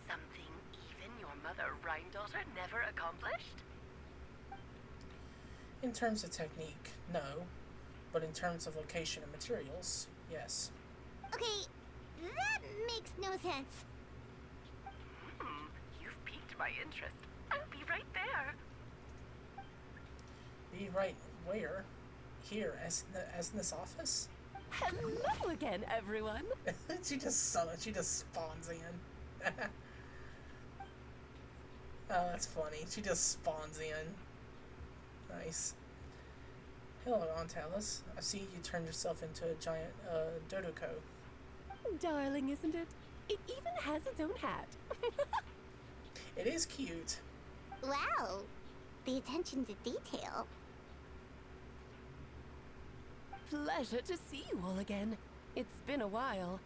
Something even your mother Rhine-daughter never accomplished? In terms of technique, no. But in terms of location and materials, yes. Okay, that makes no sense. You've piqued my interest. I'll be right there. Be right where? Here, as in this office? Hello again, everyone. she just spawns in. Oh, that's funny. She just spawns in. Nice. Hello, Aunt Alice. I see you turned yourself into a giant Dodoko. Darling, isn't it? It even has its own hat. It is cute. Wow, the attention to detail. Pleasure to see you all again. It's been a while.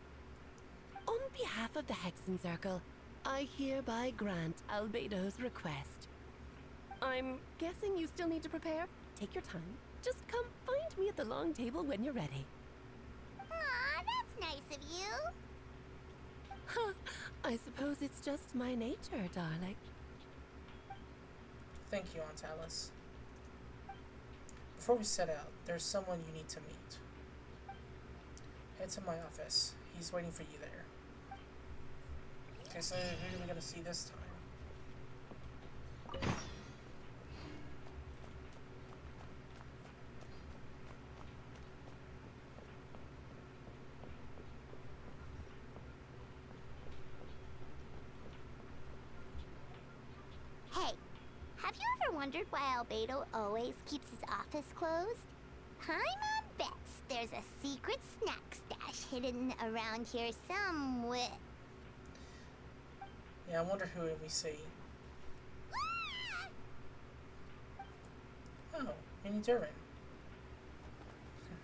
On behalf of the Hexencircle, I hereby grant Albedo's request. I'm guessing you still need to prepare? Take your time. Just come find me at the long table when you're ready. Aw, that's nice of you. Huh, I suppose it's just my nature, darling. Thank you, Aunt Alice. Before we set out, there's someone you need to meet. Head to my office. He's waiting for you there. Okay, so who are we gonna see this time? Hey, have you ever wondered why Albedo always keeps his office closed? Paimon bets there's a secret snack stash hidden around here somewhere. Yeah, I wonder who we see. Oh, Minnie Durin.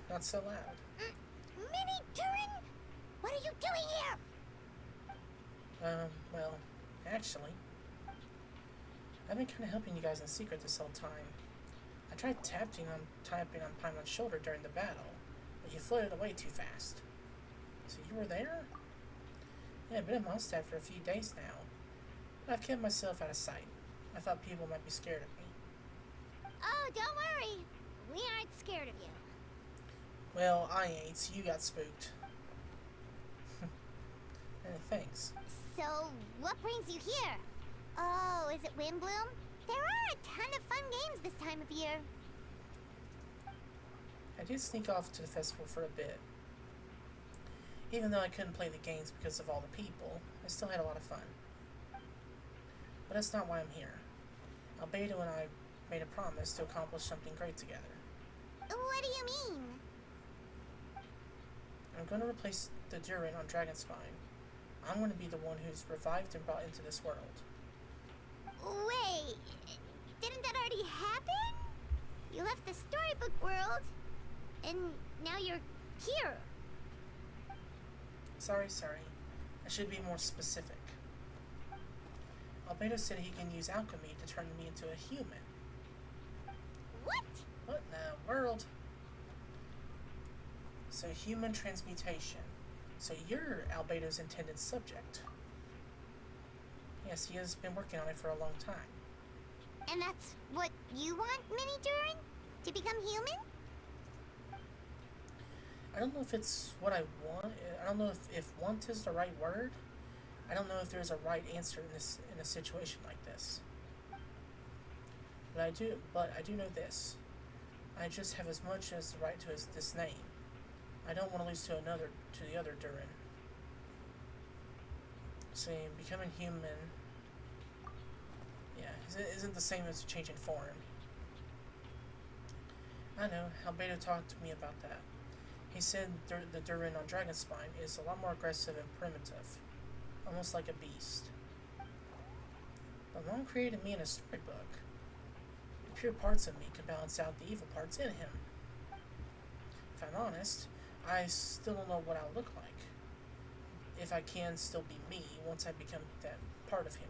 Not so loud. Minnie Durin? What are you doing here? Well, actually, I've been kind of helping you guys in secret this whole time. I tried tapping on Paimon's shoulder during the battle, but you floated away too fast. So you were there? Yeah, I've been in Mondstadt for a few days now. But I've kept myself out of sight. I thought people might be scared of me. Oh, don't worry. We aren't scared of you. Well, I ain't, so you got spooked. Thanks. So, what brings you here? Oh, is it Windbloom? There are a ton of fun games this time of year. I did sneak off to the festival for a bit. Even though I couldn't play the games because of all the people, I still had a lot of fun. But that's not why I'm here. Albedo and I made a promise to accomplish something great together. What do you mean? I'm going to replace the Durin on Dragonspine. I'm going to be the one who's revived and brought into this world. Wait, didn't that already happen? You left the storybook world, and now you're here. Sorry. I should be more specific. Albedo said he can use alchemy to turn me into a human. What? What in the world? So human transmutation. So you're Albedo's intended subject. Yes, he has been working on it for a long time. And that's what you want, Minnie Durin? To become human? I don't know if it's what I want. I don't know if want is the right word. I don't know if there's a right answer in a situation like this. But I do know this. I just have as much as the right to this name. I don't want to lose to the other Durin. So becoming human, yeah, isn't the same as changing form. I know, Albedo talked to me about that. He said the Durin on Dragonspine is a lot more aggressive and primitive, almost like a beast. But Mom created me in a storybook. The pure parts of me can balance out the evil parts in him. If I'm honest, I still don't know what I'll look like. If I can still be me once I become that part of him,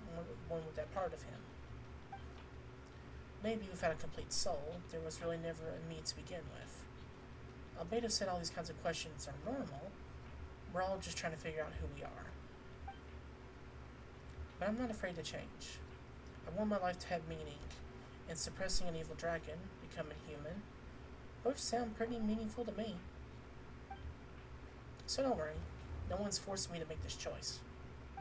one with that part of him. Maybe without a complete soul, there was really never a me to begin with. Albedo said all these kinds of questions are normal. We're all just trying to figure out who we are. But I'm not afraid to change. I want my life to have meaning, and suppressing an evil dragon, becoming human, both sound pretty meaningful to me. So don't worry, no one's forced me to make this choice.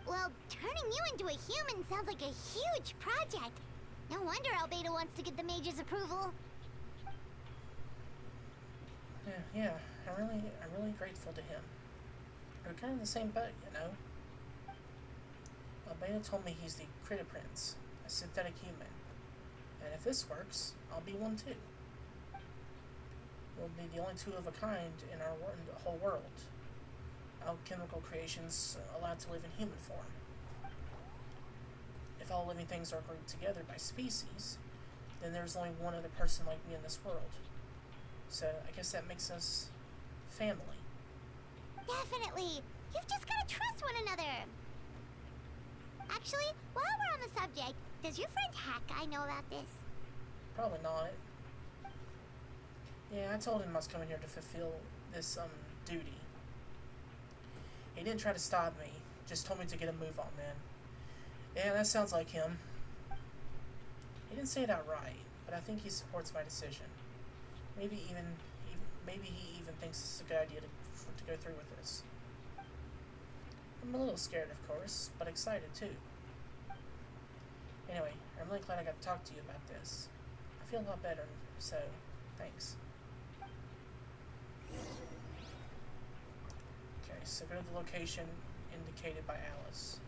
Well, turning you into a human sounds like a huge project. No wonder Albedo wants to get the mage's approval. Yeah, I'm really grateful to him. We're kind of in the same boat, you know. Albedo told me he's the Critter Prince, a synthetic human. And if this works, I'll be one too. We'll be the only two of a kind in the whole world. Alchemical creations allowed to live in human form. If all living things are grouped together by species, then there's only one other person like me in this world. So I guess that makes us family. Definitely. You've just gotta trust one another. Actually, while we're on the subject, does your friend Hawkeye know about this? Probably not. Yeah, I told him I was coming here to fulfill this duty. He didn't try to stop me, just told me to get a move on, man. Yeah, that sounds like him. He didn't say it outright, but I think he supports my decision. Maybe he even thinks it's a good idea to go through with this. I'm a little scared, of course, but excited too. Anyway, I'm really glad I got to talk to you about this. I feel a lot better, so thanks. Okay, so go to the location indicated by Alice.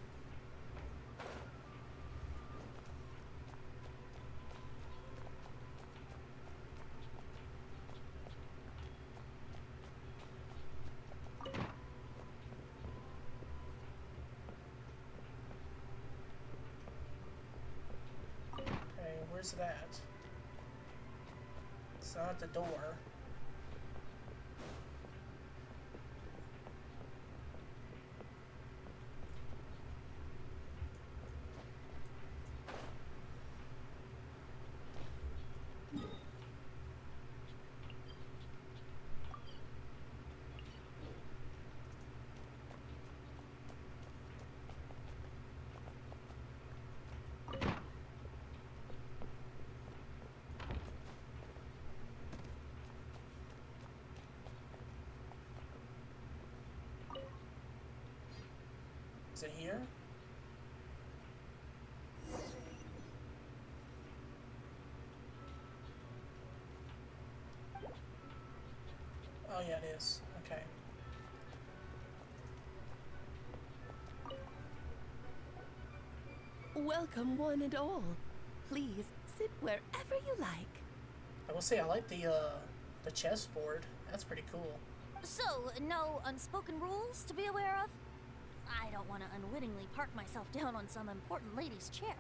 Where's it at? It's not at the door. Is it here? Oh yeah, it is. Okay. Welcome, one and all. Please sit wherever you like. I will say I like the chessboard. That's pretty cool. So, no unspoken rules to be aware of? I don't want to unwittingly park myself down on some important lady's chair.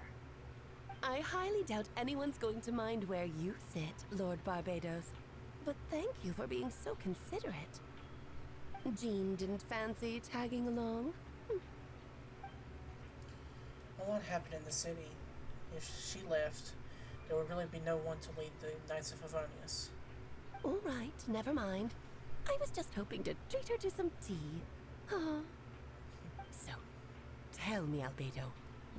I highly doubt anyone's going to mind where you sit, Lord Barbados. But thank you for being so considerate. Jean didn't fancy tagging along? A lot happened in the city. If she left, there would really be no one to lead the Knights of Favonius. All right, never mind. I was just hoping to treat her to some tea. So, tell me, Albedo,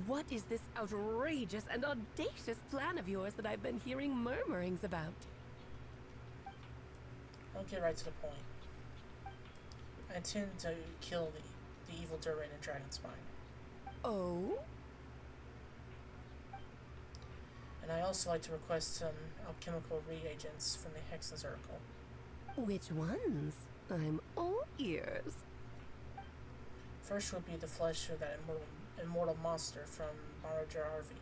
what is this outrageous and audacious plan of yours that I've been hearing murmurings about? I'll get right to the point. I intend to kill the evil Durin in Dragonspine. Oh? And I also like to request some alchemical reagents from the Hexen Circle. Which ones? I'm all ears. First would be the flesh of that immortal monster from Marajar Arvi.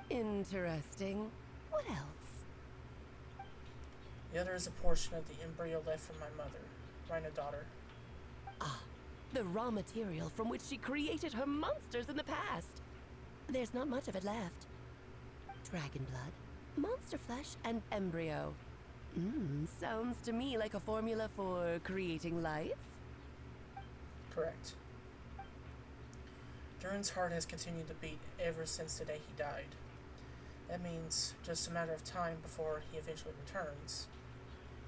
Interesting. What else? The other is a portion of the embryo left from my mother, Rhino daughter. Ah, the raw material from which she created her monsters in the past. There's not much of it left. Dragon blood, monster flesh, and embryo. Sounds to me like a formula for creating life. Correct. Durin's heart has continued to beat ever since the day he died. That means just a matter of time before he eventually returns.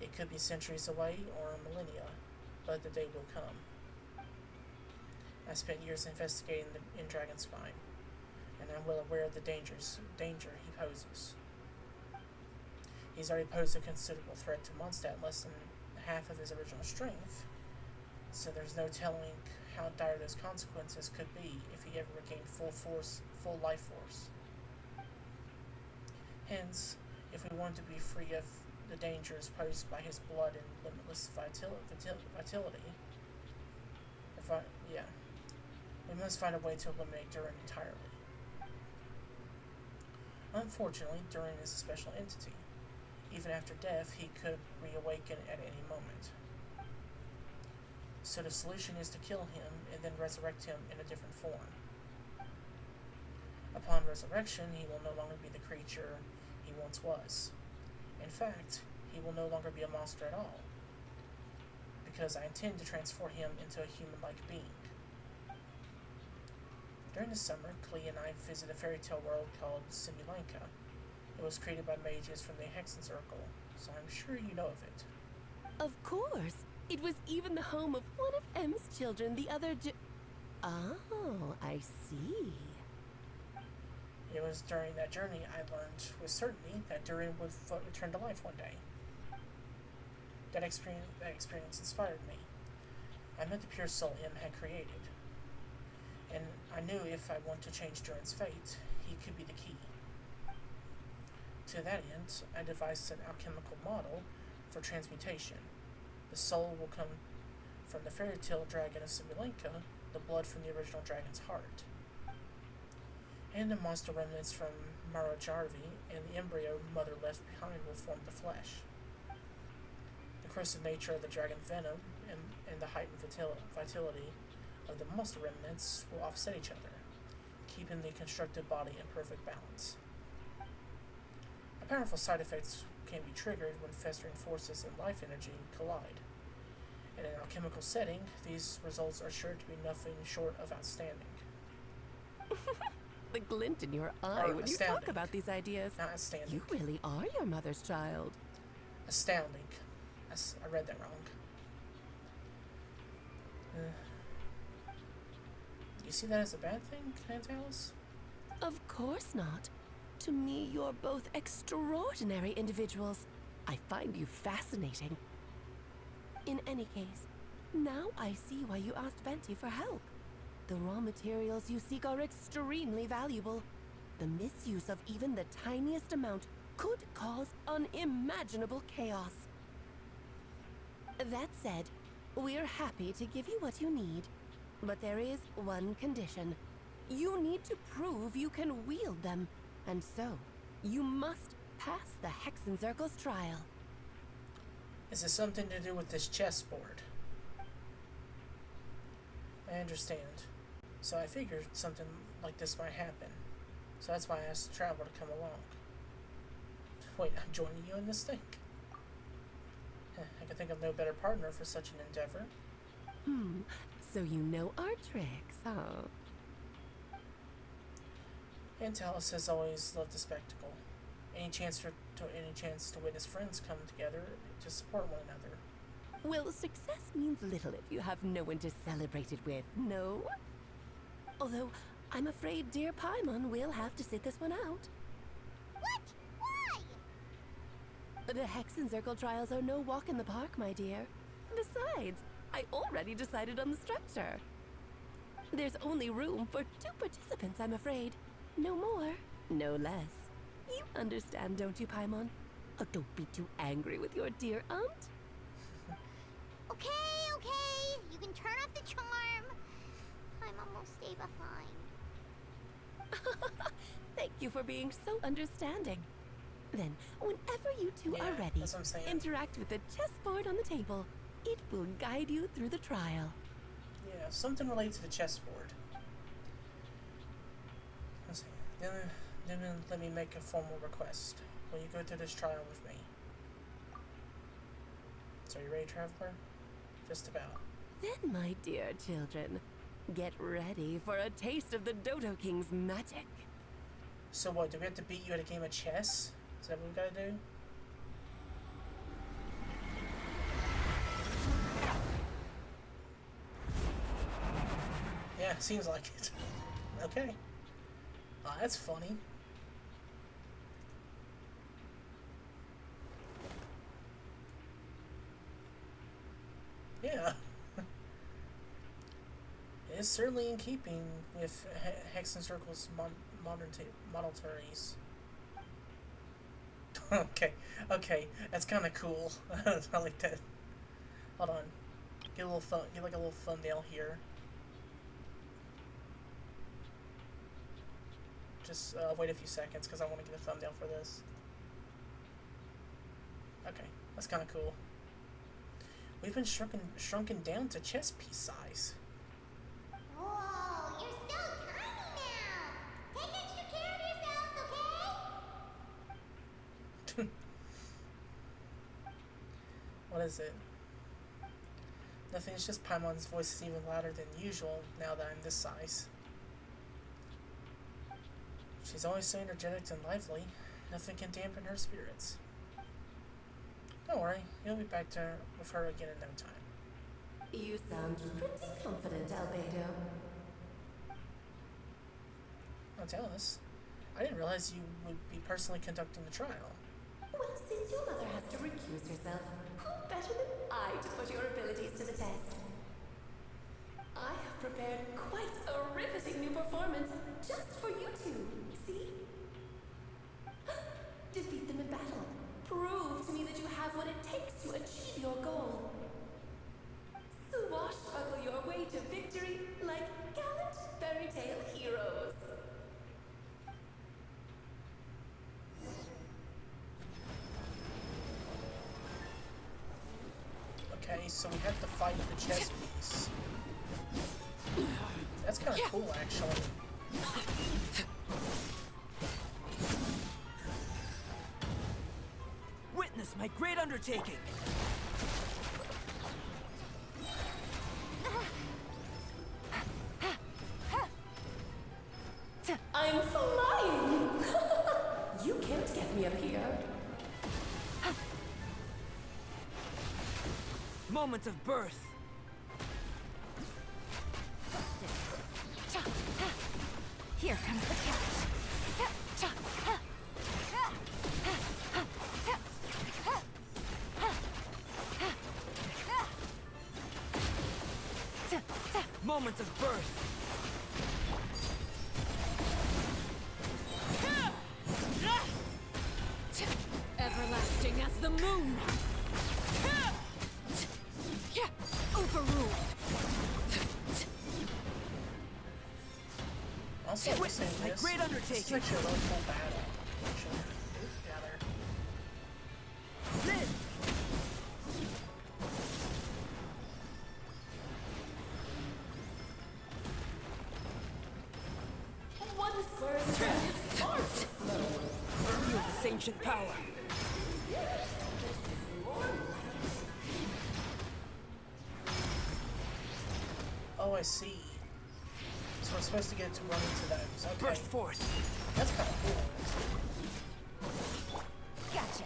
It could be centuries away or millennia, but the day will come. I spent years investigating in Dragonspine, and I'm well aware of the danger he poses. He's already posed a considerable threat to Mondstadt, less than half of his original strength, so there's no telling how dire those consequences could be if he ever regained full life force. Hence, if we want to be free of the dangers posed by his blood and limitless vitality, we must find a way to eliminate Durin entirely. Unfortunately, Durin is a special entity. Even after death, he could reawaken at any moment. So the solution is to kill him and then resurrect him in a different form. Upon resurrection, he will no longer be the creature he once was. In fact, he will no longer be a monster at all, because I intend to transform him into a human-like being. During the summer, Klee and I visited a fairy tale world called Simulanka. It was created by mages from the Hexen Circle, so I'm sure you know of it. Of course. It was even the home of one of M's children, the other Oh, I see. It was during that journey I learned with certainty that Durin would return to life one day. That experience inspired me. I met the pure soul M had created, and I knew if I want to change Durin's fate, he could be the key. To that end, I devised an alchemical model for transmutation. The soul will come from the fairy tale dragon of Simulanka, the blood from the original dragon's heart, and the monster remnants from Mara Jarvi and the embryo mother left behind will form the flesh. The corrosive nature of the dragon venom and the heightened vitality of the monster remnants will offset each other, keeping the constructed body in perfect balance. A powerful side effects can be triggered when festering forces and life energy collide. In an alchemical setting, these results are sure to be nothing short of outstanding. The glint in your eye when you talk about these ideas. Not outstanding. You really are your mother's child. Astounding. I read that wrong. Do you see that as a bad thing, Antalis? Of course not. To me, you're both extraordinary individuals. I find you fascinating. In any case, now I see why you asked Venti for help. The raw materials you seek are extremely valuable. The misuse of even the tiniest amount could cause unimaginable chaos. That said, we're happy to give you what you need. But there is one condition. You need to prove you can wield them. And so, you must pass the Hexen Circle's trial. Is it something to do with this chessboard? I understand. So I figured something like this might happen. So that's why I asked the traveler to come along. Wait, I'm joining you in this thing? I can think of no better partner for such an endeavor. So you know our tricks, huh? Antalis has always loved the spectacle. Any chance to witness friends come together to support one another. Well, success means little if you have no one to celebrate it with, no? Although, I'm afraid dear Paimon will have to sit this one out. What? Why? The Hexen Circle trials are no walk in the park, my dear. Besides, I already decided on the structure. There's only room for 2 participants, I'm afraid. No more, no less. You understand, don't you, Paimon? Oh, don't be too angry with your dear aunt. Okay. You can turn off the charm. I'm almost stay behind. Thank you for being so understanding. Then, whenever you two are ready, that's what I'm saying. interact with the chessboard on the table. It will guide you through the trial. Yeah, something related to the chessboard. Let's see. Then let me make a formal request. Will you go through this trial with me? So, are you ready, Traveler? Just about. Then, my dear children, get ready for a taste of the Dodo King's magic. So what, do we have to beat you at a game of chess? Is that what we gotta do? Yeah, seems like it. Okay. Oh, that's funny. Yeah. It's certainly in keeping with Hex and Circle's model theories. okay, that's kind of cool. I like that. Hold on, get like a little thumbnail here. Just wait a few seconds because I want to get a thumbnail for this. Okay, that's kind of cool. We've been shrunken down to chess piece size. Whoa, you're so tiny now! Take extra care of yourselves, okay? What is it? Nothing, it's just Paimon's voice is even louder than usual now that I'm this size. She's always so energetic and lively. Nothing can dampen her spirits. Don't worry, you'll be back with her again in no time. You sound pretty confident, Albedo. Now tell us. I didn't realize you would be personally conducting the trial. Well, since your mother has to recuse herself, who better than I to put your abilities to the test? I have prepared quite a riveting new performance just for you two. See? Defeat them in battle. Prove to me that you have what it takes to achieve your goal. Swashbuckle your way to victory like gallant fairy tale heroes. Okay, so we have to fight the chess piece. That's kind of cool, actually. Witness my great undertaking! I'm flying! You can't get me up here. Moment of birth. Here comes the catch. Moment of birth. Everlasting as the moon. Overruled. Also, listening to this, great undertaking. This is actually a really cool battle. Actually. Live. One spur's turn is far too slow. Feel this ancient power. Oh, I see. So we're supposed to get to run into those. Okay. Burst forth. That's kind of cool. Gotcha.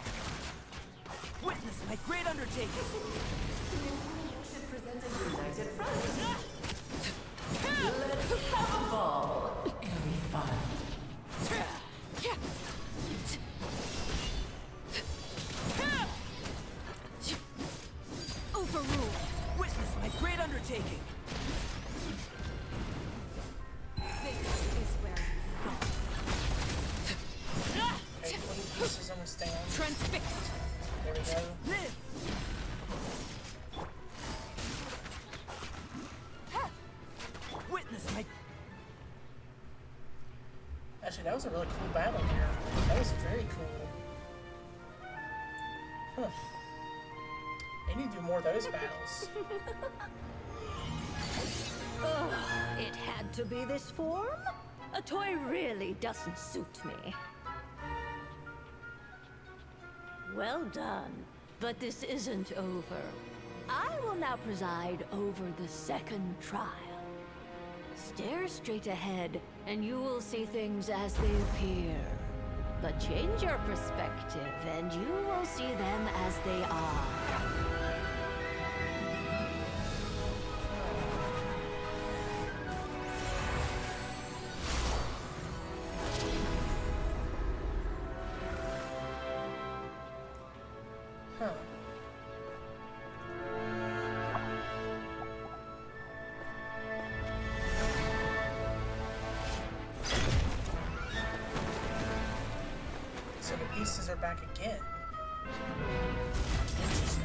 Witness my great undertaking. You should present a united front. Let's have a ball. It'll be fun. Overruled. Witness my great undertaking. This is where you fall. Okay, 20 pieces almost down. Transfixed. There we go. Live. Witness my. Actually, that was a really cool battle here. That was very cool. Huh. They need to do more of those battles. Oh, it had to be this form? A toy really doesn't suit me. Well done, but this isn't over. I will now preside over the second trial. Stare straight ahead, and you will see things as they appear. But change your perspective, and you will see them as they are. Huh. So the pieces are back again. Interesting.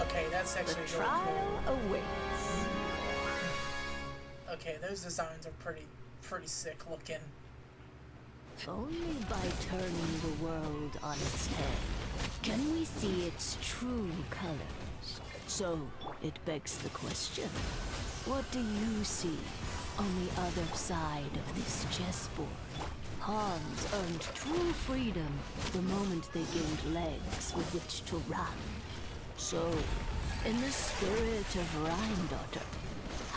Okay, that's actually really Trial cool. awaits. Okay, those designs are pretty sick looking. Only by turning the world on its head can we see its true colors. So, it begs the question, what do you see on the other side of this chessboard? Pawns earned true freedom the moment they gained legs with which to run. So, in the spirit of Rhine-daughter,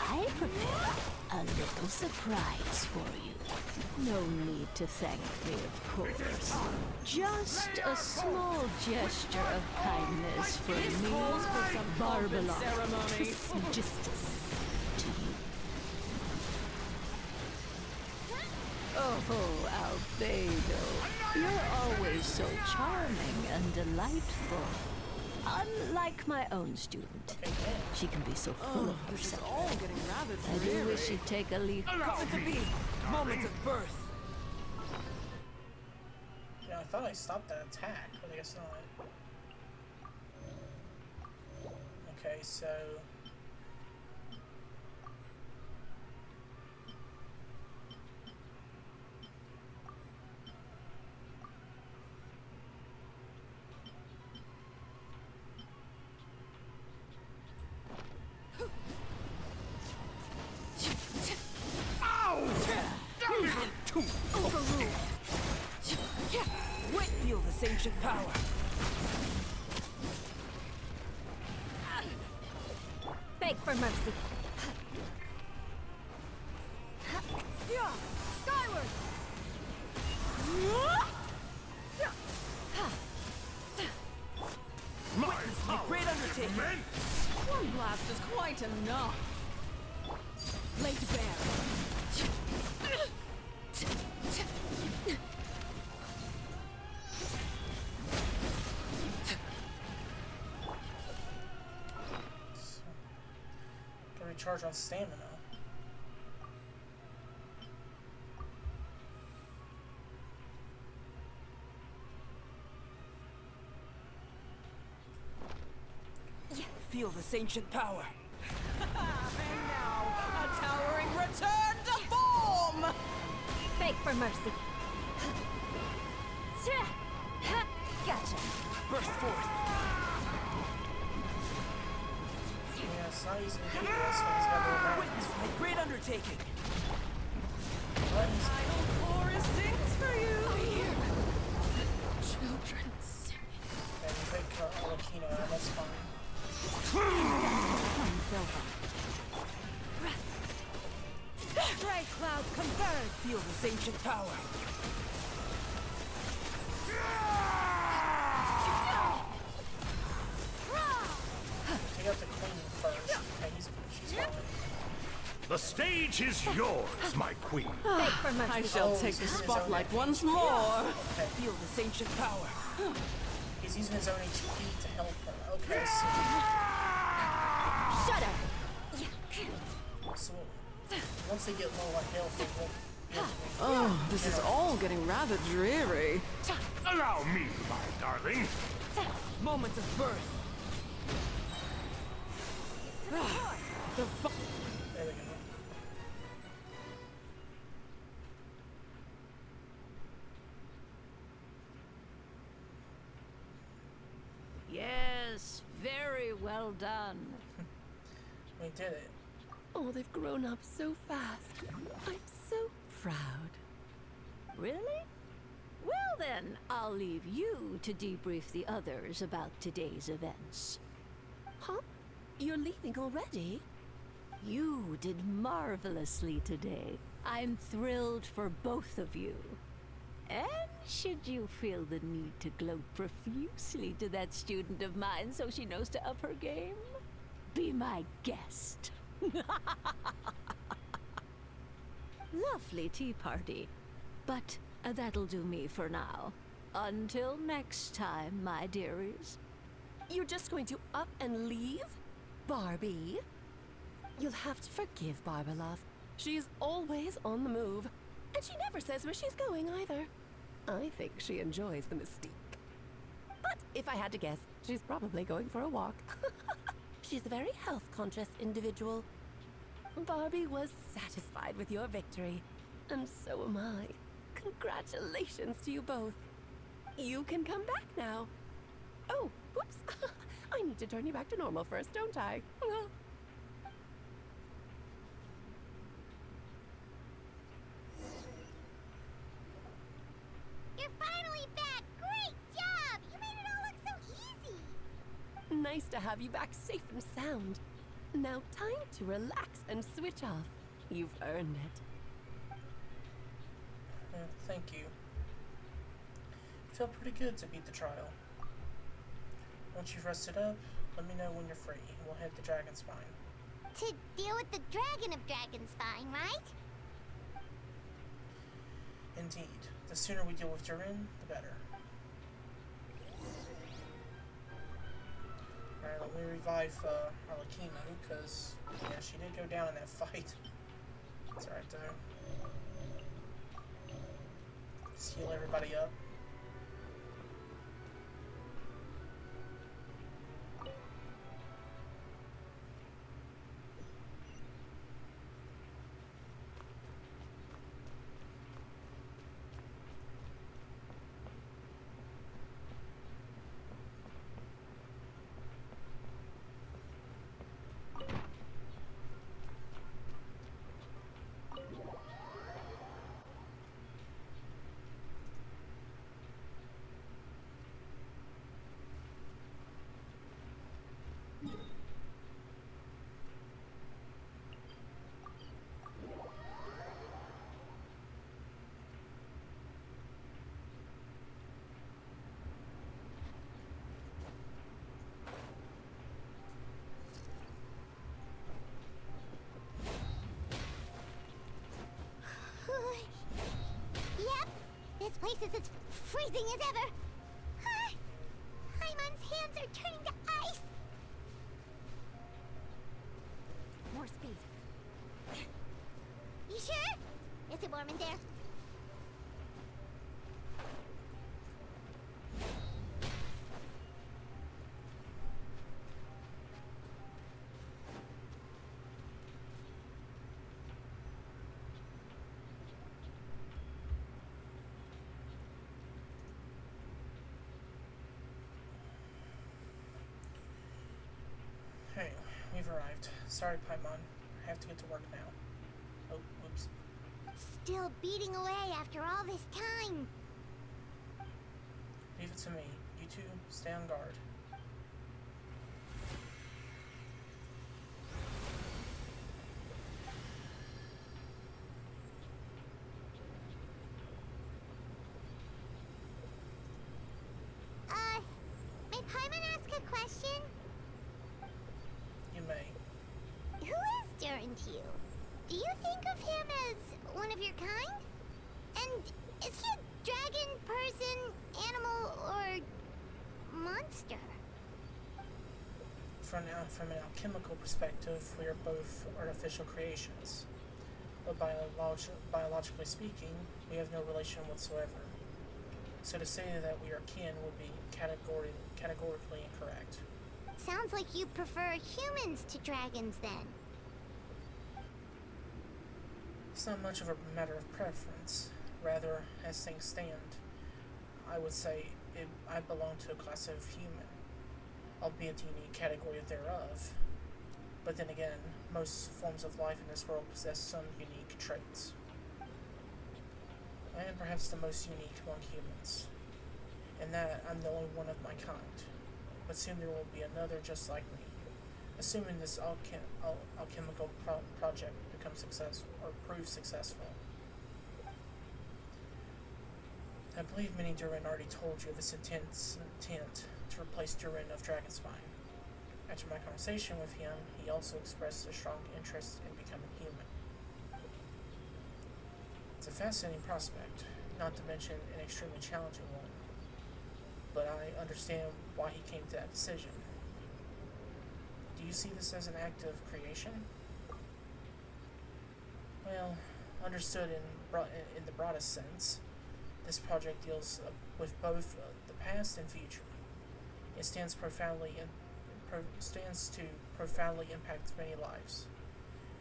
I prepared a little surprise for you. No need to thank me, of course. Just a small gesture of kindness from me, Barbalon, justice to you. Oh, Albedo, you're always so charming and delightful. Unlike my own student, she can be so full of herself. I do wish she'd take a leaf. Moment of birth. Yeah, I thought I stopped that attack, but I guess not. Okay, so... Overruled. Feel this ancient power. Beg for mercy. Skyward! Witness my great undertaking. One blast is quite enough. Laid bare. To recharge on stamina. Feel this ancient power. And now, a towering return to form! Beg for mercy. Gotcha. Burst forth. Yeah, it's not easy to do this when he's got little mountains. Witness my great undertaking. Final chorus sings for you! Children sing. Okay, we take Alakino out, that's fine. Stray cloud converge. Feel this ancient power. Take out the queen first. Okay, she's fine. The stage is yours, my queen. Beg for mercy. I shall take the spotlight once more. Okay, Feel this ancient power. he's using his own HP to help her. Okay, Shut up. so once they get low on health, they won't be Oh, this is all getting rather dreary. Allow me, my darling. Moment of birth. The fu- There we go. Yes, very well done. We did it. Oh, they've grown up so fast. I'm so proud. Really? Well then, I'll leave you to debrief the others about today's events. Huh? You're leaving already? You did marvelously today. I'm thrilled for both of you. And should you feel the need to gloat profusely to that student of mine so she knows to up her game, be my guest. Lovely tea party. But that'll do me for now. Until next time, my dearies. You're just going to up and leave? Barbie? You'll have to forgive Barbalov. She's always on the move. And she never says where she's going either. I think she enjoys the mystique. But if I had to guess, she's probably going for a walk. She's a very health-conscious individual. Barbie was satisfied with your victory. And so am I. Congratulations to you both. You can come back now. Oh, whoops. I need to turn you back to normal first, don't I? You're finally back! Great job! You made it all look so easy! Nice to have you back safe and sound. Now time to relax and switch off. You've earned it. Thank you. Felt pretty good to beat the trial. Once you've rested up, let me know when you're free. We'll head to Dragonspine. To deal with the Dragon of Dragonspine, right? Indeed. The sooner we deal with Durin, the better. Alright, let me revive Arlecchino, because, yeah, she did go down in that fight. It's alright, though. Let's heal everybody up. Yep, this place is as freezing as ever. Paimon's hands are turning to ice. More speed. You sure? Is it warm in there? Hey, we've arrived. Sorry, Paimon. I have to get to work now. Oh, whoops. Still beating away after all this time. Leave it to me. You two, stay on guard. May Paimon ask a question? You may. Who is Durin to you? Do you think of him as one of your kind? And is he a dragon, person, animal, or monster? From an alchemical perspective, we are both artificial creations. but biologically speaking, we have no relation whatsoever. So to say that we are kin would be categorically incorrect. Sounds like you prefer humans to dragons then. It's not much of a matter of preference. Rather, as things stand, I would say I belong to a class of human, albeit the unique category thereof. But then again, most forms of life in this world possess some unique traits. I am perhaps the most unique among humans, in that I'm the only one of my kind. But soon there will be another just like me, assuming this alchemical project becomes successful or proves successful. I believe Mini Durin already told you of his intent to replace Durin of Dragonspine. After my conversation with him, he also expressed a strong interest in becoming human. It's a fascinating prospect, not to mention an extremely challenging one, but I understand why he came to that decision. Do you see this as an act of creation? Well, understood in the broadest sense, this project deals with both the past and future. It stands to profoundly impact many lives.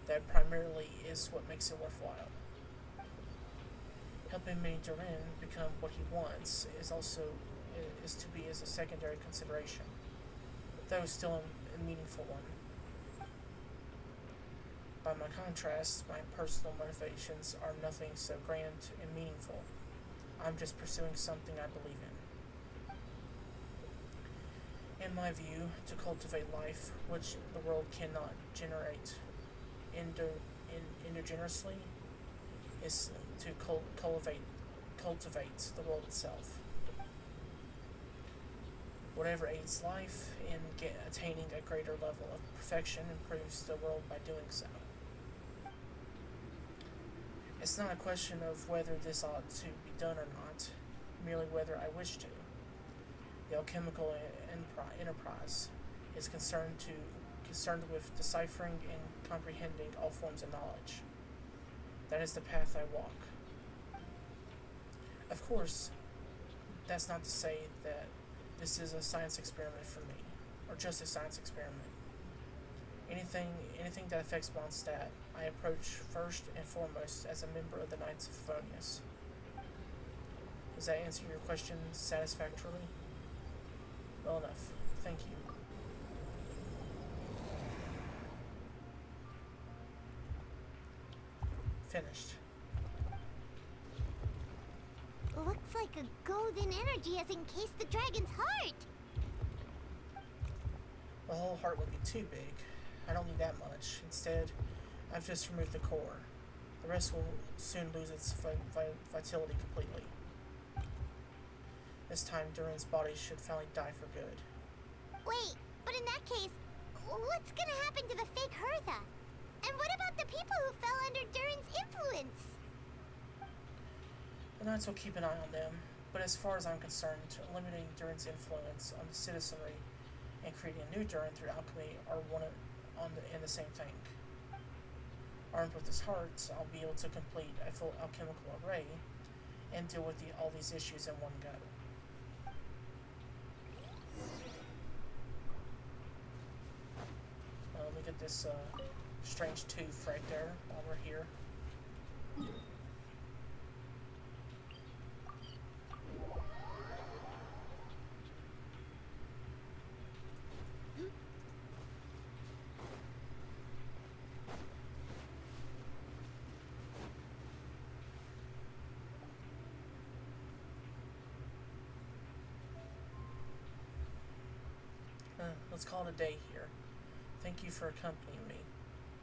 That primarily is what makes it worthwhile. Helping Mini Durin become what he wants is to be as a secondary consideration, though still a meaningful one. By my contrast, my personal motivations are nothing so grand and meaningful. I'm just pursuing something I believe in. In my view, to cultivate life, which the world cannot generate endogenously, is to cultivate the world itself. Whatever aids life in attaining a greater level of perfection improves the world by doing so. It's not a question of whether this ought to be done or not, merely whether I wish to. The alchemical enterprise is concerned with deciphering and comprehending all forms of knowledge. That is the path I walk. Of course, that's not to say that this is a science experiment for me, or just a science experiment. Anything that affects Mondstadt, I approach first and foremost as a member of the Knights of Favonius. Does that answer your question satisfactorily? Well enough. Thank you. Finished. Looks like a golden energy has encased the dragon's heart. The whole heart would be too big. I don't need that much. Instead, I've just removed the core. The rest will soon lose its vitality completely. This time, Durin's body should finally die for good. Wait, but in that case, what's gonna happen to the fake Hertha? And what about the people who fell under Durin's influence? The Knights will keep an eye on them, but as far as I'm concerned, eliminating Durin's influence on the citizenry and creating a new Durin through alchemy are in the same thing. Armed with his heart, I'll be able to complete a full alchemical array and deal with all these issues in one go. Let me get this strange tooth right there while we're here. Let's call it a day here. Thank you for accompanying me.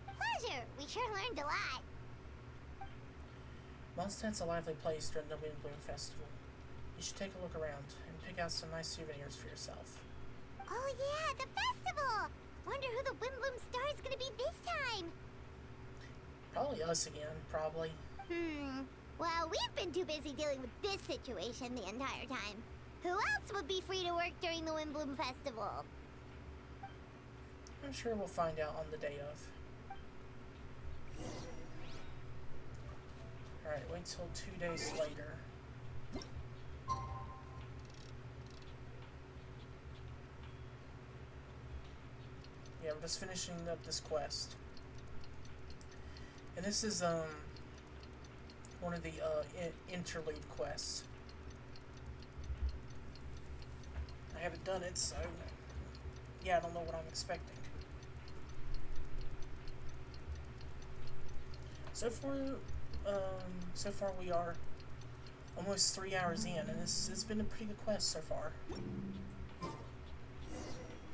Pleasure! We sure learned a lot. Mondstadt's a lively place during the Windbloom Festival. You should take a look around and pick out some nice souvenirs for yourself. Oh yeah, the festival! Wonder who the Windbloom star is gonna be this time. Probably us again, probably. Well, we've been too busy dealing with this situation the entire time. Who else would be free to work during the Windbloom Festival? I'm sure we'll find out on the day of. Alright, wait till 2 days later. Yeah, we're just finishing up this quest. And this is, one of the, interlude quests. I haven't done it, so, yeah, I don't know what I'm expecting. So far we are almost 3 hours in, and it's been a pretty good quest so far.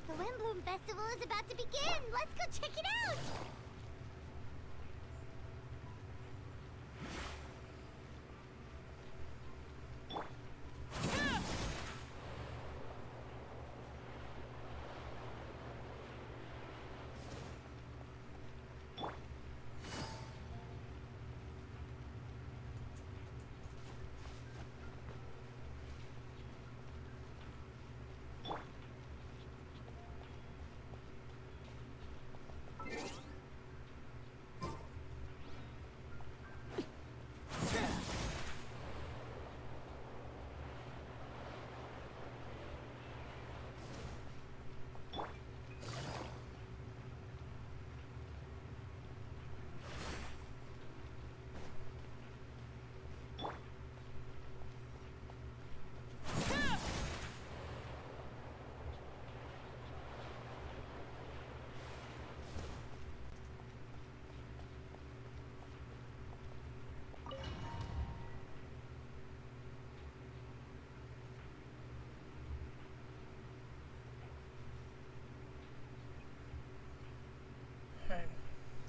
The Windbloom Festival is about to begin! Let's go check it out!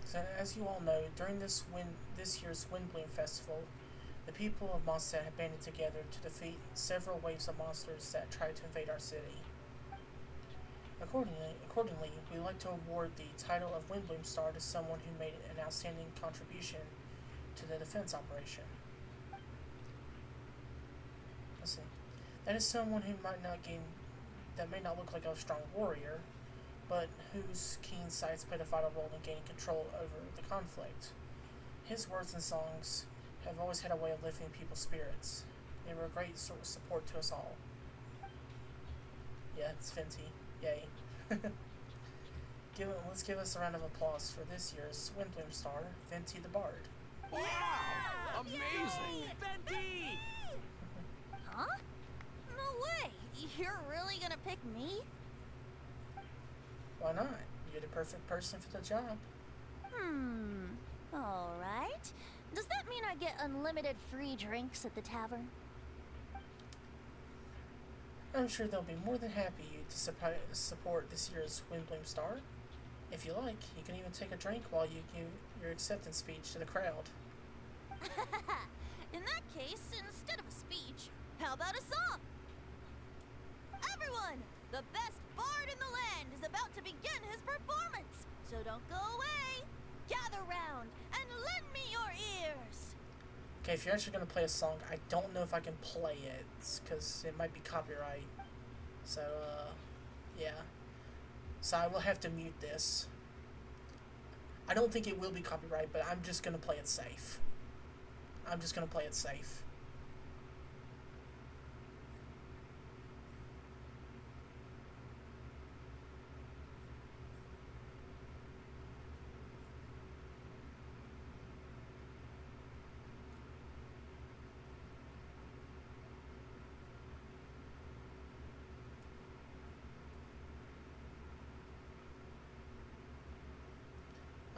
So, as you all know, during this year's Windbloom Festival, the people of Mondstadt have banded together to defeat several waves of monsters that tried to invade our city. Accordingly, we like to award the title of Windbloom Star to someone who made an outstanding contribution to the defense operation. Let's see. That is someone who may not look like a strong warrior, but whose keen sights played a vital role in gaining control over the conflict. His words and songs have always had a way of lifting people's spirits. They were a great sort of support to us all. Yeah, it's Fenty. Yay. Let's give us a round of applause for this year's Windbloom Star, Fenty the Bard. Wow! Amazing! Venti! Huh? No way! You're really gonna pick me? Why not? You're the perfect person for the job. Alright. Does that mean I get unlimited free drinks at the tavern? I'm sure they'll be more than happy to support this year's Windbloom Star. If you like, you can even take a drink while you give your acceptance speech to the crowd. In that case, instead of a speech, how about a song? Everyone! The best bard in the land is about to begin his performance, so don't go away. Gather round and lend me your ears. Okay, if you're actually going to play a song, I don't know if I can play it, because it might be copyright. So, yeah. So I will have to mute this. I don't think it will be copyright, but I'm just going to play it safe. I'm just going to play it safe.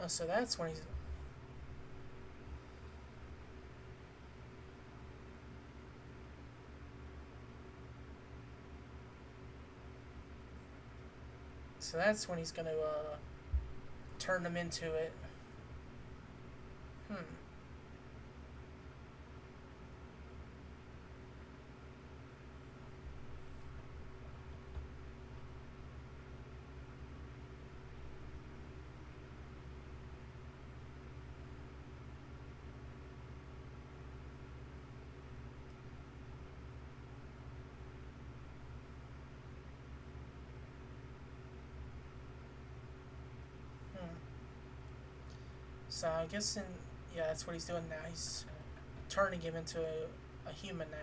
Oh, so that's when he's... So that's when he's gonna, turn them into it. So I guess yeah, that's what he's doing now. He's turning him into a human now.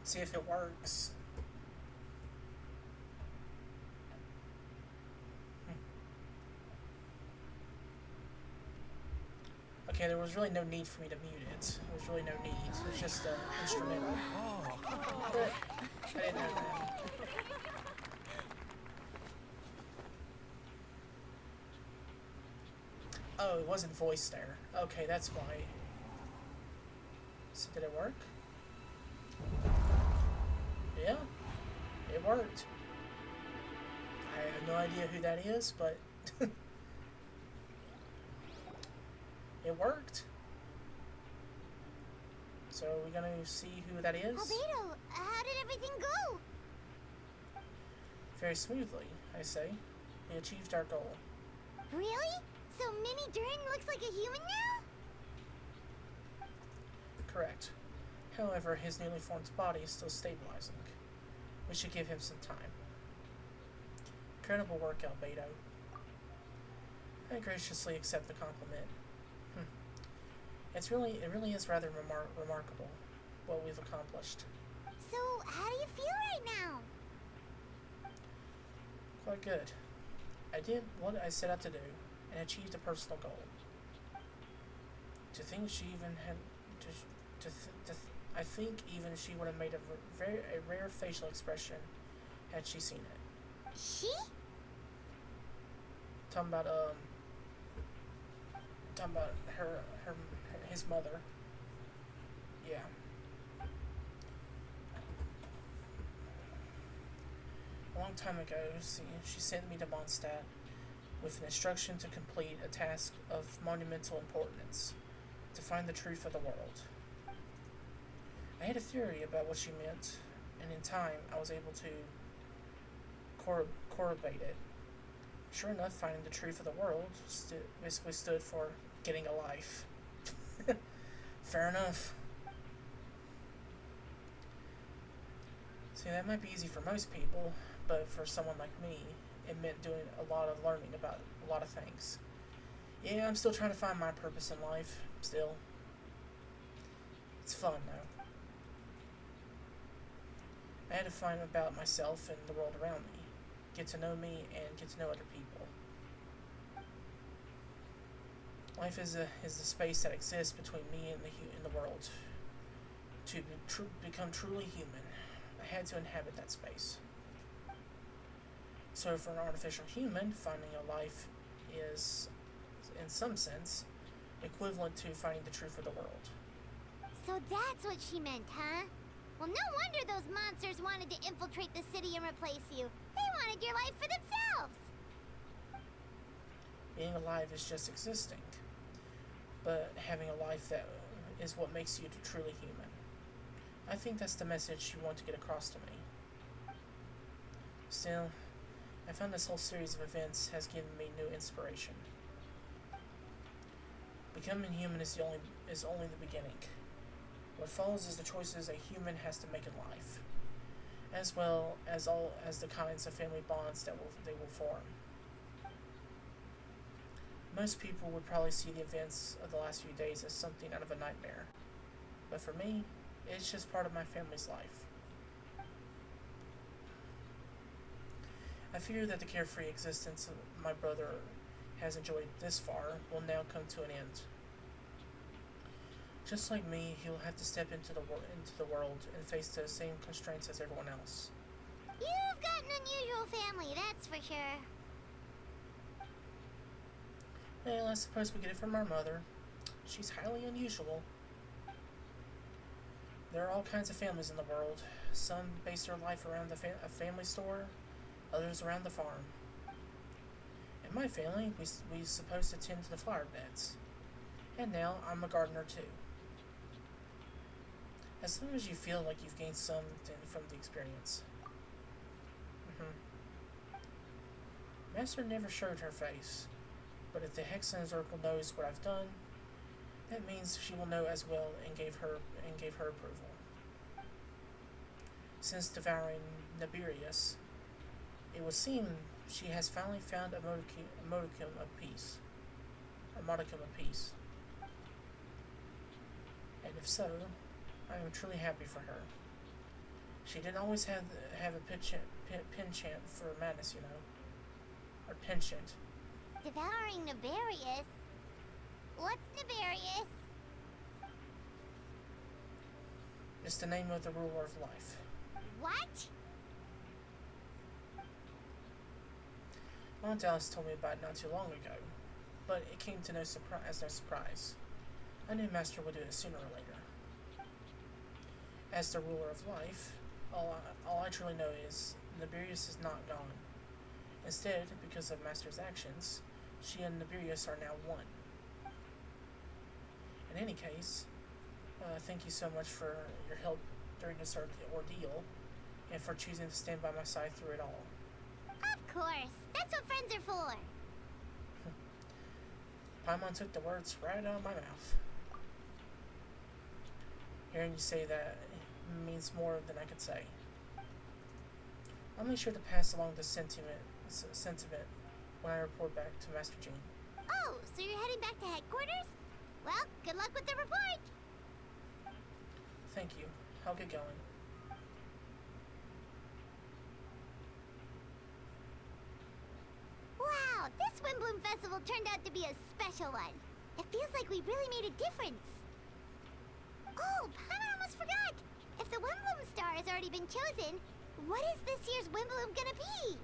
See if it works. Okay, there was really no need for me to mute it. There was really no need. It was just instrumental. But I didn't know that. Oh, it wasn't voice there. Okay, that's why. So did it work? Yeah, it worked. I have no idea who that is, but it worked. So we're gonna see who that is. Albedo, how did everything go? Very smoothly, I say. We achieved our goal. Really? So Mini Durin looks like a human now? Correct. However, his newly formed body is still stabilizing. We should give him some time. Incredible work, Albedo. I graciously accept the compliment. It really is rather remarkable what we've accomplished. So, how do you feel right now? Quite good. I did what I set out to do and achieved a personal goal. To think she even had I think even she would have made a rare facial expression had she seen it. She? Talking about his mother. Yeah. A long time ago, she sent me to Mondstadt with an instruction to complete a task of monumental importance, to find the truth of the world. I had a theory about what she meant, and in time I was able to corroborate it. Sure enough, finding the truth of the world basically stood for getting a life. Fair enough. See, that might be easy for most people, but for someone like me, it meant doing a lot of learning about a lot of things. Yeah, I'm still trying to find my purpose in life, still. It's fun, though. I had to find about myself and the world around me, get to know me, and get to know other people. Life is the space that exists between me and the world. To become truly human, I had to inhabit that space. So for an artificial human, finding a life is, in some sense, equivalent to finding the truth of the world. So that's what she meant, huh? Well, no wonder those monsters wanted to infiltrate the city and replace you. They wanted your life for themselves. Being alive is just existing, but having a life that is what makes you truly human. I think that's the message she wanted to get across to me. Still, I found this whole series of events has given me new inspiration. Becoming human is only the beginning. What follows is the choices a human has to make in life, as well as the kinds of family bonds that they will form. Most people would probably see the events of the last few days as something out of a nightmare, but for me, it's just part of my family's life. I fear that the carefree existence my brother has enjoyed this far will now come to an end. Just like me, he'll have to step into the world and face the same constraints as everyone else. You've got an unusual family, that's for sure. Well, I suppose we get it from our mother. She's highly unusual. There are all kinds of families in the world. Some base their life around a family store, others around the farm. In my family, we supposed to tend to the flower beds. And now I'm a gardener too. As long as you feel like you've gained something from the experience. Master never showed her face, but if the Hexen Oracle knows what I've done, That means she will know as well and gave her approval. Since devouring Nibirius, it would seem she has finally found a modicum of peace. A modicum of peace. And if so, I am truly happy for her. She didn't always have a penchant for madness, you know. Or penchant. Devouring Nibirius? What's Nibirius? It's the name of the ruler of life. What? Aunt Alice told me about it not too long ago, but it came to no surprise. I knew Master would do it sooner or later. As the ruler of life, all I truly know is Nibirius is not gone. Instead, because of Master's actions, she and Nibirius are now one. In any case, thank you so much for your help during this ordeal, and for choosing to stand by my side through it all. Of course. That's what friends are for. Paimon took the words right out of my mouth. Hearing you say that means more than I could say. I'll make sure to pass along this sentiment when I report back to Master Jean. Oh, so you're heading back to headquarters? Well, good luck with the report. Thank you. I'll get going. Wow, this Windbloom Festival turned out to be a special one. It feels like we really made a difference. Oh, I almost forgot. If the Windbloom star has already been chosen, what is this year's Windbloom gonna be?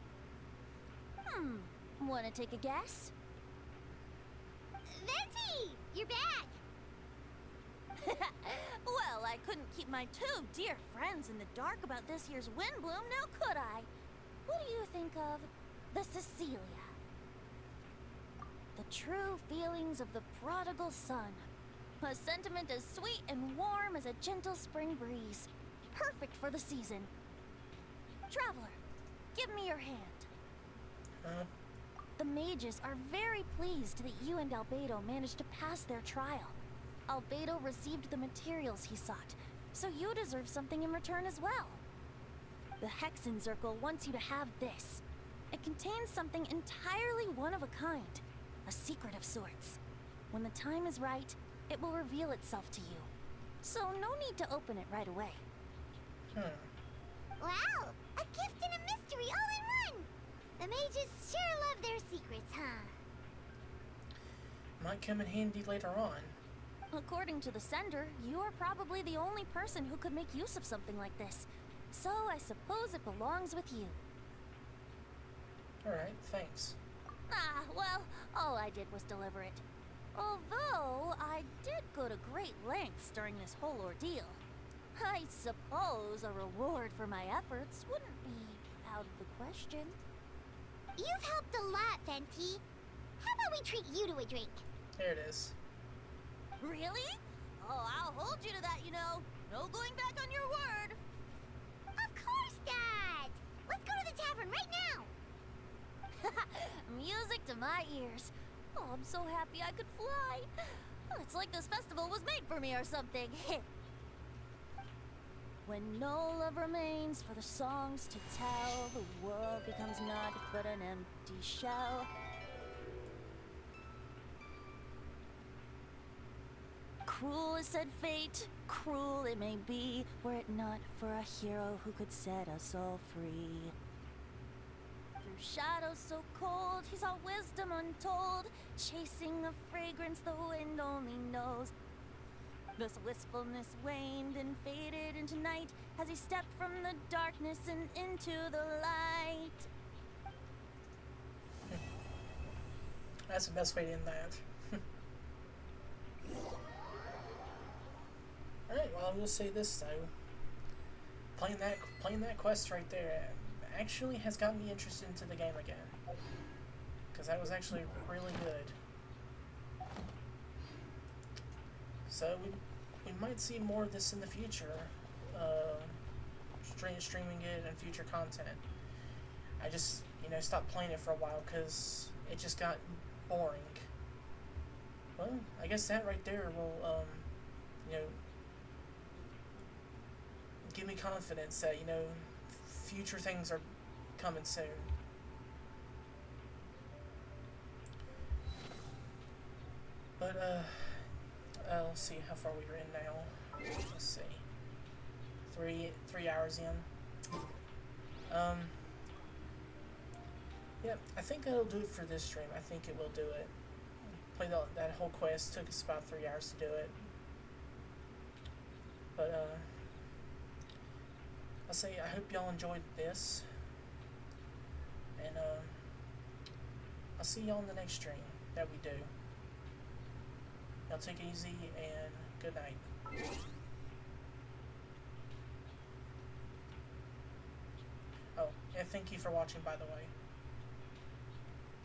Wanna take a guess? Venti! You're back! Well, I couldn't keep my two dear friends in the dark about this year's Windbloom, now could I? What do you think of the Cecilia? The true feelings of the prodigal son. A sentiment as sweet and warm as a gentle spring breeze. Perfect for the season. Traveler, give me your hand. The mages are very pleased that you and Albedo managed to pass their trial. Albedo received the materials he sought, so you deserve something in return as well. The Hexenzirkel wants you to have this. It contains something entirely one of a kind, a secret of sorts. When the time is right, it will reveal itself to you. So no need to open it right away. Wow, a gift and a mystery all in one! The mages sure love their secrets, huh? Might come in handy later on. According to the sender, you are probably the only person who could make use of something like this. So I suppose it belongs with you. Alright, thanks. Ah, well, all I did was deliver it. Although, I did go to great lengths during this whole ordeal. I suppose a reward for my efforts wouldn't be out of the question. You've helped a lot, Venti. How about we treat you to a drink? There it is. Really? Oh, I'll hold you to that, you know. No going back on your word. Of course, Dad! Let's go to the tavern right now! Music to my ears. Oh, I'm so happy I could fly. Oh, it's like this festival was made for me or something. When no love remains for the songs to tell, the world becomes naught but an empty shell. Cruel is said fate, cruel it may be, were it not for a hero who could set us all free. Through shadows so cold, he saw wisdom untold, chasing a fragrance the wind only knows. This wistfulness waned and faded into night as he stepped from the darkness and into the light. That's the best way to end that. Alright, well, I will say this though. Playing that quest right there actually has got me interested into the game again. Because that was actually really good. So we might see more of this in the future. Streaming it and future content. I just, stopped playing it for a while because it just got boring. Well, I guess that right there will, you know, give me confidence that, you know, future things are coming soon. But, let's see how far we're in now. Let's see. Three hours in. Yeah, I think that'll do it for this stream. I think it will do it. That whole quest took us about 3 hours to do it. But, I'll say I hope y'all enjoyed this. And, I'll see y'all in the next stream that we do. Y'all take it easy and good night. Oh, and thank you for watching, by the way.